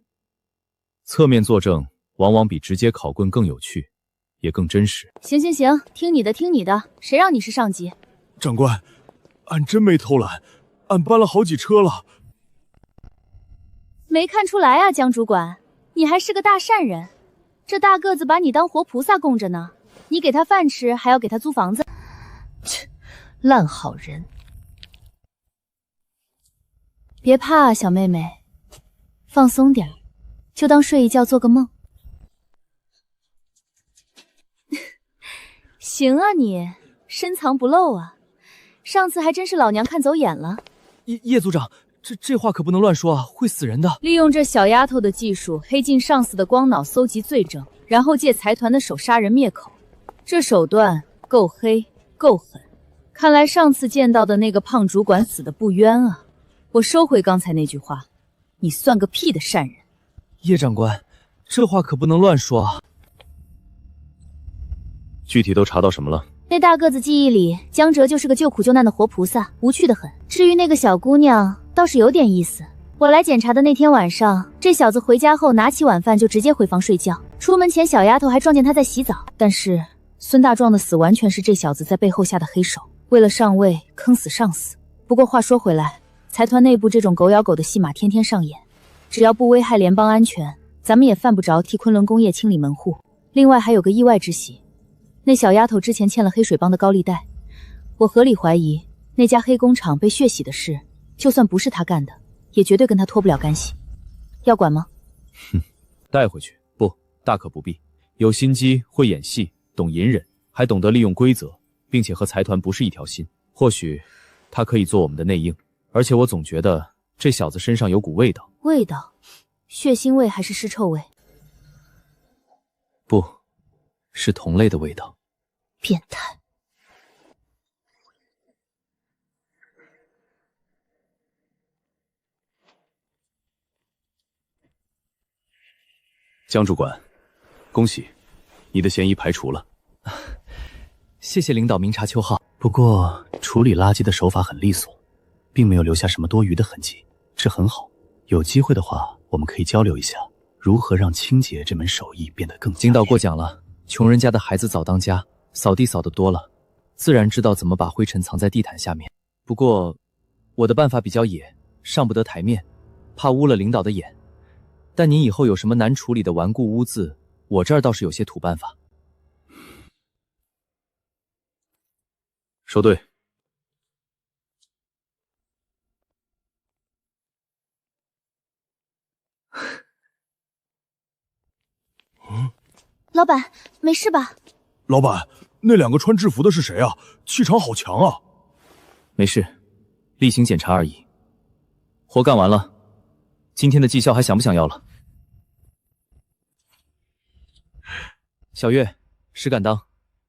侧面作证往往比直接拷棍更有趣，也更真实。
行，听你的，谁让你是上级？
长官，俺真没偷懒，俺搬了好几车了。
没看出来啊，江主管，你还是个大善人。这大个子把你当活菩萨供着呢。你给他饭吃，还要给他租房子，
切，烂好人！
别怕啊，小妹妹，放松点，就当睡一觉做个梦。行啊你，深藏不露啊！上次还真是老娘看走眼了。
叶组长，这话可不能乱说啊，会死人的。
利用这小丫头的技术，黑进上司的光脑，搜集罪证，然后借财团的手杀人灭口。这手段够黑够狠，看来上次见到的那个胖主管死的不冤啊！我收回刚才那句话，你算个屁的善人！
叶长官，这话可不能乱说啊！
具体都查到什么了？
那大个子记忆里，江哲就是个救苦救难的活菩萨，无趣的很。至于那个小姑娘，倒是有点意思。我来检查的那天晚上，这小子回家后拿起晚饭就直接回房睡觉，出门前小丫头还撞见他在洗澡，但是孙大壮的死完全是这小子在背后下的黑手，为了上位坑死上司。不过话说回来，财团内部这种狗咬狗的戏码天天上演，只要不危害联邦安全，咱们也犯不着替昆仑工业清理门户。另外还有个意外之喜，那小丫头之前欠了黑水帮的高利贷，我合理怀疑那家黑工厂被血洗的事，就算不是他干的，也绝对跟他脱不了干系。要管吗？
哼，带回去不，大可不必。有心机，会演戏，懂隐忍，还懂得利用规则，并且和财团不是一条心。或许他可以做我们的内应，而且我总觉得这小子身上有股味道。
味道？血腥味还是尸臭味？
不，是同类的味道。
变态！
江主管，恭喜，你的嫌疑排除了。
谢谢领导明察秋毫。
不过处理垃圾的手法很利索，并没有留下什么多余的痕迹，这很好。有机会的话，我们可以交流一下，如何让清洁这门手艺变得更加。
领导过奖了，穷人家的孩子早当家，扫地扫得多了，自然知道怎么把灰尘藏在地毯下面。不过我的办法比较野，上不得台面，怕污了领导的眼。但您以后有什么难处理的顽固污渍，我这儿倒是有些土办法。
收队。
老板，没事吧？
老板，那2个穿制服的是谁啊？气场好强啊！
没事，例行检查而已。活干完了，今天的绩效还想不想要了？小月、石敢当，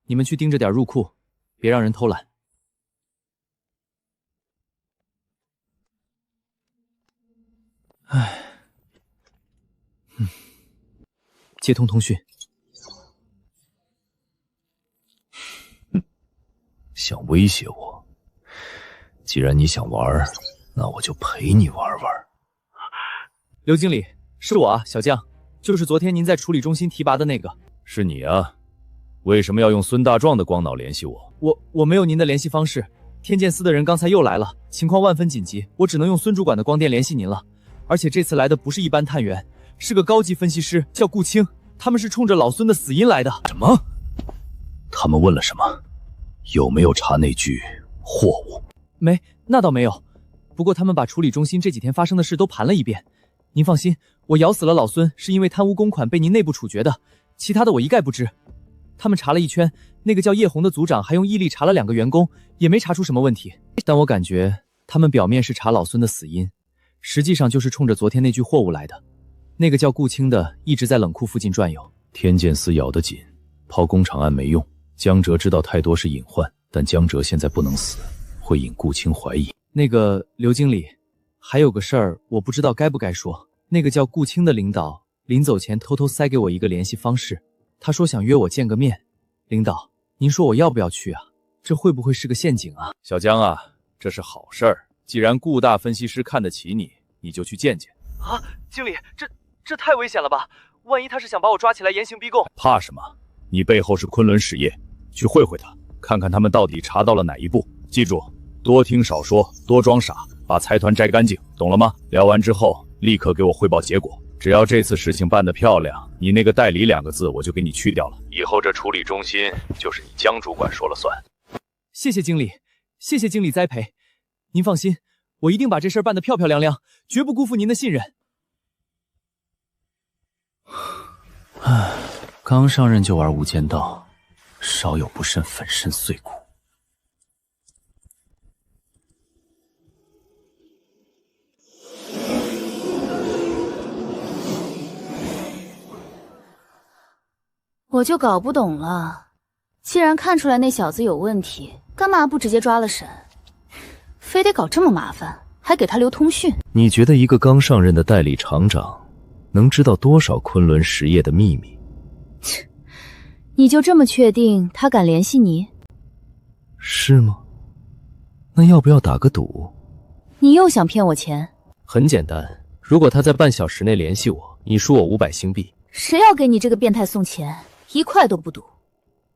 你们去盯着点入库，别让人偷懒。唉，接通通讯。
想威胁我？既然你想玩，那我就陪你玩玩。
刘经理，是我啊，小将，就是昨天您在处理中心提拔的那个。
是你啊？为什么要用孙大壮的光脑联系我？
我没有您的联系方式，天剑司的人刚才又来了，情况万分紧急，我只能用孙主管的光电联系您了。而且这次来的不是一般探员，是个高级分析师，叫顾青，他们是冲着老孙的死因来的。
什么？他们问了什么？有没有查那具货物？
没，那倒没有。不过他们把处理中心这几天发生的事都盘了一遍。您放心，我咬死了老孙是因为贪污公款被您内部处决的，其他的我一概不知。他们查了一圈，那个叫叶红的组长还用毅力查了2个员工，也没查出什么问题。但我感觉他们表面是查老孙的死因，实际上就是冲着昨天那具货物来的。那个叫顾青的一直在冷库附近转悠。
天剑司咬得紧，抛工厂案没用。江哲知道太多是隐患，但江哲现在不能死，会引顾青怀疑。
那个刘经理，还有个事儿，我不知道该不该说。那个叫顾青的领导临走前偷偷塞给我一个联系方式，他说想约我见个面。领导，您说我要不要去啊？这会不会是个陷阱啊？
小江啊，这是好事儿。既然顾大分析师看得起你，你就去见见。
啊，经理，这太危险了吧？万一他是想把我抓起来严刑逼供？
怕什么？你背后是昆仑实业，去会会他，看看他们到底查到了哪一步。记住，多听少说，多装傻，把财团摘干净，懂了吗？聊完之后立刻给我汇报结果。只要这次事情办得漂亮，你那个代理2个字我就给你去掉了。以后这处理中心就是你江主管说了算。
谢谢经理，谢谢经理栽培。您放心，我一定把这事儿办得漂漂亮亮，绝不辜负您的信任。
唉，刚上任就玩无间道，稍有不慎粉身碎骨。
我就搞不懂了，既然看出来那小子有问题，干嘛不直接抓了审？非得搞这么麻烦，还给他留通讯。
你觉得一个刚上任的代理厂长能知道多少昆仑实业的秘密？
切，你就这么确定他敢联系你？
是吗？那要不要打个赌？
你又想骗我钱？
很简单，如果他在半小时内联系我，你输我500星币。
谁要给你这个变态送钱？1块都不赌。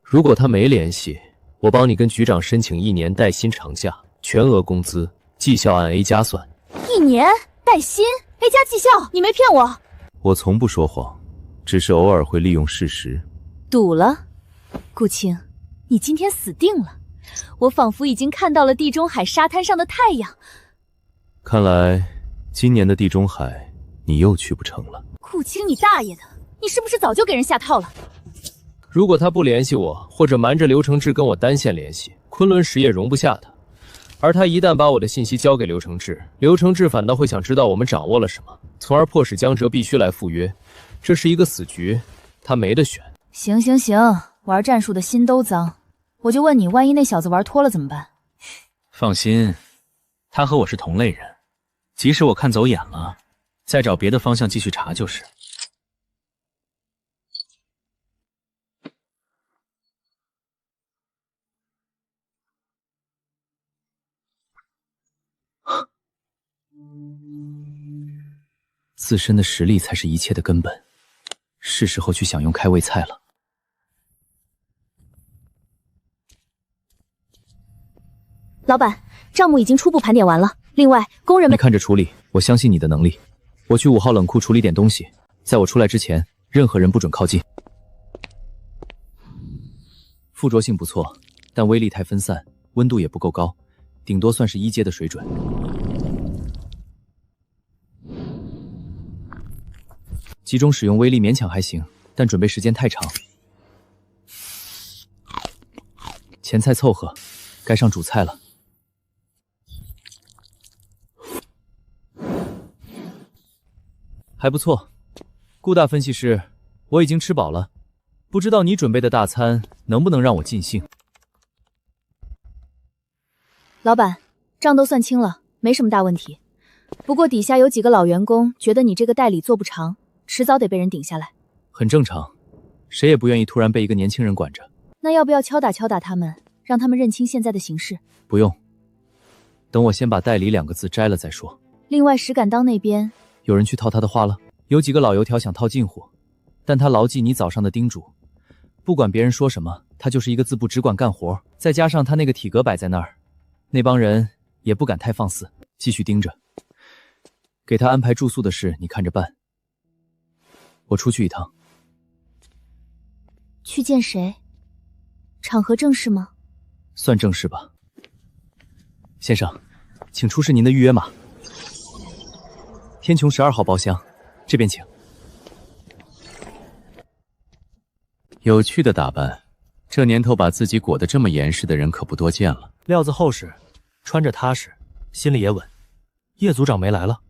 如果他没联系，我帮你跟局长申请1年带薪长假，全额工资，绩效按 A 加算。
1年带薪 A 加绩效？你没骗我？
我从不说谎，只是偶尔会利用事实。
赌了？顾青，你今天死定了！我仿佛已经看到了地中海沙滩上的太阳。
看来今年的地中海你又去不成了。
顾青，你大爷的！你是不是早就给人下套了？
如果他不联系我，或者瞒着刘承志跟我单线联系，昆仑实业容不下他。而他一旦把我的信息交给刘承志，刘承志反倒会想知道我们掌握了什么，从而迫使江哲必须来赴约。这是一个死局，他没得选。
行行行，玩战术的心都脏。我就问你，万一那小子玩脱了怎么办？
放心，他和我是同类人，即使我看走眼了，再找别的方向继续查就是。
自身的实力才是一切的根本，是时候去享用开胃菜了。
老板，账目已经初步盘点完了，另外工人们……
你看着处理，我相信你的能力。我去5号冷库处理点东西，在我出来之前，任何人不准靠近。附着性不错，但威力太分散，温度也不够高，顶多算是1阶的水准。集中使用威力勉强还行，但准备时间太长。前菜凑合，该上主菜了。还不错，顾大分析师，我已经吃饱了，不知道你准备的大餐能不能让我尽兴？
老板，账都算清了，没什么大问题。不过底下有几个老员工觉得你这个代理做不长，迟早得被人顶下来。
很正常，谁也不愿意突然被一个年轻人管着。
那要不要敲打他们，让他们认清现在的形势？
不用，等我先把代理2个字摘了再说。
另外石敢当那边
有人去套他的话了，有几个老油条想套近乎，但他牢记你早上的叮嘱，不管别人说什么，他就是一个字不只管干活，再加上他那个体格摆在那儿，那帮人也不敢太放肆，继续盯着。给他安排住宿的事你看着办，我出去一趟。
去见谁？场合正式吗？
算正式吧。先生，请出示您的预约码。天穹12号包厢，这边请。
有趣的打扮，这年头把自己裹得这么严实的人可不多见了。
料子厚实，穿着踏实，心里也稳。叶组长没来了。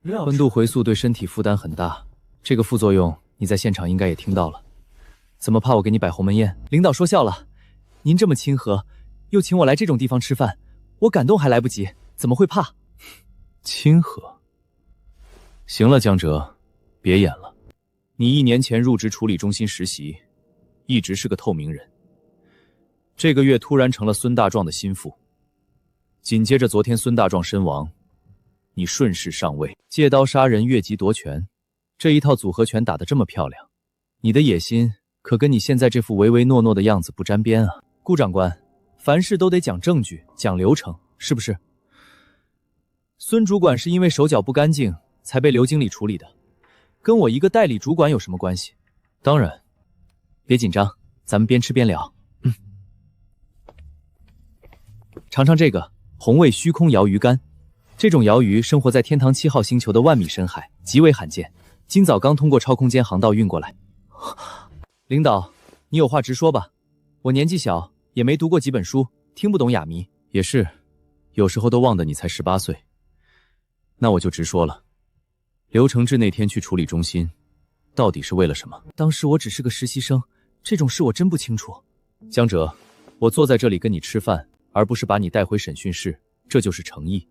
温度回溯对身体负担很大，这个副作用你在现场应该也听到了。怎么怕我给你摆鸿门宴？领导说笑了，您这么亲和，又请我来这种地方吃饭，我感动还来不及，怎么会怕？
亲和？行了，江哲，别演了。
你1年前入职处理中心实习，一直是个透明人。这个月突然成了孙大壮的心腹，紧接着昨天孙大壮身亡，你顺势上位，借刀杀人，越级夺权，这一套组合拳打得这么漂亮，你的野心可跟你现在这副唯唯诺诺的样子不沾边啊！顾长官，凡事都得讲证据，讲流程，是不是？孙主管是因为手脚不干净才被刘经理处理的，跟我一个代理主管有什么关系？当然，别紧张，咱们边吃边聊。尝尝这个红味虚空鳐鱼干，这种鳐鱼生活在天堂7号星球的万米深海，极为罕见。今早刚通过超空间航道运过来。领导，你有话直说吧，我年纪小，也没读过几本书，听不懂哑谜。
也是，有时候都忘得你才18岁。那我就直说了，刘承志那天去处理中心，到底是为了什么？
当时我只是个实习生，这种事我真不清楚。
江哲，我坐在这里跟你吃饭，而不是把你带回审讯室，这就是诚意。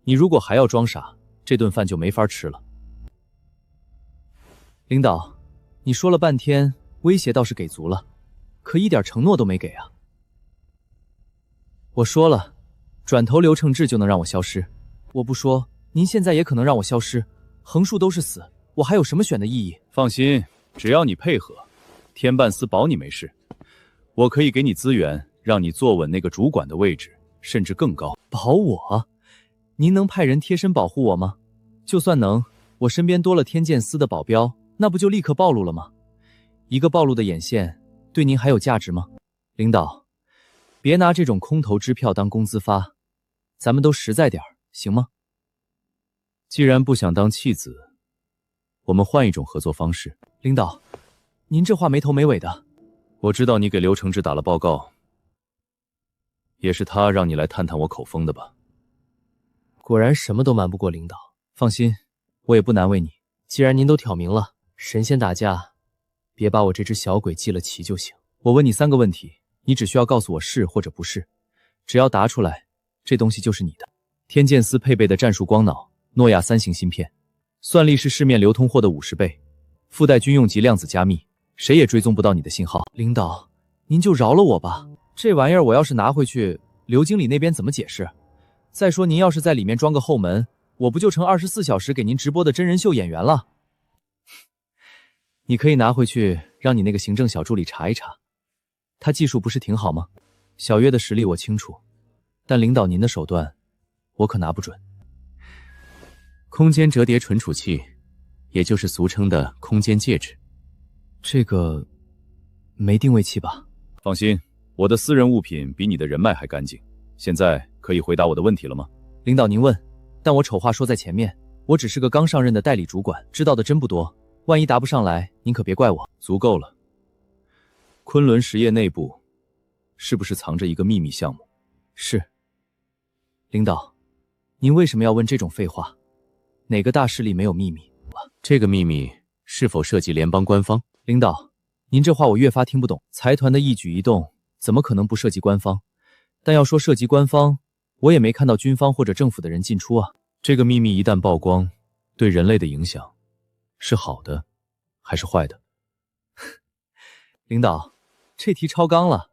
你如果还要装傻，这顿饭就没法吃了。
领导，你说了半天，威胁倒是给足了，可一点承诺都没给啊。我说了，转头刘承志就能让我消失，我不说，您现在也可能让我消失，横竖都是死，我还有什么选的意义？
放心，只要你配合，天办司保你没事。我可以给你资源，让你坐稳那个主管的位置，甚至更高。
保我？您能派人贴身保护我吗？就算能，我身边多了天剑司的保镖，那不就立刻暴露了吗？一个暴露的眼线，对您还有价值吗？领导，别拿这种空头支票当工资发，咱们都实在点，行吗？
既然不想当弃子，我们换一种合作方式。
领导，您这话没头没尾的。
我知道你给刘承志打了报告，也是他让你来探探我口风的吧？
果然什么都瞒不过领导。放心，我也不难为你。既然您都挑明了，神仙打架，别把我这只小鬼记了齐就行。我问你3个问题，你只需要告诉我是或者不是，只要答出来，这东西就是你的。天剑司配备的战术光脑，诺亚3型芯片，算力是市面流通货的50倍，附带军用级量子加密，谁也追踪不到你的信号。领导，您就饶了我吧，这玩意儿我要是拿回去，刘经理那边怎么解释？再说您要是在里面装个后门，我不就成24小时给您直播的真人秀演员了？你可以拿回去让你那个行政小助理查一查，他技术不是挺好吗？小月的实力我清楚，但领导您的手段我可拿不准。
空间折叠存储器，也就是俗称的空间戒指。
这个没定位器吧？
放心，
我的私人物品比你的人脉还干净。现在可以回答我的问题了吗？
领导您问，但我丑话说在前面，我只是个刚上任的代理主管，知道的真不多，万一答不上来，您可别怪我。
足够了。昆仑实业内部是不是藏着一个秘密项目？
是。领导，您为什么要问这种废话？哪个大势力没有秘密？
这个秘密是否涉及联邦官方？
领导，您这话我越发听不懂。财团的一举一动怎么可能不涉及官方？但要说涉及官方，我也没看到军方或者政府的人进出啊。
这个秘密一旦曝光，对人类的影响是好的还是坏的？
领导，这题超纲了，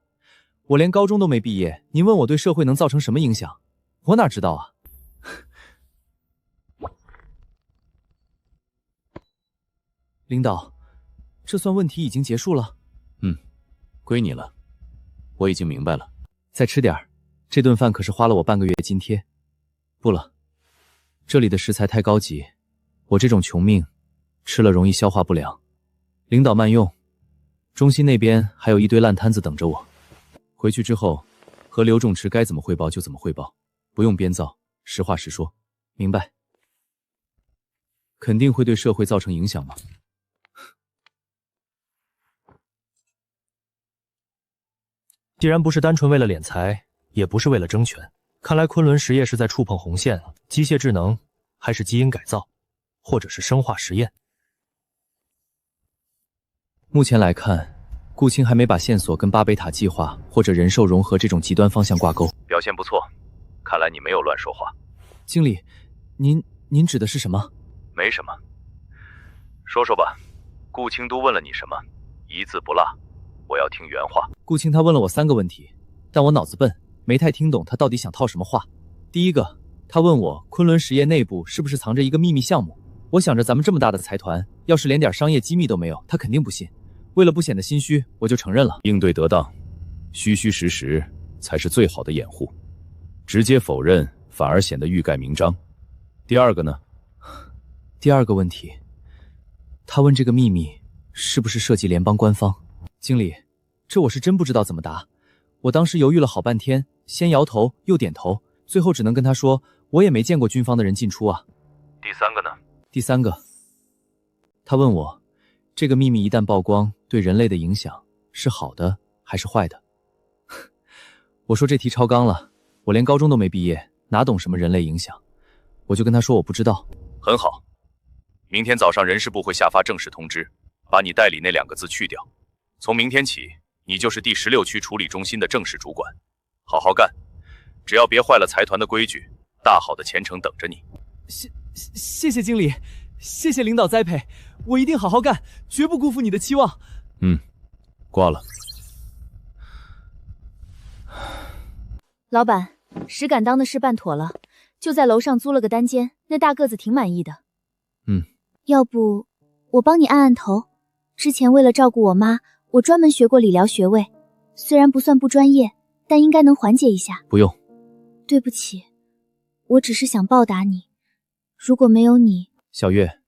我连高中都没毕业，您问我对社会能造成什么影响，我哪知道啊。领导，这算问题已经结束了？
归你了，我已经明白了。
再吃点儿，这顿饭可是花了我半个月津贴。不了，这里的食材太高级，我这种穷命吃了容易消化不良。领导慢用，中心那边还有一堆烂摊子等着我。回去之后，和刘仲池该怎么汇报就怎么汇报，不用编造，实话实说。明白？肯定会对社会造成影响吗？
既然不是单纯为了敛财，也不是为了争权，看来昆仑实业是在触碰红线了。机械智能，还是基因改造，或者是生化实验？
目前来看，顾青还没把线索跟巴贝塔计划或者人兽融合这种极端方向挂钩。
表现不错，看来你没有乱说话。
经理，您指的是什么？
没什么，说说吧。顾青都问了你什么？一字不落，我要听原话。
顾青他问了我3个问题，但我脑子笨，没太听懂他到底想套什么话。第一个，他问我昆仑实业内部是不是藏着一个秘密项目。我想着咱们这么大的财团，要是连点商业机密都没有，他肯定不信。为了不显得心虚，我就承认了。
应对得当，虚虚实实才是最好的掩护。直接否认反而显得欲盖弥彰。第二个呢？
第二个问题，他问这个秘密是不是涉及联邦官方。经理，这我是真不知道怎么答。我当时犹豫了好半天，先摇头又点头，最后只能跟他说，我也没见过军方的人进出啊。
第三个呢？
第三个，他问我，这个秘密一旦曝光，对人类的影响是好的还是坏的？我说这题超纲了，我连高中都没毕业，哪懂什么人类影响？我就跟他说我不知道。
很好，明天早上人事部会下发正式通知，把你代理那2个字去掉。从明天起，你就是第16区处理中心的正式主管，好好干，只要别坏了财团的规矩，大好的前程等着你。
谢谢经理，谢谢领导栽培，我一定好好干，绝不辜负你的期望。
挂了。
老板，石敢当的事办妥了，就在楼上租了个单间，那大个子挺满意的。
要不我帮你按按头？之前为了照顾我妈，我专门学过理疗学位，虽然不算不专业，但应该能缓解一下。
不用。
对不起，我只是想报答你。如果没有你，
小月，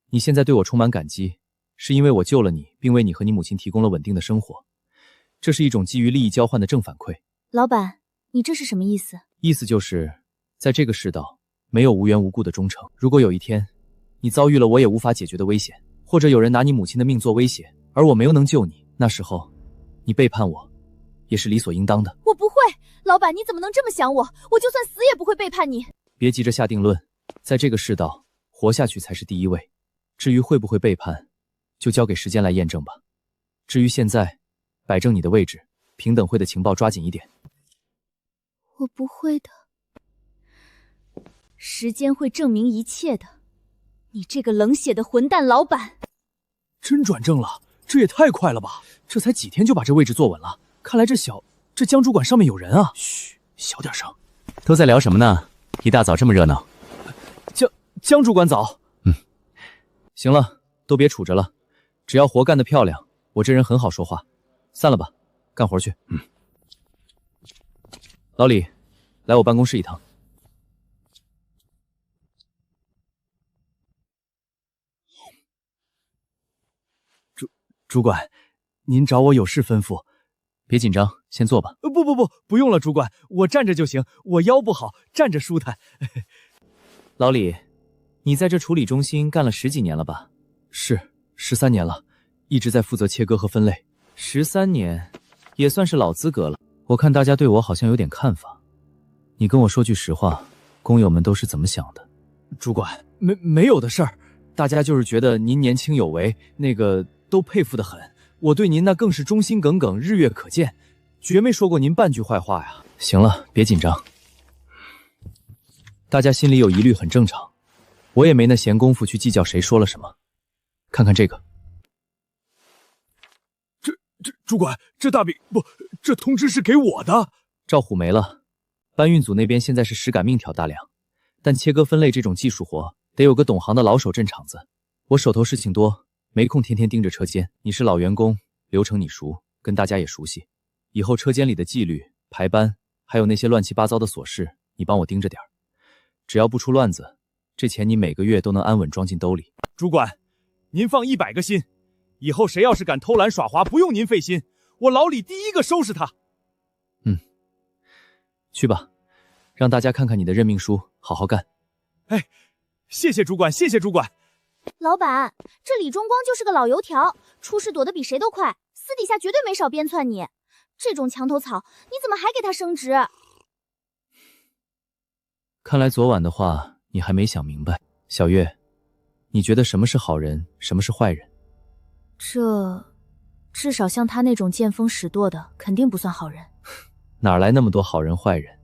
你现在对我充满感激，是因为我救了你，并为你和你母亲提供了稳定的生活，这是一种基于利益交换的正反馈。
老板，你这是什么意思？
意思就是，在这个世道，没有无缘无故的忠诚。如果有一天，你遭遇了我也无法解决的危险，或者有人拿你母亲的命做威胁，而我没有能救你，那时候，你背叛我，也是理所应当的。
我不会，老板，你怎么能这么想我？我就算死也不会背叛你。
别急着下定论，在这个世道，活下去才是第一位。至于会不会背叛，就交给时间来验证吧。至于现在，摆正你的位置，平等会的情报抓紧一点。
我不会的，
时间会证明一切的。你这个冷血的混蛋老板！
真转正了，这也太快了吧！这才几天就把这位置坐稳了，看来这江主管上面有人啊！嘘，小点声。
都在聊什么呢？一大早这么热闹。
江主管早。行了，都别杵着了，只要活干得漂亮，我这人很好说话。散了吧，干活去。老李，来我办公室一趟。主管，您找我有事吩咐，别紧张，先坐吧。
不用了，主管，我站着就行，我腰不好，站着舒坦。
老李，你在这处理中心干了10几年了吧？是，13年了，一直在负责切割和分类。13年，也算是老资格了。我看大家对我好像有点看法，你跟我说句实话，工友们都是怎么想的？
主管，没有的事儿，
大家就是觉得您年轻有为，都佩服得很。我对您那更是忠心耿耿，日月可见，绝没说过您半句坏话呀。行了，别紧张，大家心里有疑虑很正常，我也没那闲工夫去计较谁说了什么。看看这个。
主管，这大饼不，这通知是给我的。
赵虎没了，搬运组那边现在是实赶命挑大梁，但切割分类这种技术活，得有个懂行的老手镇场子。我手头事情多，没空天天盯着车间。你是老员工，流程你熟，跟大家也熟悉。以后车间里的纪律、排班，还有那些乱七八糟的琐事，你帮我盯着点儿。只要不出乱子，这钱你每个月都能安稳装进兜里。
主管，您放100个心，以后谁要是敢偷懒耍滑，不用您费心，我老李第一个收拾他。
去吧，让大家看看你的任命书，好好干。
哎，谢谢主管，谢谢主管。
老板，这李忠光就是个老油条，出事躲得比谁都快，私底下绝对没少鞭笞你。这种墙头草，你怎么还给他升职？
看来昨晚的话你还没想明白。小月，你觉得什么是好人，什么是坏人？
至少像他那种见风使舵的，肯定不算好人。
哪来那么多好人坏人？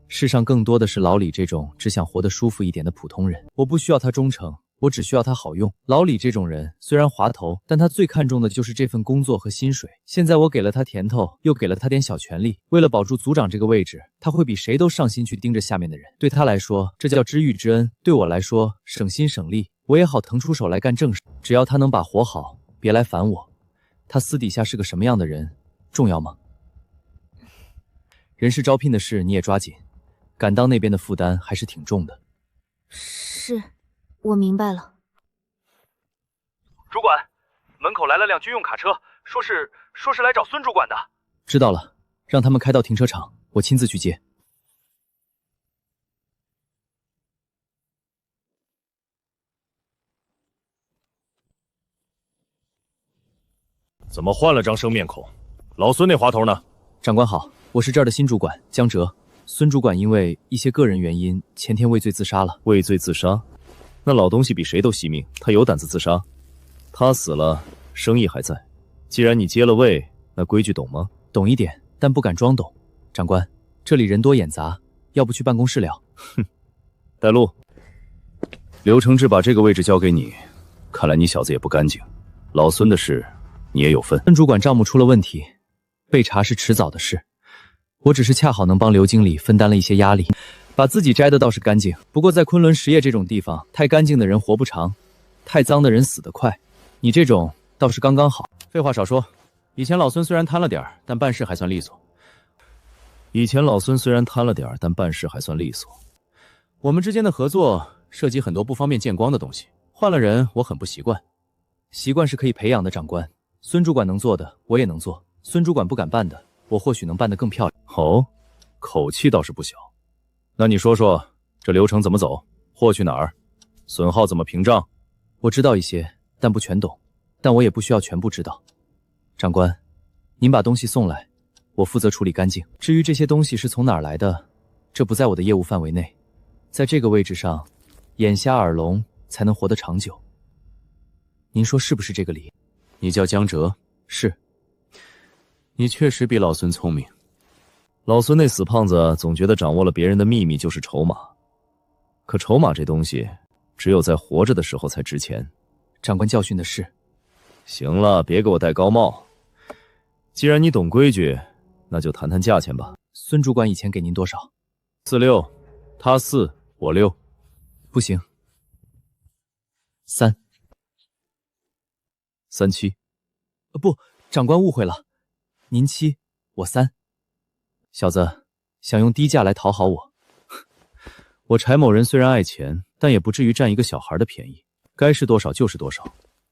世上更多的是老李这种只想活得舒服一点的普通人。我不需要他忠诚，我只需要他好用。老李这种人虽然滑头，但他最看重的就是这份工作和薪水。现在我给了他甜头，又给了他点小权利，为了保住组长这个位置，他会比谁都上心去盯着下面的人。对他来说，这叫知遇之恩；对我来说，省心省力，我也好腾出手来干正事。只要他能把活好，别来烦我。他私底下是个什么样的人，重要吗？人事招聘的事你也抓紧，敢当那边的负担还是挺重的。
是，我明白了。
主管，门口来了辆军用卡车，说是来找孙主管的。
知道了，让他们开到停车场，我亲自去接。
怎么换了张生面孔？老孙那滑头呢？
长官好，我是这儿的新主管江哲。孙主管因为一些个人原因，前天畏罪自杀了。
畏罪自杀？那老东西比谁都惜命，他有胆子自杀？他死了，生意还在。既然你接了位，那规矩懂吗？
懂一点，但不敢装懂。长官，这里人多眼杂，要不去办公室聊？
哼，带路。刘承志把这个位置交给你，看来你小子也不干净。老孙的事，你也有份。
孙主管账目出了问题，被查是迟早的事。我只是恰好能帮刘经理分担了一些压力，把自己摘的倒是干净。不过在昆仑实业这种地方，太干净的人活不长，太脏的人死得快。你这种倒是刚刚好。
废话少说，以前老孙虽然贪了点儿，但办事还算利索。我们之间的合作涉及很多不方便见光的东西，换了人我很不习惯。
习惯是可以培养的，长官。孙主管能做的，我也能做；孙主管不敢办的，我或许能办得更漂亮。
哦，口气倒是不小。那你说说，这流程怎么走？货去哪儿？损耗怎么屏障？
我知道一些，但不全懂。但我也不需要全部知道。长官，您把东西送来，我负责处理干净。至于这些东西是从哪儿来的，这不在我的业务范围内。在这个位置上，眼瞎耳聋才能活得长久。您说是不是这个理？
你叫江哲？
是。
你确实比老孙聪明。老孙那死胖子总觉得掌握了别人的秘密就是筹码，可筹码这东西，只有在活着的时候才值钱。
长官教训的是。
行了，别给我戴高帽。既然你懂规矩，那就谈谈价钱吧。
孙主管以前给您多少
？46，他4，我6。
不行。3。
37。
不，长官误会了，您7，我3。小子，想用低价来讨好我？
我柴某人虽然爱钱，但也不至于占一个小孩的便宜，该是多少就是多少。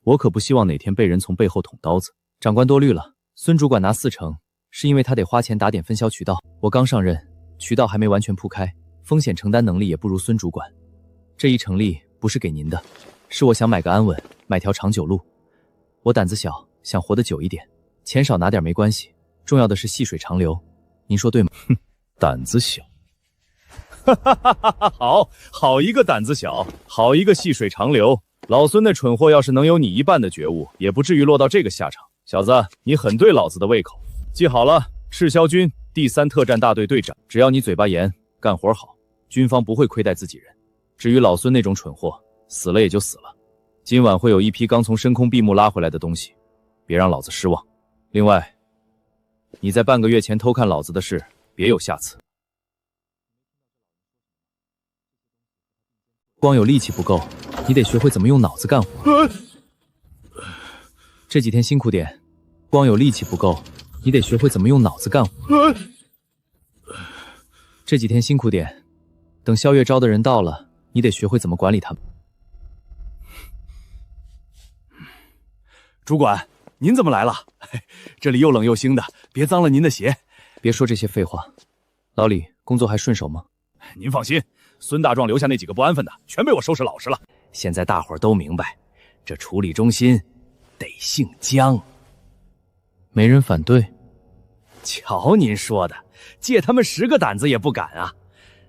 我可不希望哪天被人从背后捅刀子。
长官多虑了，孙主管拿4成，是因为他得花钱打点分销渠道。我刚上任，渠道还没完全铺开，风险承担能力也不如孙主管。这一成立不是给您的，是我想买个安稳，买条长久路。我胆子小，想活得久一点，钱少拿点没关系，重要的是细水长流。您说对吗？
哼，胆子小。好一个胆子小，好一个细水长流。老孙那蠢货要是能有你一半的觉悟，也不至于落到这个下场。小子，你很对老子的胃口。记好了，赤霄军第3特战大队队长，只要你嘴巴严，干活好，军方不会亏待自己人。至于老孙那种蠢货，死了也就死了。今晚会有一批刚从深空闭幕拉回来的东西，别让老子失望。另外，你在半个月前偷看老子的事，别有下次。
光有力气不够，你得学会怎么用脑子干活。这几天辛苦点，光有力气不够，你得学会怎么用脑子干活。这几天辛苦点，等萧月招的人到了，你得学会怎么管理他们。
主管，您怎么来了？这里又冷又腥的，别脏了您的鞋。
别说这些废话。老李，工作还顺手吗？
您放心，孙大壮留下那几个不安分的，全被我收拾老实了。
现在大伙儿都明白，这处理中心得姓姜。没人反对。
瞧您说的，借他们10个胆子也不敢啊！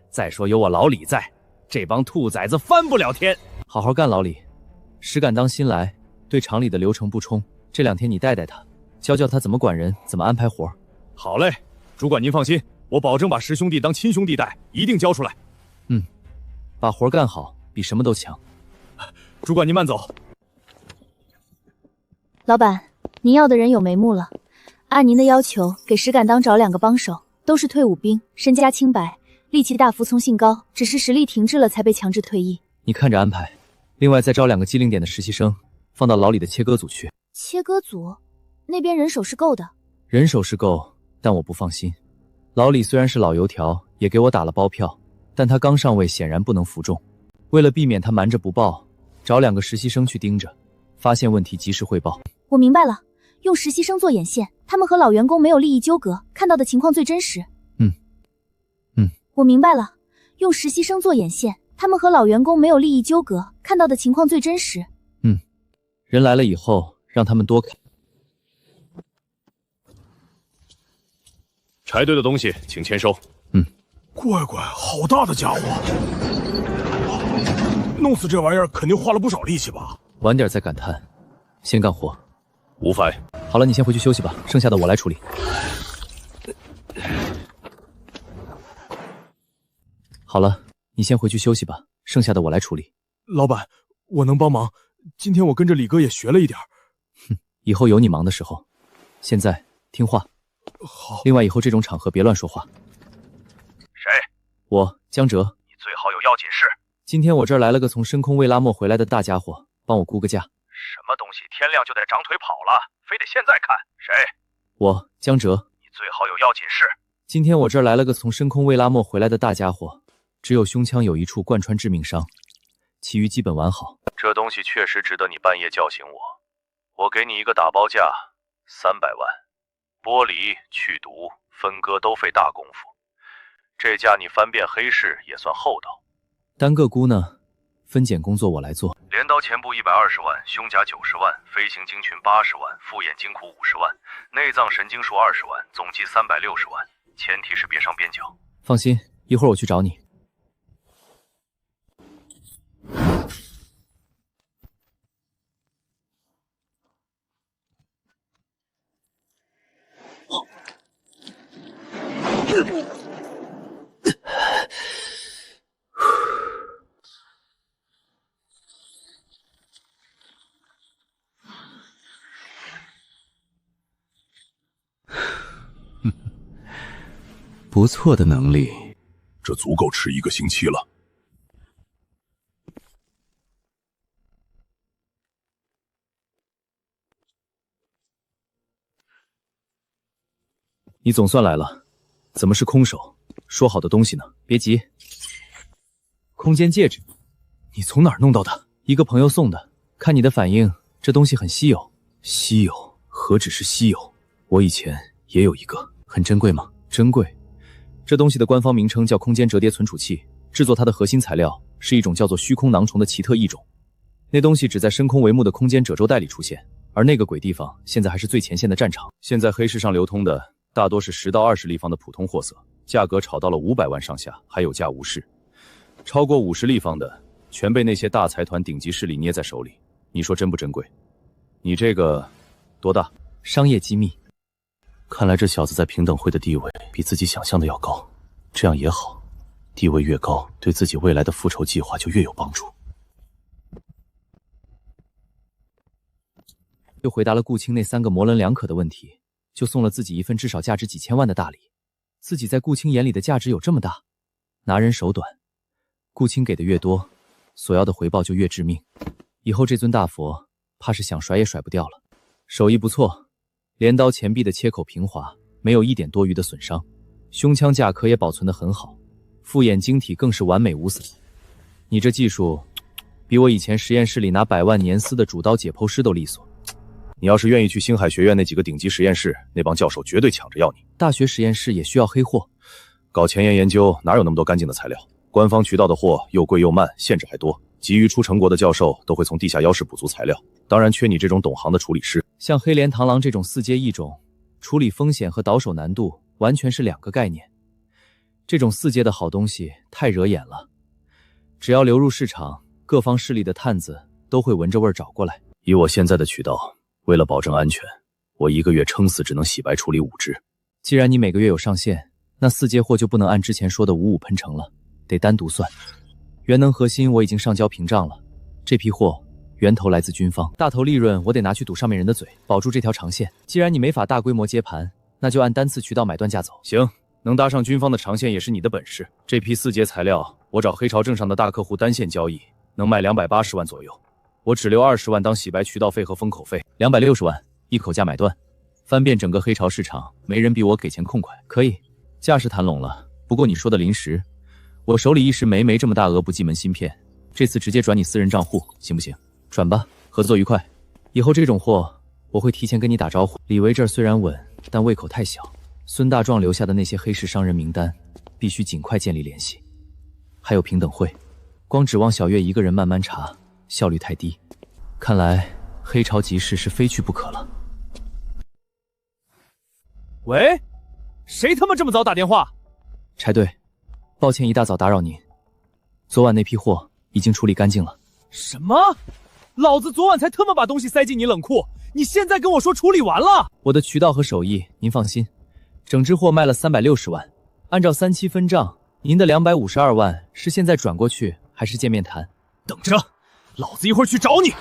再说有我老李在，这帮兔崽子翻不了天。
好好干，老李，实敢当新来，对厂里的流程不冲。这2天你带带他，教教他怎么管人，怎么安排活。
好嘞，主管您放心，我保证把10兄弟当亲兄弟待，一定交出来。
把活干好，比什么都强。
主管您慢走。
老板，您要的人有眉目了。按您的要求，给石敢当找2个帮手，都是退伍兵，身家清白，力气大，服从性高，只是实力停滞了才被强制退役。
你看着安排。另外再招2个机灵点的实习生，放到老李的切割组去。
切割组？那边人手是够的。
人手是够，但我不放心。老李虽然是老油条，也给我打了包票，但他刚上位，显然不能服众。为了避免他瞒着不报，找2个实习生去盯着，发现问题及时汇报。
我明白了，用实习生做眼线，他们和老员工没有利益纠葛，看到的情况最真实。我明白了，用实习生做眼线，他们和老员工没有利益纠葛，看到的情况最真实。
人来了以后，让他们多看。
柴堆的东西请签收。
乖乖，好大的家伙！弄死这玩意儿肯定花了不少力气吧？
晚点再感叹，先干活。
无妨。
好了，你先回去休息吧，剩下的我来处理。好了，你先回去休息吧，剩下的我来处理。
老板，我能帮忙。今天我跟着李哥也学了一点。
以后有你忙的时候。现在听话。
好。
另外，以后这种场合别乱说话。
谁？
我，江哲。
你最好有要紧事。
今天我这儿来了个从深空未拉莫回来的大家伙，帮我估个价。
什么东西？天亮就得长腿跑了，非得现在看？谁？
我，江哲。
你最好有要紧事。
今天我这儿来了个从深空未拉莫回来的大家伙，只有胸腔有一处贯穿致命伤，其余基本完好。
这东西确实值得你半夜叫醒我，我给你一个打包价，300万，剥离、去毒、分割都费大功夫，这价你翻遍黑市也算厚道。
单个估呢？分拣工作我来做。
镰刀前部120万，胸甲90万，飞行精群80万，复眼精骨50万，内脏神经术20万，总计360万，前提是别上边角。
放心，一会儿我去找你。
不错的能力，
这足够吃1个星期了。
你总算来了，怎么是空手？说好的东西呢？别急。空间戒指，你从哪儿弄到的？一个朋友送的。看你的反应，这东西很稀有。稀有？何止是稀有，我以前也有一个，很珍贵吗？珍贵。这东西的官方名称叫空间折叠存储器，制作它的核心材料是一种叫做虚空囊虫的奇特异种。那东西只在深空帷幕的空间褶皱带里出现，而那个鬼地方现在还是最前线的战场。
现在黑市上流通的大多是10到20立方的普通货色，价格炒到了500万上下，还有价无市。超过50立方的全被那些大财团顶级势力捏在手里，你说珍不珍贵？你这个多大？
商业机密。
看来这小子在平等会的地位比自己想象的要高，这样也好，地位越高，对自己未来的复仇计划就越有帮助。
又回答了顾青那3个模棱两可的问题，就送了自己一份至少价值几千万的大礼。自己在顾青眼里的价值有这么大？拿人手短，顾青给的越多，所要的回报就越致命。以后这尊大佛怕是想甩也甩不掉了。手艺不错，镰刀前臂的切口平滑，没有一点多余的损伤，胸腔架壳也保存得很好，复眼晶体更是完美无死。你这技术比我以前实验室里拿100万年丝的主刀解剖师都利索。
你要是愿意去星海学院那几个顶级实验室，那帮教授绝对抢着要你。
大学实验室也需要黑货，
搞前沿研究哪有那么多干净的材料？官方渠道的货又贵又慢，限制还多，急于出成果的教授都会从地下妖室补足材料，当然缺你这种懂行的处理师。
像黑莲螳螂这种4阶异种，处理风险和倒手难度完全是2个概念。这种4阶的好东西太惹眼了，只要流入市场，各方势力的探子都会闻着味儿找过来。
以我现在的渠道，为了保证安全，我1个月撑死只能洗白处理5只。
既然你每个月有上限，那4阶货就不能按之前说的55喷成了，得单独算。元能核心我已经上交屏障了，这批货源头来自军方，大头利润我得拿去堵上面人的嘴，保住这条长线。既然你没法大规模接盘，那就按单次渠道买断价走。
行，能搭上军方的长线也是你的本事。这批4阶材料，我找黑潮镇上的大客户单线交易，能卖280万左右。我只留20万当洗白渠道费和封口费，260万一口价买断，翻遍整个黑潮市场，没人比我给钱痛快。可以，价是谈拢了。不过你说的临时，我手里一时没这么大额不进门芯片，这次直接转你私人账户，行不行？转吧，合作愉快。以后这种货我会提前跟你打招呼。李维这儿虽然稳，但胃口太小。孙大壮留下的那些黑市商人名单，必须尽快建立联系。还有平等会，光指望小月一个人慢慢查，效率太低。看来黑潮集市是非去不可了。
喂，谁他妈这么早打电话？
柴队，抱歉一大早打扰您。昨晚那批货已经处理干净了。
什么？老子昨晚才他妈把东西塞进你冷库，你现在跟我说处理完了？
我的渠道和手艺您放心，整只货卖了360万，按照3期分账，您的252万是现在转过去还是见面谈？
等着，老子一会儿去找你。